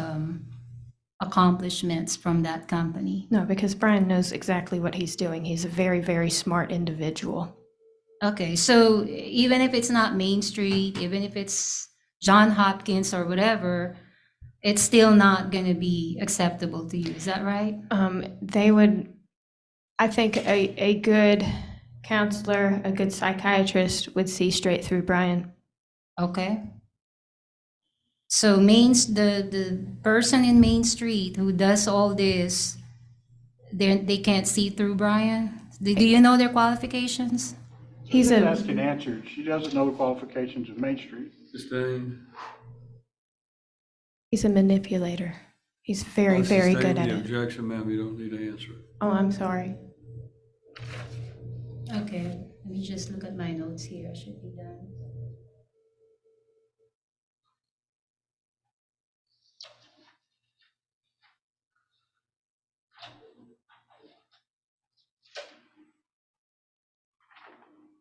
accomplishments from that company. No, because Brian knows exactly what he's doing. He's a very, very smart individual. Okay, so even if it's not Main Street, even if it's John Hopkins or whatever, it's still not going to be acceptable to you. Is that right? They would, I think a good counselor, a good psychiatrist would see straight through Brian. Okay. So the person in Main Street who does all this, they can't see through Brian? Do you know their qualifications? He's She's a, asking answered. She doesn't know the qualifications of Main Street. Sustained. he's a manipulator. He's very, very good Sustain at the it. objection, ma'am, you don't need to answer it. Oh, I'm sorry. Okay, let me just look at my notes here. I should be done.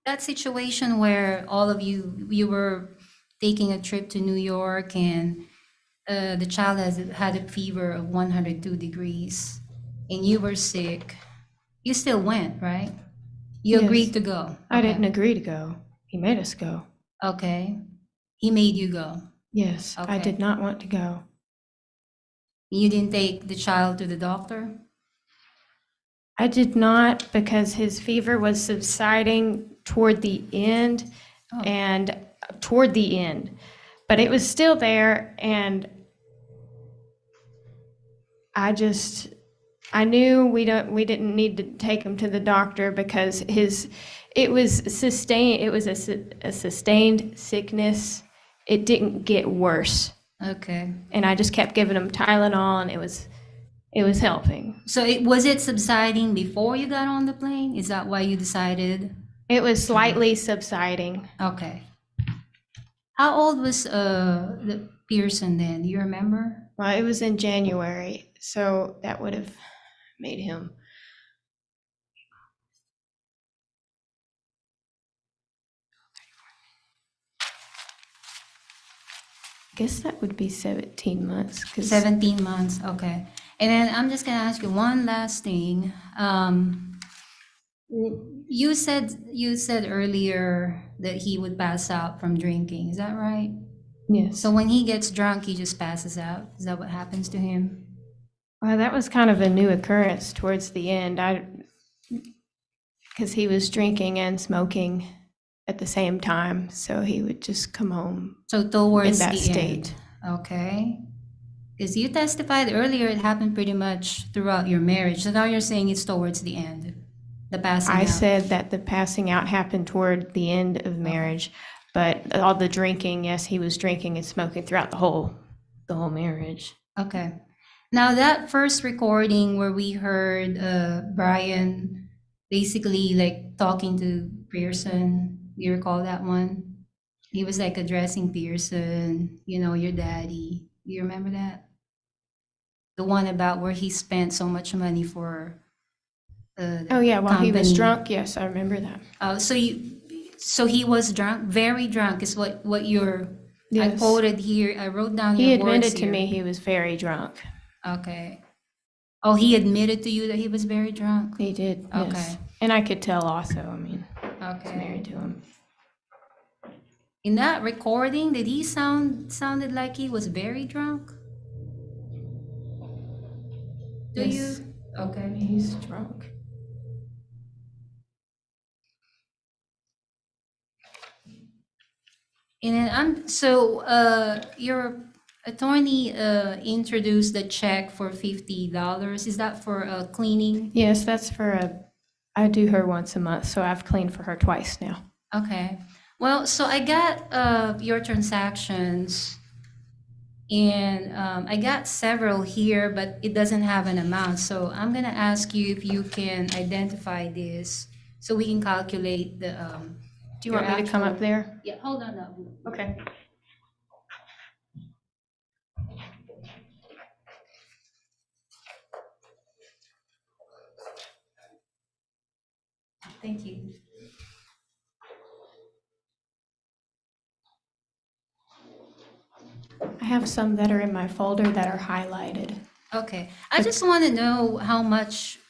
That situation where all of you were taking a trip to New York and the child had a fever of 102 degrees and you were sick, you still went, right? You Yes. agreed to go. I Okay. didn't agree to go. He made us go. Okay. He made you go. Yes, I Okay. did not want to go. You didn't take the child to the doctor? I did not because his fever was subsiding toward the end Oh. and toward the end, but it was still there. And I knew we didn't need to take him to the doctor because it was a sustained sickness. It didn't get worse. Okay. And I just kept giving him Tylenol and it was helping. So was it subsiding before you got on the plane? Is that why you decided? It was slightly subsiding. Okay. How old was the Pearson then? Do you remember? Well, it was in January, so that would have made him. I guess that would be 17 months. 17 months, okay. And then I'm just gonna ask you one last thing. You said earlier that he would pass out from drinking, is that right? Yes. So when he gets drunk, he just passes out? Is that what happens to him? Well, that was kind of a new occurrence towards the end. Because he was drinking and smoking at the same time, so he would just come home So towards in that the state. end? Okay. Because you testified earlier it happened pretty much throughout your marriage. So now you're saying it's towards the end, the passing I out. said that the passing out happened toward the end of marriage, but all the drinking, yes, he was drinking and smoking throughout the whole marriage. Okay. Now that first recording where we heard Brian basically like talking to Pearson, you recall that one? He was like addressing Pearson, your daddy. You remember that? The one about where he spent so much money for Oh, yeah, while he was company. drunk, yes, I remember that. So he was drunk, very drunk is what I Yes. quoted here. I wrote down He your words admitted to here. me he was very drunk. Okay. Oh, he admitted to you that he was very drunk? He did, yes. Okay. And I could tell also, I mean, I was Okay. married to him. In that recording, did he sounded like he was very drunk? Do Yes. you? Okay. He's drunk. And then your attorney introduced the check for $50. Is that for cleaning? Yes, that's I do her once a month, so I've cleaned for her twice now. Okay. Well, so I got your transactions and I got several here, but it doesn't have an amount. So I'm gonna ask you if you can identify this so we can calculate the. Do you want me to come up there? Yeah, hold on now. Okay. Thank you. I have some that are in my folder that are highlighted. Okay, I just want to know how much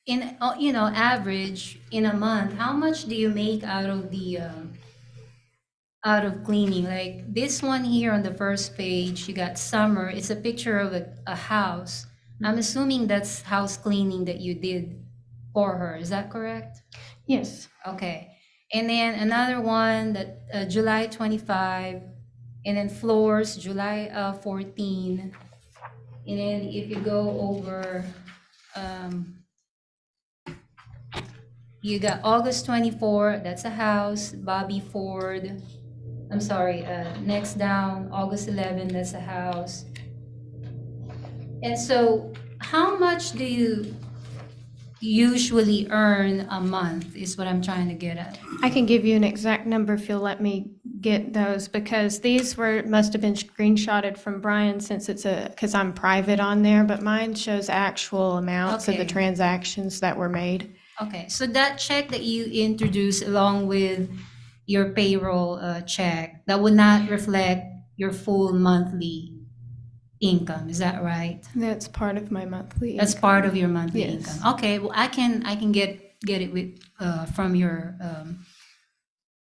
average in a month, how much do you make out of the out of cleaning. Like this one here on the first page, you got summer. It's a picture of a house. I'm assuming that's house cleaning that you did for her. Is that correct? Yes. Okay. And then another one that July 25, and then floors, July 14. And then if you go over, you got August 24, that's a house, Bobby Ford. I'm sorry, next down, August 11, that's a house. And so how much do you usually earn a month is what I'm trying to get at. I can give you an exact number if you'll let me get those, because these must have been screenshotted from Brian, since because I'm private on there, but mine shows actual amounts of the Okay. transactions that were made. Okay, so that check that you introduced along with your payroll check, that would not reflect your full monthly income, is that right? That's part of my monthly That's income. part of your monthly Yes. income. Okay, well, I can get it with from your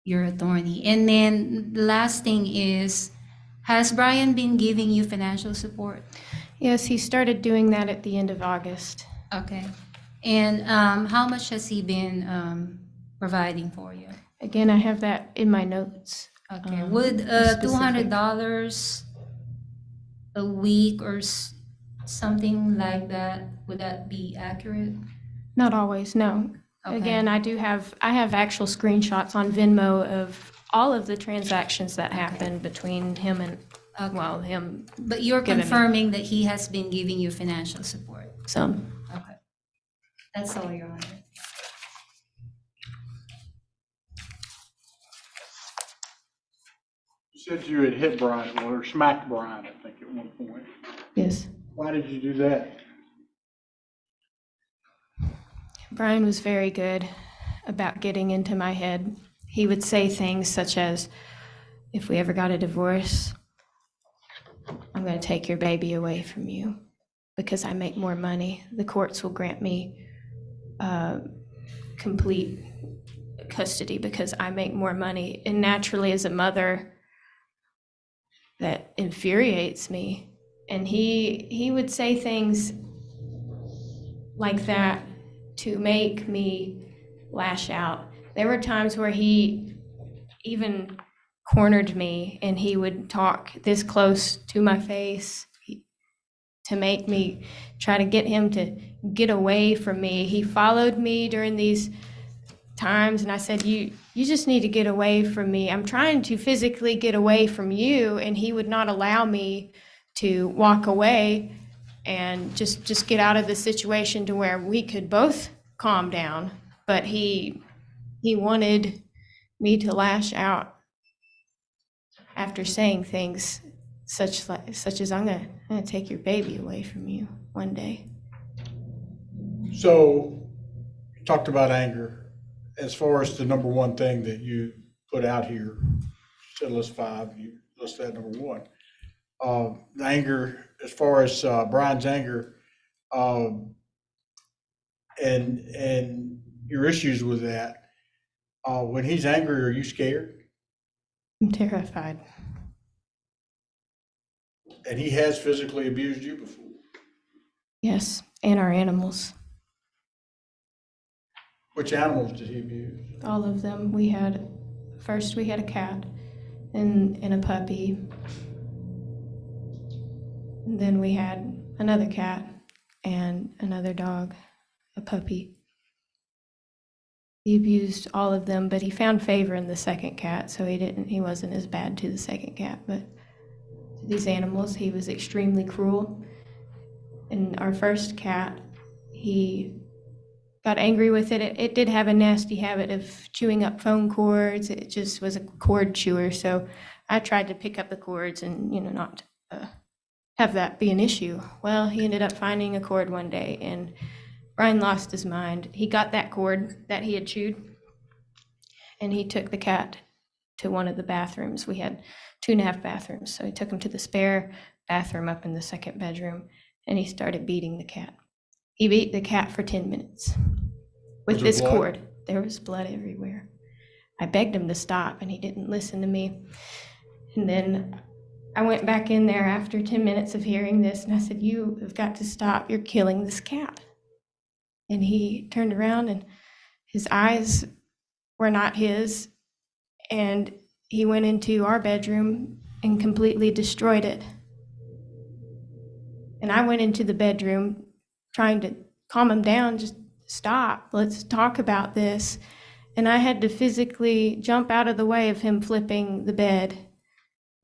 attorney. And then the last thing is, has Brian been giving you financial support? Yes, he started doing that at the end of August. Okay, and how much has he been providing for you? Again, I have that in my notes. Okay, would specific. $200 a week or something like that, would that be accurate? Not always, no. Okay. Again, I have actual screenshots on Venmo of all of the transactions that happened between him and, well, him, But you're Given me. confirming that he has been giving you financial support? some. Okay. That's all, Your Honor. You said you had hit Brian, or smacked Brian, I think, at one point. Yes. Why did you do that? Brian was very good about getting into my head. He would say things such as, if we ever got a divorce, I'm going to take your baby away from you because I make more money. The courts will grant me complete custody because I make more money. And naturally, as a mother, that infuriates me. And he would say things like that to make me lash out. There were times where he even cornered me and he would talk this close to my face to make me try to get him to get away from me. He followed me during these times and I said, you just need to get away from me. I'm trying to physically get away from you, and he would not allow me to walk away and just get out of the situation to where we could both calm down. But he wanted me to lash out after saying things such as I'm gonna take your baby away from you one day. So, you talked about anger. As far as the number one thing that you put out here, you said list 5, you list that number 1. The anger, as far as Brian's anger, and your issues with that, when he's angry, are you scared? I'm terrified. And he has physically abused you before. Yes, and our animals. Which animals did he abuse? All of them. First we had a cat and a puppy. And then we had another cat and another dog, a puppy. He abused all of them, but he found favor in the second cat, so he wasn't as bad to the second cat, but to these animals, he was extremely cruel. And our first cat, he got angry with it. It did have a nasty habit of chewing up phone cords. It just was a cord chewer. So I tried to pick up the cords and, not have that be an issue. Well, he ended up finding a cord one day and Brian lost his mind. He got that cord that he had chewed and he took the cat to one of the bathrooms. We had 2.5 bathrooms. So he took him to the spare bathroom up in the second bedroom and he started beating the cat. He beat the cat for 10 minutes with Was there this blood? cord. There was blood everywhere. I begged him to stop, and he didn't listen to me. And then I went back in there after 10 minutes of hearing this, and I said, "You have got to stop. You're killing this cat." And he turned around, and his eyes were not his, and he went into our bedroom and completely destroyed it. And I went into the bedroom trying to calm him down, just stop, let's talk about this. And I had to physically jump out of the way of him flipping the bed.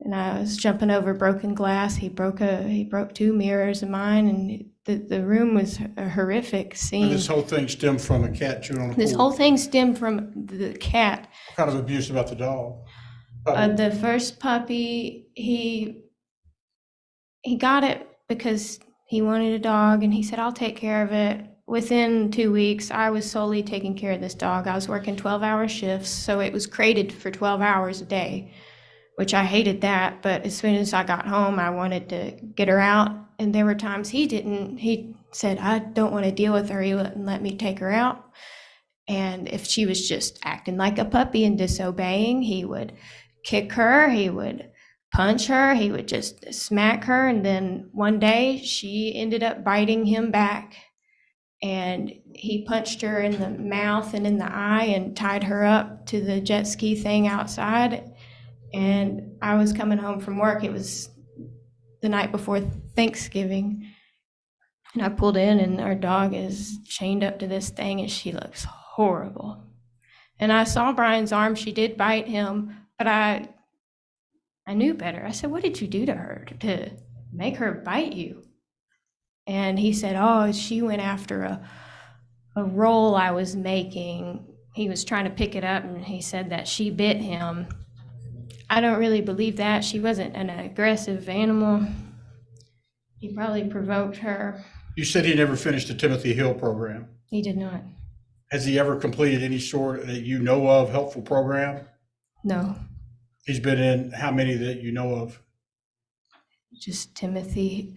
And I was jumping over broken glass. He broke 2 mirrors of mine, and the room was a horrific scene. And this whole thing stemmed from a cat chewing on a This cord. whole thing stemmed from the cat. What kind of abuse about the dog? The first puppy, he got it because he wanted a dog, and he said, "I'll take care of it." Within 2 weeks, I was solely taking care of this dog. I was working 12-hour shifts, so it was crated for 12 hours a day, which I hated that. But as soon as I got home, I wanted to get her out. And there were times he said, "I don't want to deal with her." He wouldn't let me take her out. And if she was just acting like a puppy and disobeying, he would kick her, he would punch her, he would just smack her. And then one day she ended up biting him back, and he punched her in the mouth and in the eye and tied her up to the jet ski thing outside. And I was coming home from work. It was the night before Thanksgiving. And I pulled in, and our dog is chained up to this thing, and she looks horrible. And I saw Brian's arm. She did bite him, but I knew better. I said, "What did you do to her to make her bite you?" And he said, "Oh, she went after a roll I was making." He was trying to pick it up, and he said that she bit him. I don't really believe that. She wasn't an aggressive animal. He probably provoked her. You said he never finished the Timothy Hill program. He did not. Has he ever completed any sort that you know of helpful program? No, He's been in how many that you know of? just Timothy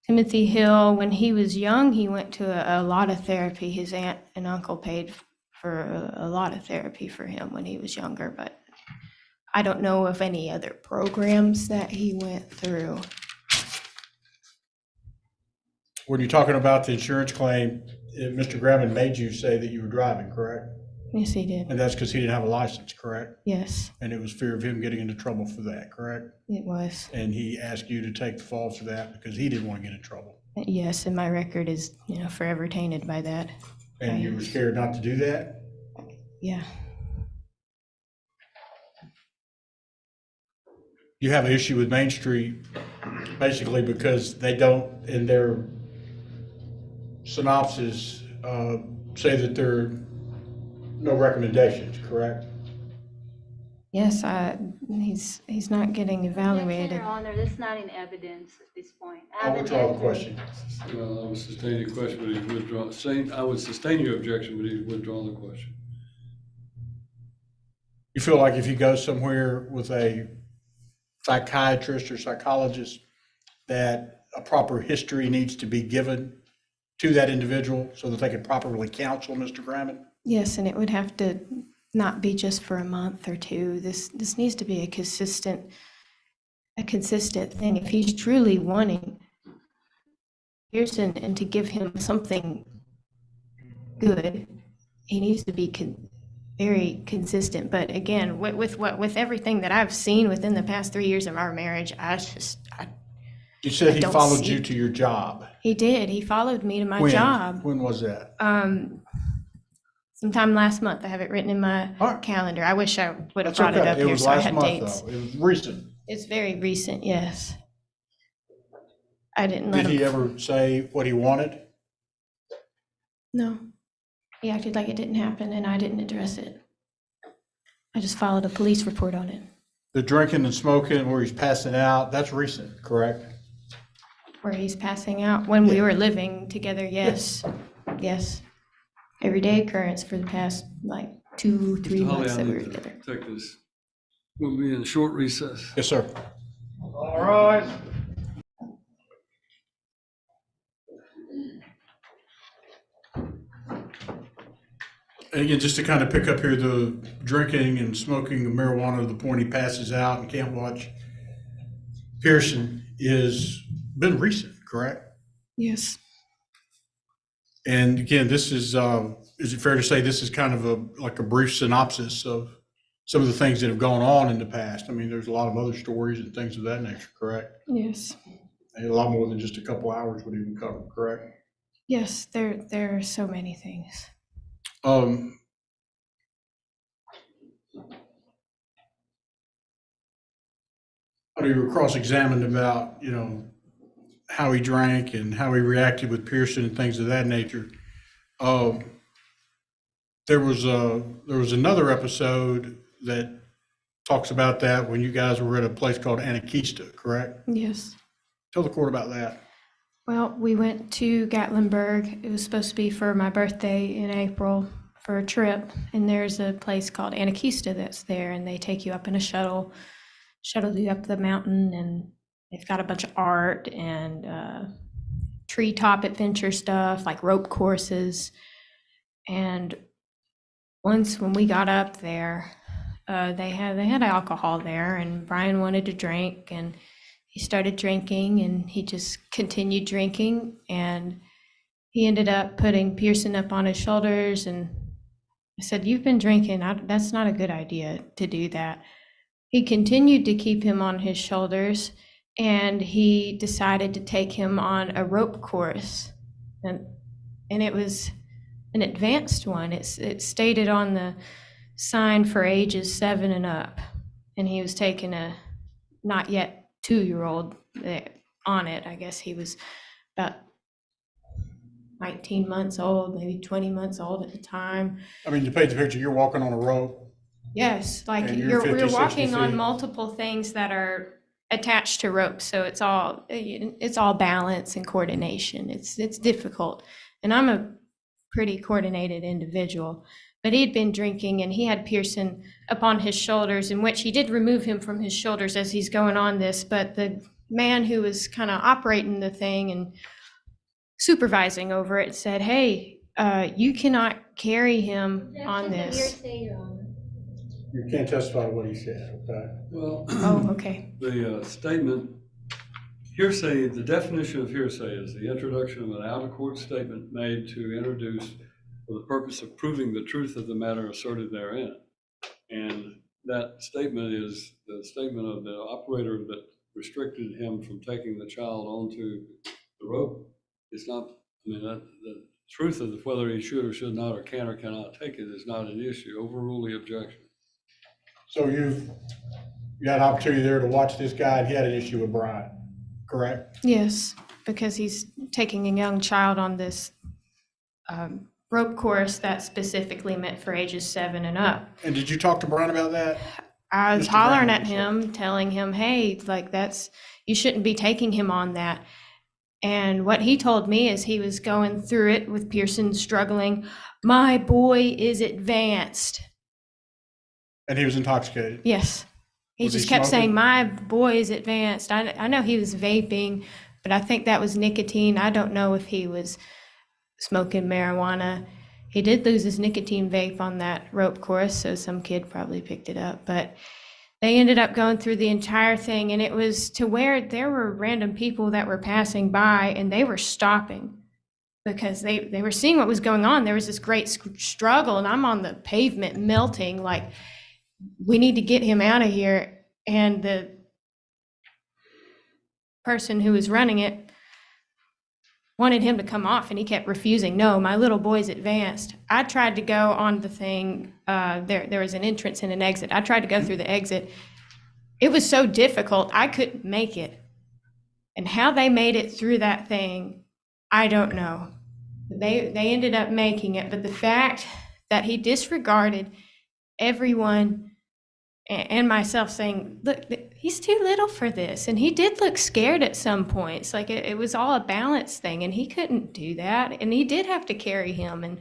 Hill. When he was young, he went to a lot of therapy. His aunt and uncle paid for a lot of therapy for him when he was younger, but I don't know of any other programs that he went through. When you're talking about the insurance claim, Mr. Graham made you say that you were driving, correct? Yes, he did. And that's because he didn't have a license, correct? Yes, And it was fear of him getting into trouble for that, correct? it was. And he asked you to take the fall for that because he didn't want to get in trouble. Yes, and my record is, forever tainted by that. And you were scared not to do that? Yeah. You have an issue with Main Street basically because they don't, in their synopsis, say that there are no recommendations, correct? Yes, he's not getting Yes, evaluated. Your Honor, that's not in evidence at this point. I I'll haven't withdraw the had question. Well, I would sustain your question, but he's withdrawn. I would sustain your objection, but he's withdrawn the question. You feel like if you go somewhere with a psychiatrist or psychologist, that a proper history needs to be given to that individual so that they can properly counsel Mr. Graham? Yes, and it would have to not be just for a month or two. This needs to be a consistent thing. If he's truly wanting Pearson and to give him something good, he needs to be very consistent. But again, with everything that I've seen within the past 3 years of our marriage, You said he don't followed see- you to your job. he did. He followed me to my When? job. When was that? Sometime last month. I have it written in my All right. calendar. I wish I would have That's brought it okay. up It here was so I last had month, dates. though. It was recent. It's very recent, yes. I didn't Did let he him. ever say what he wanted? No. He acted like it didn't happen and I didn't address it. I just filed a police report on it. The drinking and smoking where he's passing out, that's recent, correct? Where he's passing out when we were living together, yes. Yes. Everyday occurrence for the past like 2-3 Mr. Holly, months I that we were need to together. take this. We'll be in a short recess. Yes, sir. All right. And again, just to kind of pick up here, the drinking and smoking of marijuana to the point he passes out and can't watch Pearson is been recent, correct? Yes. And again, this is it fair to say this is kind of like a brief synopsis of some of the things that have gone on in the past? I mean, there's a lot of other stories and things of that nature, correct? Yes. And a lot more than just a couple hours would even cover, correct? Yes, there are so many things. You were cross-examined about, how he drank and how he reacted with Pearson and things of that nature. There was another episode that talks about that when you guys were at a place called Anarchista, correct? Yes. Tell the court about that. Well, we went to Gatlinburg. It was supposed to be for my birthday in April for a trip. And there's a place called Anarchista that's there, and they take you up in a shuttle you up the mountain, and they've got a bunch of art and treetop adventure stuff, like rope courses. And once when we got up there, they had alcohol there, and Brian wanted to drink, and he started drinking, and he just continued drinking, and he ended up putting Pearson up on his shoulders. And I said, "You've been drinking. That's not a good idea to do that." He continued to keep him on his shoulders, and he decided to take him on a rope course, and it was an advanced one. It stated on the sign for ages 7 and up, and he was taking a not yet 2-year-old on it. I guess he was about 19 months old, maybe 20 months old at the time. I mean, to paint the picture, you're walking on a rope. Yes, like And you're 50, you're 60 walking on feet. multiple things that are attached to ropes, so it's all balance and coordination. It's difficult, and I'm a pretty coordinated individual. But he'd been drinking, and he had Pearson up on his shoulders, in which he did remove him from his shoulders as he's going on this. But the man who was kind of operating the thing and supervising over it said, "Hey, you cannot carry him on this." You can't testify to what he said, okay? Well, Oh, okay. the statement, hearsay, the definition of hearsay is the introduction of an out-of-court statement made to introduce for the purpose of proving the truth of the matter asserted therein. And that statement is the statement of the operator that restricted him from taking the child onto the rope. It's not, the truth of whether he should or should not or can or cannot take it is not an issue. Overrule the objection. So you got an opportunity there to watch this guy, and he had an issue with Brian, correct? Yes, because he's taking a young child on this rope course that's specifically meant for ages 7 and up. And did you talk to Brian about that? I was Mr. hollering Brown, at him, telling him, "Hey, like you shouldn't be taking him on that." And what he told me is he was going through it with Pearson struggling. "My boy is advanced." And he was intoxicated. Yes. He Was he just kept smoking? saying, "My boy is advanced." I know he was vaping, but I think that was nicotine. I don't know if he was smoking marijuana. He did lose his nicotine vape on that rope course, so some kid probably picked it up. But they ended up going through the entire thing, and it was to where there were random people that were passing by, and they were stopping because they were seeing what was going on. There was this great struggle, and I'm on the pavement melting, like, we need to get him out of here. And the person who was running it wanted him to come off, and he kept refusing. "No, my little boy's advanced." I tried to go on the thing. There was an entrance and an exit. I tried to go through the exit. It was so difficult, I couldn't make it. And how they made it through that thing, I don't know. They ended up making it, but the fact that he disregarded everyone and myself saying, "Look, he's too little for this." And he did look scared at some points. Like it was all a balance thing, and he couldn't do that. And he did have to carry him. And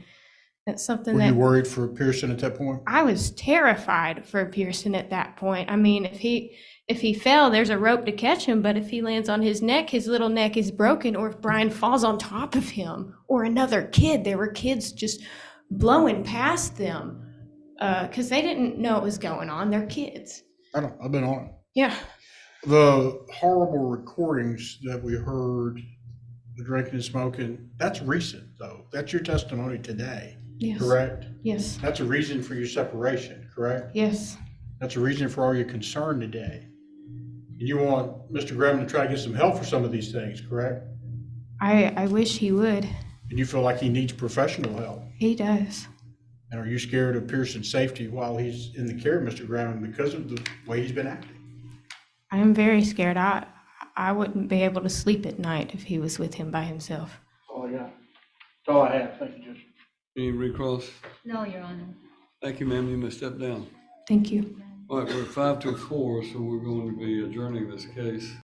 that's something Were you that worried for Pearson at that point? I was terrified for Pearson at that point. I mean, if he fell, there's a rope to catch him, but if he lands on his neck, his little neck is broken. Or if Brian falls on top of him or another kid, there were kids just blowing past them because they didn't know what was going on. They're kids. I've been on it. Yeah. The horrible recordings that we heard, the drinking and smoking, that's recent though. That's your testimony today, Yes. correct? Yes. That's a reason for your separation, correct? Yes. That's a reason for all your concern today. And you want Mr. Graham to try to get some help for some of these things, correct? I wish he would. And you feel like he needs professional help. He does. And are you scared of Pearson's safety while he's in the care of Mr. Graham because of the way he's been acting? I am very scared. I wouldn't be able to sleep at night if he was with him by himself. That's all I got. That's all I have. Thank you, Judge. Any recross? No, Your Honor. Thank you, ma'am. You may step down. Thank you. All right, we're at 5 to 4, so we're going to be adjourning this case.